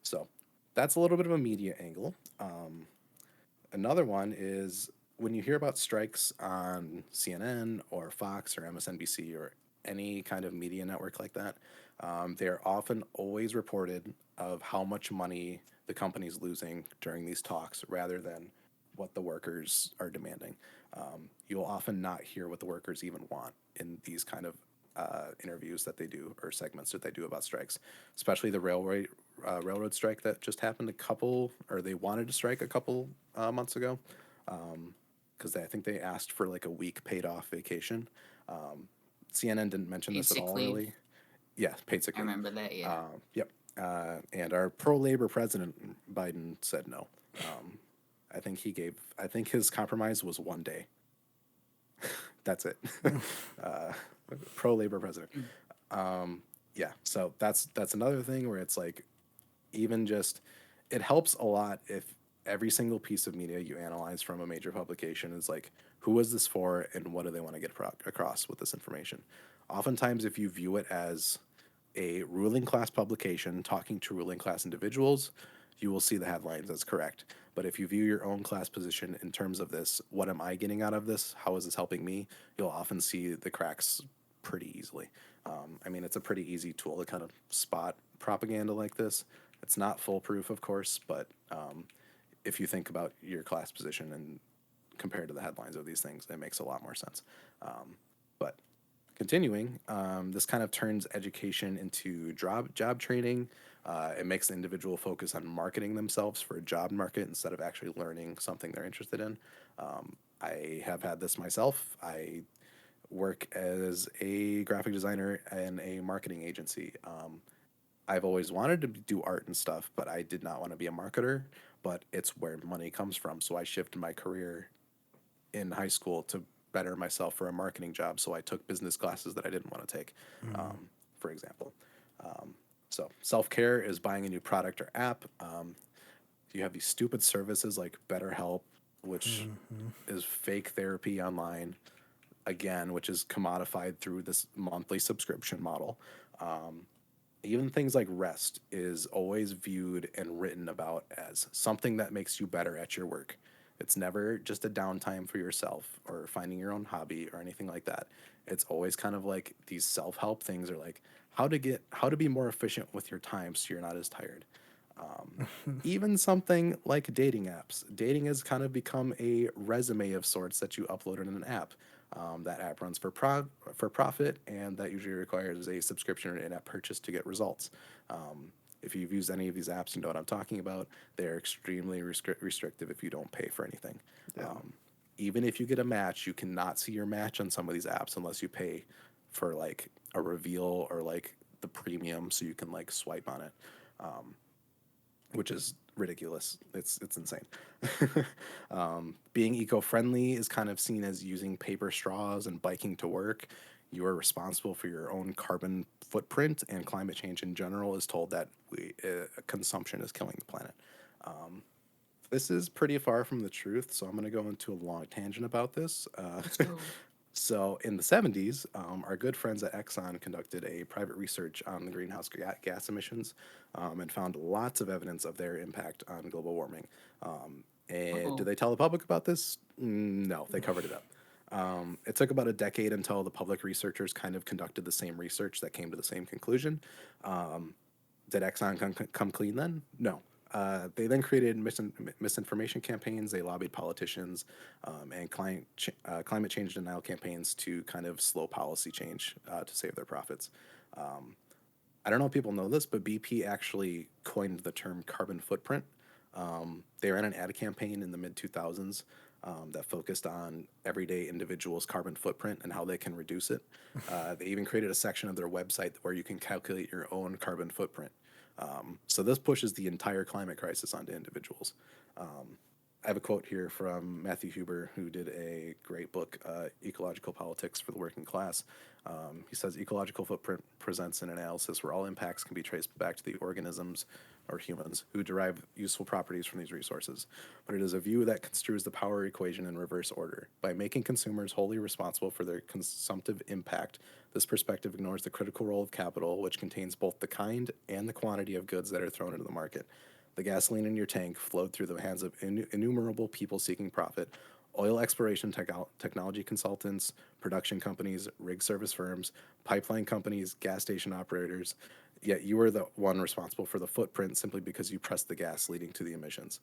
So that's a little bit of a media angle. Another one is when you hear about strikes on CNN or Fox or MSNBC or any kind of media network like that, they're often always reported of how much money the company's losing during these talks rather than what the workers are demanding. You'll often not hear what the workers even want in these kind of interviews that they do or segments that they do about strikes, especially the railroad strike that just happened or they wanted to strike a couple months ago, because I think they asked for like a week paid off vacation. CNN didn't mention Paid this at sick all, leave. really. Yeah, paid sick I leave. remember that. Yeah. Yep. And our pro labor president Biden said no. Um, I think his compromise was 1 day. That's it. uh, Pro labor president. Mm. Yeah, so that's another thing where it's like even just it helps a lot if every single piece of media you analyze from a major publication is like who is this for and what do they want to get across with this information. Oftentimes, if you view it as a ruling class publication talking to ruling class individuals, you will see the headlines as correct. But if you view your own class position in terms of this, what am I getting out of this? How is this helping me? You'll often see the cracks pretty easily. I mean, it's a pretty easy tool to kind of spot propaganda like this. It's not foolproof, of course, but if you think about your class position and compared to the headlines of these things, it makes a lot more sense. But continuing, this kind of turns education into job training. It makes the individual focus on marketing themselves for a job market instead of actually learning something they're interested in. I have had this myself. I work as a graphic designer and a marketing agency. I've always wanted to do art and stuff, but I did not want to be a marketer. But it's where money comes from. So I shifted my career in high school to better myself for a marketing job. So I took business classes that I didn't want to take, for example. So self care is buying a new product or app. You have these stupid services like BetterHelp, which is fake therapy online, again, which is commodified through this monthly subscription model. Even things like rest is always viewed and written about as something that makes you better at your work. It's never just a downtime for yourself or finding your own hobby or anything like that. It's always kind of like these self-help things are like how to be more efficient with your time so you're not as tired. Even something like dating apps. Dating has kind of become a resume of sorts that you upload in an app. That app runs for profit, and that usually requires a subscription or in-app purchase to get results. If you've used any of these apps, you know what I'm talking about. They're extremely restrictive if you don't pay for anything. Yeah. Even if you get a match, you cannot see your match on some of these apps unless you pay for like a reveal or like the premium so you can like swipe on it, which is ridiculous. It's insane. Being eco-friendly is kind of seen as using paper straws and biking to work. You are responsible for your own carbon footprint, and climate change in general is told that consumption is killing the planet. This is pretty far from the truth, so I'm going to go into a long tangent about this. Let's go. So in the 70s, our good friends at Exxon conducted a private research on the greenhouse gas emissions and found lots of evidence of their impact on global warming. And did Oh, they tell the public about this? No, they covered it up. It took about a decade until the public researchers kind of conducted the same research that came to the same conclusion. Did Exxon come clean then? No. They then created misinformation campaigns. They lobbied politicians and climate change denial campaigns to kind of slow policy change to save their profits. I don't know if people know this, but BP actually coined the term carbon footprint. They ran an ad campaign in the mid 2000s that focused on everyday individuals' carbon footprint and how they can reduce it. They even created a section of their website where you can calculate your own carbon footprint. So this pushes the entire climate crisis onto individuals. I have a quote here from Matthew Huber, who did a great book, Ecological Politics for the Working Class. He says ecological footprint presents an analysis where all impacts can be traced back to the organisms or humans who derive useful properties from these resources. But it is a view that construes the power equation in reverse order. By making consumers wholly responsible for their consumptive impact, this perspective ignores the critical role of capital, which contains both the kind and the quantity of goods that are thrown into the market. The gasoline in your tank flowed through the hands of innumerable people seeking profit. Oil exploration technology consultants, production companies, rig service firms, pipeline companies, gas station operators. Yet you are the one responsible for the footprint simply because you pressed the gas leading to the emissions.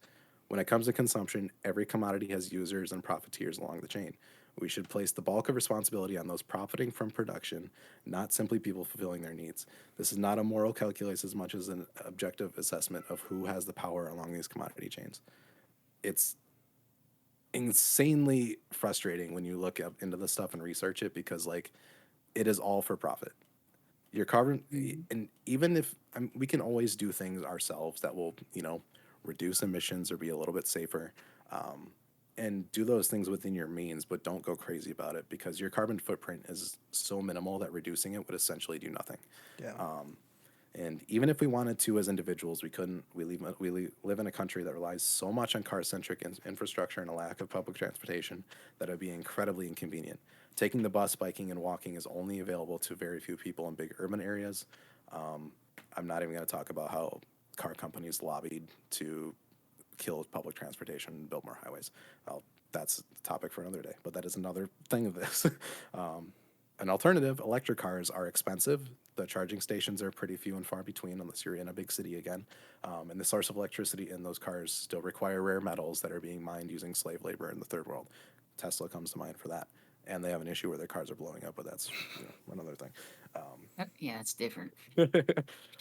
When it comes to consumption, every commodity has users and profiteers along the chain. We should place the bulk of responsibility on those profiting from production, not simply people fulfilling their needs. This is not a moral calculus as much as an objective assessment of who has the power along these commodity chains. It's insanely frustrating when you look up into this stuff and research it because, like, it is all for profit. Your carbon, and even if we can always do things ourselves that will, reduce emissions or be a little bit safer, and do those things within your means, but don't go crazy about it because your carbon footprint is so minimal that reducing it would essentially do nothing. Yeah. And even if we wanted to as individuals, we couldn't. We live in a country that relies so much on car-centric infrastructure and a lack of public transportation that it would be incredibly inconvenient. Taking the bus, biking, and walking is only available to very few people in big urban areas. I'm not even going to talk about how car companies lobbied to kill public transportation and build more highways. That's a topic for another day, but that is another thing of this. An alternative, electric cars are expensive. The charging stations are pretty few and far between unless you're in a big city again. And the source of electricity in those cars still require rare metals that are being mined using slave labor in the third world. Tesla comes to mind for that. And they have an issue where their cars are blowing up, but that's another thing. Yeah, it's different.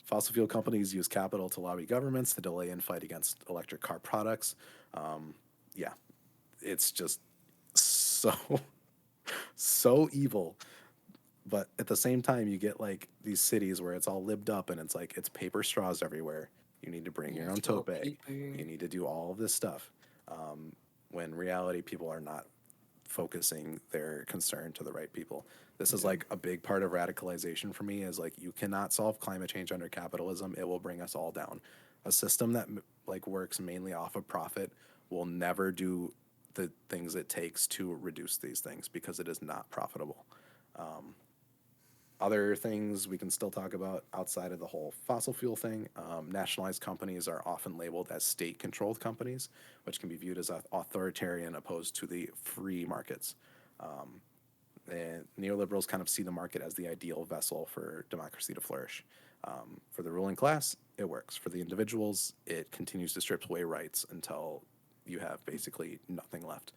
Fossil fuel companies use capital to lobby governments to delay and fight against electric car products. Yeah, it's just so so evil. But at the same time, you get like these cities where it's all libbed up and it's like it's paper straws everywhere. You need to bring Yeah, your own it's all tote bag. paper. You need to do all of this stuff. When in reality, people are not focusing their concern to the right people. This is like a big part of radicalization for me is like you cannot solve climate change under capitalism. It will bring us all down. A system that like works mainly off of profit will never do the things it takes to reduce these things because it is not profitable. Other things we can still talk about outside of the whole fossil fuel thing. Nationalized companies are often labeled as state controlled companies, which can be viewed as authoritarian opposed to the free markets. And neoliberals kind of see the market as the ideal vessel for democracy to flourish. For the ruling class, it works. For the individuals, it continues to strip away rights until you have basically nothing left.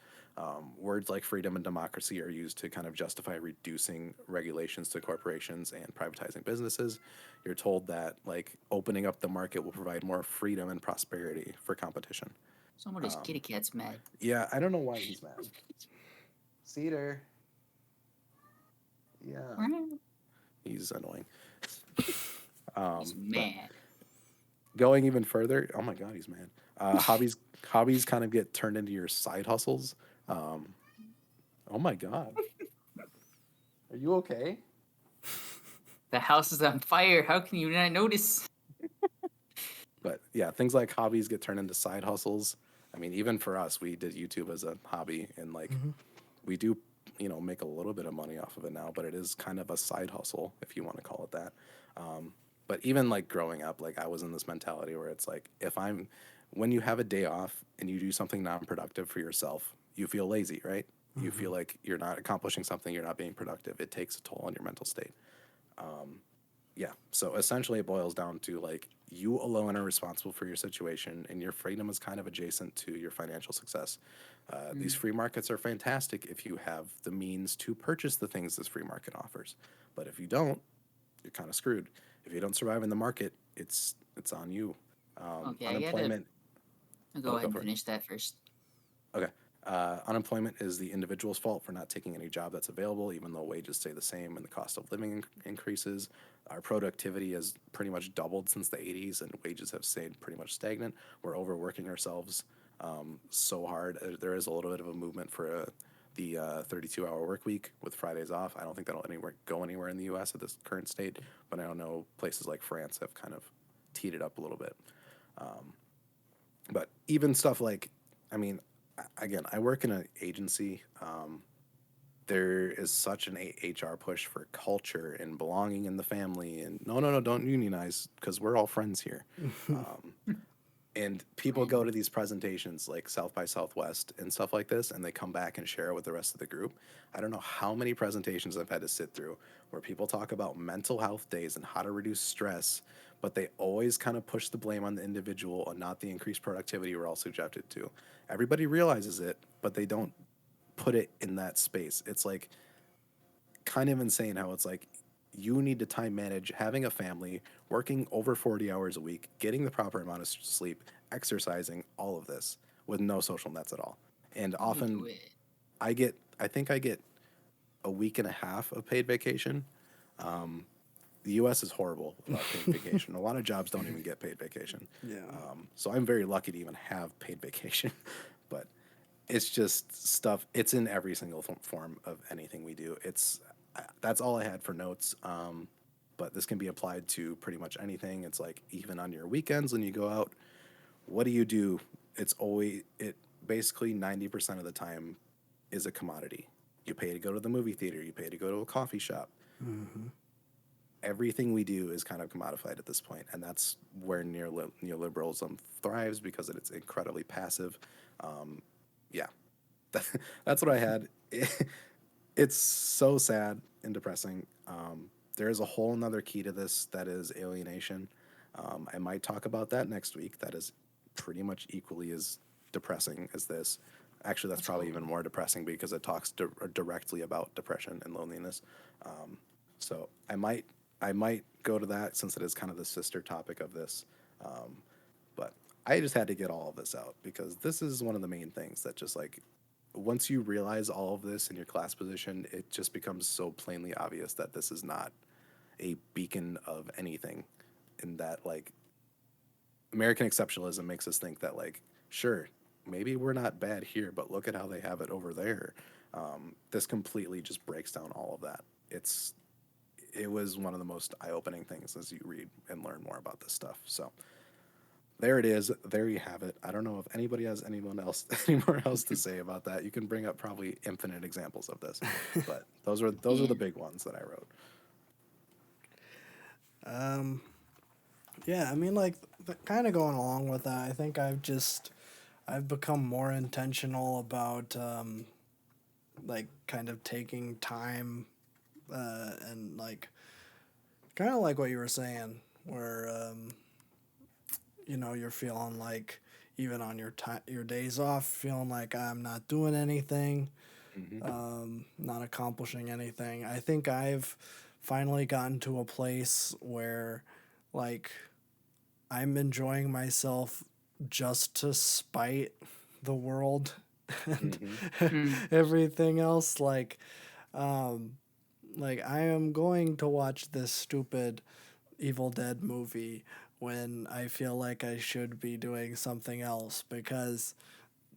Words like freedom and democracy are used to kind of justify reducing regulations to corporations and privatizing businesses. You're told that like opening up the market will provide more freedom and prosperity for competition. Somebody's kitty cat's mad. Yeah, I don't know why he's mad. Cedar. Yeah, he's annoying. He's But mad. going even further, oh my god, he's mad. Hobbies kind of get turned into your side hustles. Oh my god, are you okay? The house is on fire. How can you not notice? But yeah, things like hobbies get turned into side hustles. I mean, even for us, we did YouTube as a hobby, and like we do, make a little bit of money off of it now. But it is kind of a side hustle, if you want to call it that. But even like growing up, like I was in this mentality where it's like when you have a day off and you do something non-productive for yourself, you feel lazy, right? You feel like you're not accomplishing something, you're not being productive. It takes a toll on your mental state. Yeah. So essentially, it boils down to like you alone are responsible for your situation, and your freedom is kind of adjacent to your financial success. These free markets are fantastic if you have the means to purchase the things this free market offers. But if you don't, you're kind of screwed. If you don't survive in the market, it's on you. Okay, I gotta Unemployment. I'll go Oh, ahead go and for it. finish that first. Okay. Unemployment is the individual's fault for not taking any job that's available, even though wages stay the same and the cost of living increases. Our productivity has pretty much doubled since the 80s, and wages have stayed pretty much stagnant. We're overworking ourselves so hard. There is a little bit of a movement for the 32-hour work week with Fridays off. I don't think that'll go anywhere in the U.S. at this current state, but I don't know places like France have kind of teed it up a little bit. But even stuff like, I mean, again, I work in an agency. There is such an HR push for culture and belonging in the family, and no, no, no, don't unionize because we're all friends here. Um, and people go Amen. to these presentations like South by Southwest and stuff like this, and they come back and share it with the rest of the group. I don't know how many presentations I've had to sit through where people talk about mental health days and how to reduce stress, but they always kind of push the blame on the individual and not the increased productivity we're all subjected to. Everybody realizes it, but they don't put it in that space. It's like kind of insane how it's like you need to time manage having a family, working over 40 hours a week, getting the proper amount of sleep, exercising, all of this with no social nets at all. And You do often it. I think I get a week and a half of paid vacation. The US is horrible about paid vacation. A lot of jobs don't even get paid vacation. Yeah. So I'm very lucky to even have paid vacation. But it's just stuff, it's in every single form of anything we do. That's all I had for notes. But this can be applied to pretty much anything. It's like even on your weekends when you go out, what do you do? It's always it basically 90% of the time is a commodity. You pay to go to the movie theater, you pay to go to a coffee shop. Hmm. Everything we do is kind of commodified at this point, and that's where neoliberalism thrives because it's incredibly passive. Yeah, that's what I had. It's so sad and depressing. There is a whole nother key to this that is alienation. I might talk about that next week. That is pretty much equally as depressing as this. Actually, that's Let's probably hope. even more depressing because it talks directly about depression and loneliness. So I might go to that since it is kind of the sister topic of this. Um, but I just had to get all of this out because this is one of the main things that just like once you realize all of this in your class position, it just becomes so plainly obvious that this is not a beacon of anything. And that like American exceptionalism makes us think that like sure maybe we're not bad here, but look at how they have it over there. This completely just breaks down all of that. It was one of the most eye-opening things as you read and learn more about this stuff. So there it is. There you have it. I don't know if anybody has anyone else any more else to say about that. You can bring up probably infinite examples of this, but those are Yeah. the big ones that I wrote. Um, yeah, I mean, like, kind of going along with that, I think I've become more intentional about, like, kind of taking time, and, like, kind of like what you were saying, where, you're feeling like, even on your days off, feeling like I'm not doing anything, Hmm. not accomplishing anything. I think I've finally gotten to a place where, like, I'm enjoying myself just to spite the world and Hmm. Mm. everything else. Um, like I am going to watch this stupid Evil Dead movie when I feel like I should be doing something else because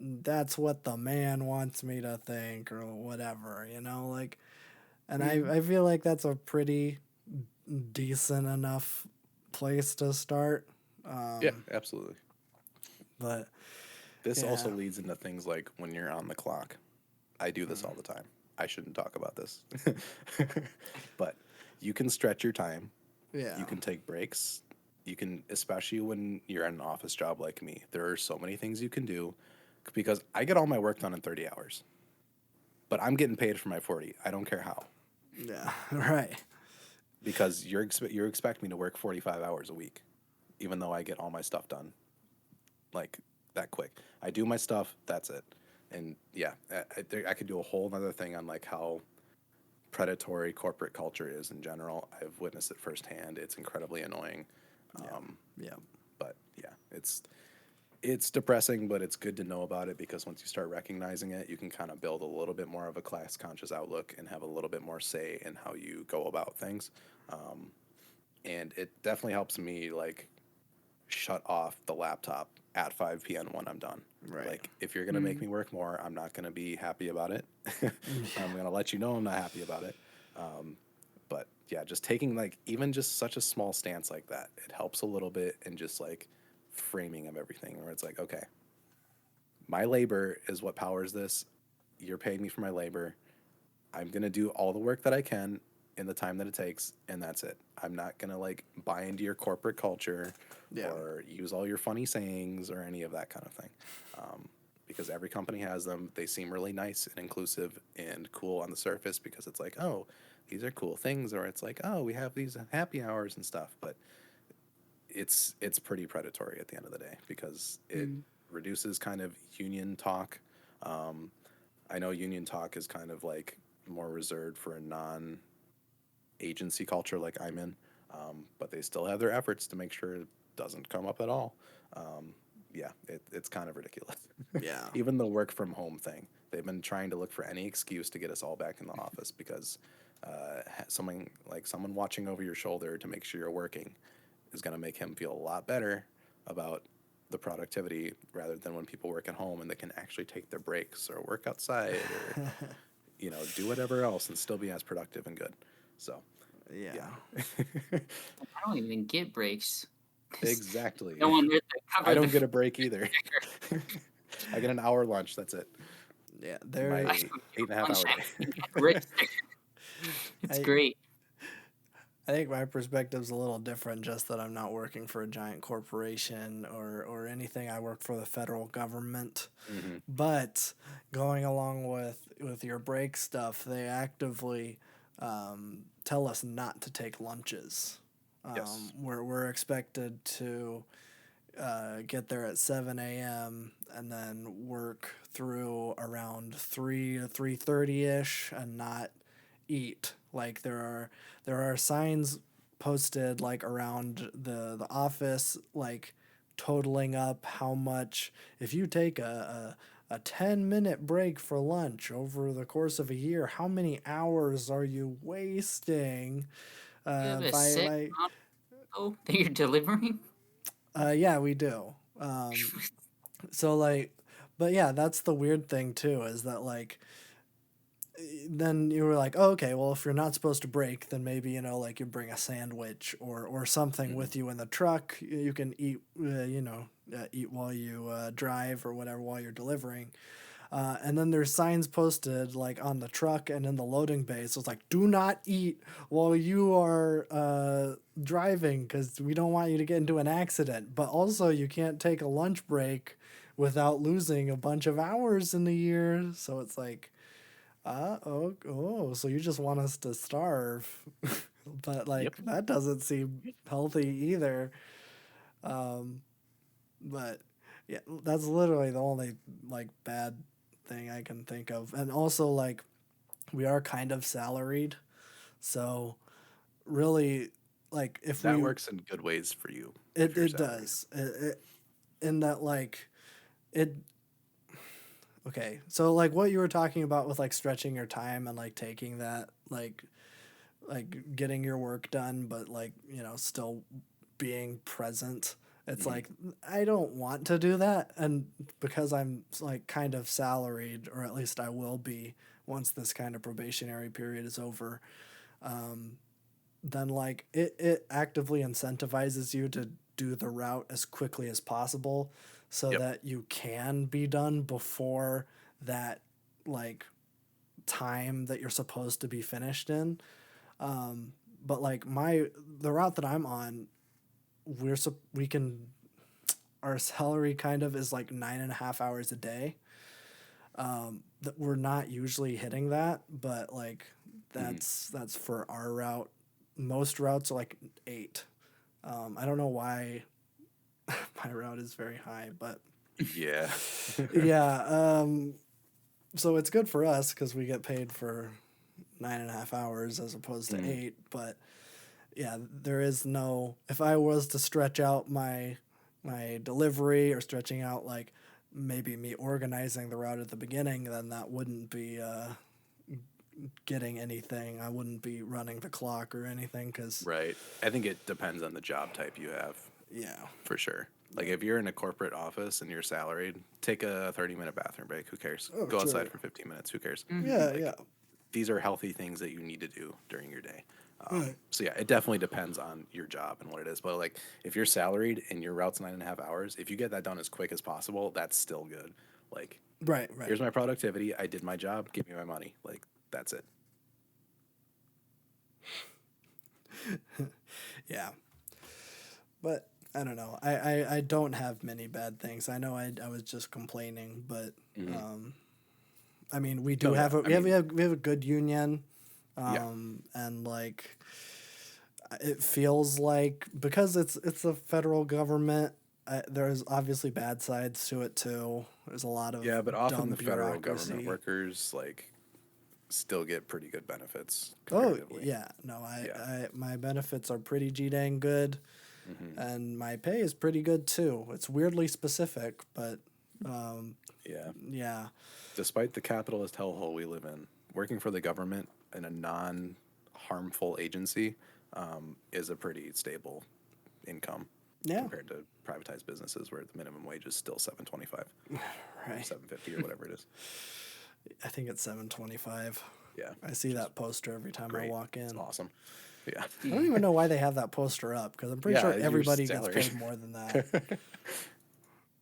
that's what the man wants me to think or whatever, like, and Mm. I feel like that's a pretty decent enough place to start. Yeah, Um, absolutely. but This also yeah. leads into things like when you're on the clock. I do this Mm. all the time. I shouldn't talk about this, but you can stretch your time. You Yeah. can take breaks. You can, especially when you're in an office job like me, there are so many things you can do because I get all my work done in 30 hours, but I'm getting paid for my 40. I don't care how Yeah. Right. because you expect me to work 45 hours a week, even though I get all my stuff done like that quick. I do my stuff, that's it. And yeah, I could do a whole other thing on like how predatory corporate culture is in general. I've witnessed it firsthand. It's incredibly annoying. Yeah. Um, Yeah. but yeah, It's depressing, but it's good to know about it because once you start recognizing it, you can kind of build a little bit more of a class conscious outlook and have a little bit more say in how you go about things. Um, and it definitely helps me like shut off the laptop at 5 p.m. when I'm done. Right. Like, if you're going to make me work more, I'm not going to be happy about it. I'm Yeah. going to let you know I'm not happy about it. Um, but yeah, just taking like even just such a small stance like that, it helps a little bit in just like framing of everything where it's like, okay, my labor is what powers this. You're paying me for my labor. I'm gonna do all the work that I can in the time that it takes, and that's it. I'm not gonna like buy into your corporate culture Yeah. or use all your funny sayings or any of that kind of thing. Um, because every company has them. They seem really nice and inclusive and cool on the surface because it's like, oh, these are cool things, or it's like, oh, we have these happy hours and stuff. But it's pretty predatory at the end of the day because it Mm. reduces kind of union talk. Um, I know union talk is kind of like more reserved for a non agency culture like I'm in, but they still have their efforts to make sure it doesn't come up at all. Um, yeah, it's kind of ridiculous. Yeah. Even the work from home thing, they've been trying to look for any excuse to get us all back in the office because someone watching over your shoulder to make sure you're working is going to make him feel a lot better about the productivity rather than when people work at home and they can actually take their breaks or work outside or do whatever else and still be as productive and good. So Yeah. yeah. I don't even get breaks. 'Cause Exactly. no one there to I cover don't the. get a break either. I get an hour lunch, that's it. Yeah. My I There. don't eight and get a half lunch. hour I day. haven't had breaks. It's I great. I think my perspective's a little different, just that I'm not working for a giant corporation or anything. I work for the federal government. Hmm. But going along with your break stuff, they actively tell us not to take lunches. Yes. We're expected to get there at 7 a.m. and then work through around 3 to 3:30 ish and not eat. Like there are signs posted like around the office, like totaling up how much if you take a 10-minute break for lunch over the course of a year, how many hours are you wasting? You have a By set amount that you're delivering. Yeah, we do. So like, but yeah, that's the weird thing too, is that like then you were like, oh, okay, well, if you're not supposed to break, then maybe like you bring a sandwich or something Hmm. with you in the truck. You can eat, eat while you drive or whatever while you're delivering. And then there's signs posted like on the truck and in the loading bay. So it's like, do not eat while you are driving because we don't want you to get into an accident. But also, you can't take a lunch break without losing a bunch of hours in the year. So it's like, so you just want us to starve. But Yep. like, that doesn't seem healthy either. Um, but yeah, that's literally the only like bad thing I can think of. And also like we are kind of salaried, so really like if That we works in good ways for you if it you're it salaried. does in that like it okay. So like what you were talking about with like stretching your time and like taking that like getting your work done but like still being present. It's Hmm. like I don't want to do that, and because I'm like kind of salaried, or at least I will be once this kind of probationary period is over, then like it actively incentivizes you to do the route as quickly as possible so Yep. that you can be done before that like time that you're supposed to be finished in. But like the route that I'm on, we can our salary kind of is like 9.5 hours a day. That we're not usually hitting that, but like Hmm. that's for our route. Most routes are like 8. I don't know why my route is very high, but Yeah. yeah. So it's good for us because we get paid for 9.5 hours as opposed to Hmm. 8. But yeah, there is no. If I was to stretch out my my delivery or stretching out like maybe me organizing the route at the beginning, then that wouldn't be getting anything. I wouldn't be running the clock or anything because Right. I think it depends on the job type you have, yeah. for sure. Like if you're in a corporate office and you're salaried, take a 30-minute bathroom break. Who cares? Oh, Go outside sure. for 15 minutes. Who cares? Yeah, Like, yeah. these are healthy things that you need to do during your day. Right. So yeah, it definitely depends on your job and what it is. But like if you're salaried and your route's 9.5 hours, if you get that done as quick as possible, that's still good. Like Right, right. here's my productivity. I did my job. Give me my money. Like that's it. Yeah. But I don't know. I don't have many bad things. I know I was just complaining, but I mean we do No, yeah, have a I mean- we have a good union. Yeah. And like it feels like because it's a federal government, there's obviously bad sides to it too. There's a lot of Yeah, but often dumb the federal bureaucracy. government workers like still get pretty good benefits Oh comparatively. yeah, no, Yeah. I my benefits are pretty dang good, and my pay is pretty good too. It's weirdly specific, but Yeah. yeah, Despite the capitalist hellhole we live in, working for the government in a non-harmful agency is a pretty stable income yeah, compared to privatized businesses where the minimum wage is still $7.25, right. $7.50 or whatever it is. I think it's 7.25. Yeah, I see that poster every time I great. walk in. It's awesome. Yeah. I don't even know why they have that poster up because I'm pretty Yeah, sure you're everybody gets salaried. paid more than that.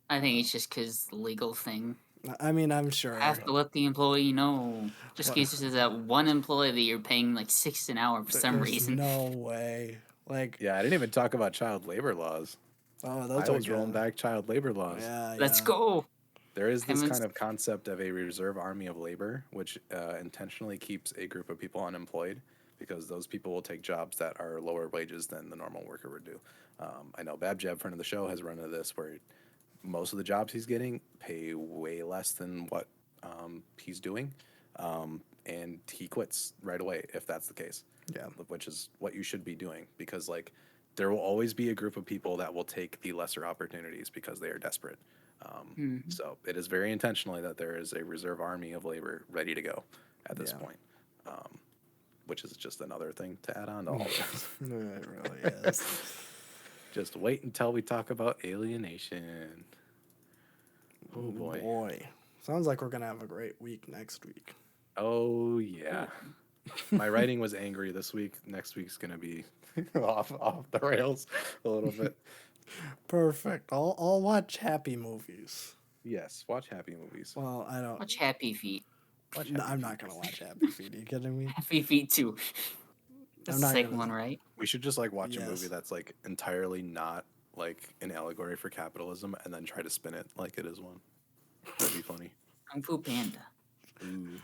I think it's just because legal thing. I mean, I'm sure. Have to let the employee know. Just in case there's that one employee that you're paying like $6 an hour for some There's reason. no way. Like, Yeah, I didn't even talk about child labor laws. oh, those I are was rolling good. back child labor laws. Yeah, Let's yeah. go. There is this Haven't- kind of concept of a reserve army of labor, which intentionally keeps a group of people unemployed because those people will take jobs that are lower wages than the normal worker would do. I know Babjeb, friend of the show, has run into this where most of the jobs he's getting pay way less than what he's doing, and he quits right away if that's the case. Yeah. Which is what you should be doing because like there will always be a group of people that will take the lesser opportunities because they are desperate. So it is very intentionally that there is a reserve army of labor ready to go at this Yeah. point, which is just another thing to add on to all of this. It really is. Just wait until we talk about alienation. Oh boy. Sounds like we're gonna have a great week next week. Oh yeah. My writing was angry this week. Next week's gonna be off the rails a little bit. Perfect. I'll watch happy movies. Yes, watch happy movies. Well, I don't. Watch Happy Feet. Watch No, Happy I'm Feet. not gonna watch Happy Feet. Are you kidding me? Happy Feet 2. That's I'm the not second gonna- one, right? We should just like watch a Yes. movie that's like entirely not like an allegory for capitalism and then try to spin it like it is one. That'd be funny. Kung Fu Panda. Ooh.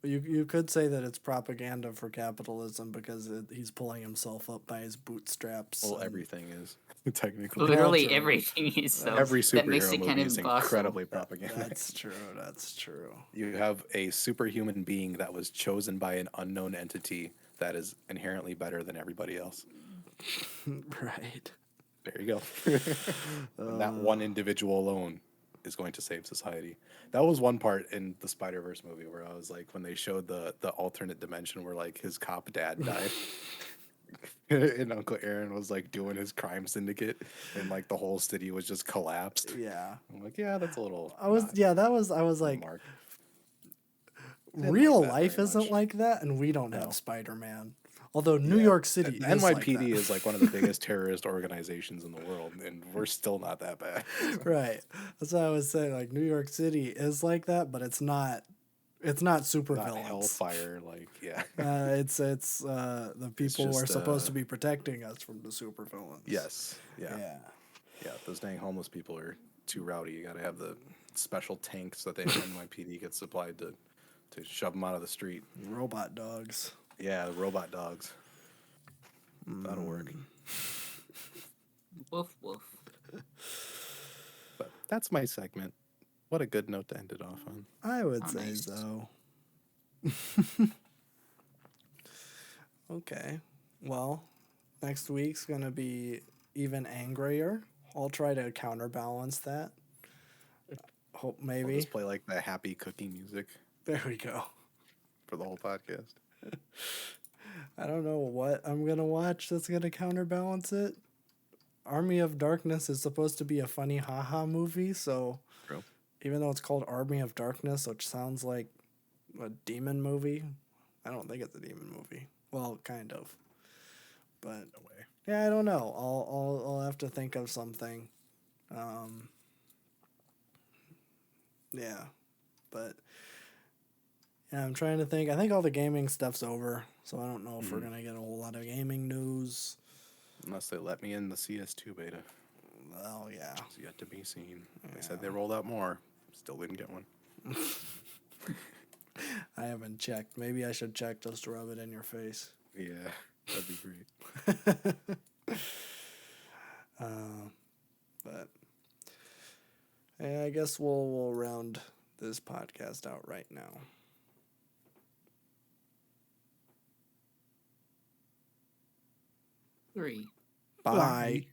You could say that it's propaganda for capitalism because he's pulling himself up by his bootstraps. Well, and- everything is technically. Literally true. everything is so. Every that makes superhero it movie kind of is impossible. incredibly propaganda. That's true. That's true. You have a superhuman being that was chosen by an unknown entity that is inherently better than everybody else. Right. There you go. And that one individual alone is going to save society. That was one part in the Spider-Verse movie where I was like, when they showed the alternate dimension where like his cop dad died. And Uncle Aaron was like doing his crime syndicate and like the whole city was just collapsed. Yeah. I'm like, yeah, that's a little I was like, Mark. Didn't real like that life very isn't much. like that, and we don't No. have Spider-Man. Although New York City The is like NYPD that. is like one of the biggest terrorist organizations in the world, and we're still not that bad. Right. That's what I was saying. Like New York City is like that, but it's not. It's not super Not villains. hellfire, like yeah. It's the people who are just, supposed to be protecting us from the super villains. Yes, yeah, Yeah. yeah. Those dang homeless people are too rowdy. You got to have the special tanks that they have NYPD get supplied to shove them out of the street. Robot dogs. Yeah, the robot dogs. That'll work. Woof woof. But that's my segment. What a good note to end it off on. I would Oh, say nice. so. Okay. Well, next week's gonna be even angrier. I'll try to counterbalance that. Hope I'll maybe. just play like the happy cooking music There we go. for the whole podcast. I don't know what I'm gonna watch that's gonna counterbalance it. Army of Darkness is supposed to be a funny haha movie, so True. even though it's called Army of Darkness, which sounds like a demon movie, I don't think it's a demon movie. Well, kind of. But No way. yeah, I don't know. I'll have to think of something. Yeah, but yeah, I'm trying to think. I think all the gaming stuff's over, so I don't know if we're gonna get a whole lot of gaming news. Unless they let me in the CS2 beta. Well, yeah. It's yet to be seen. They said they rolled out more. Still didn't get one. I haven't checked. Maybe I should check just to rub it in your face. Yeah, that'd be great. But yeah, I guess we'll round this podcast out right now. Three. Bye.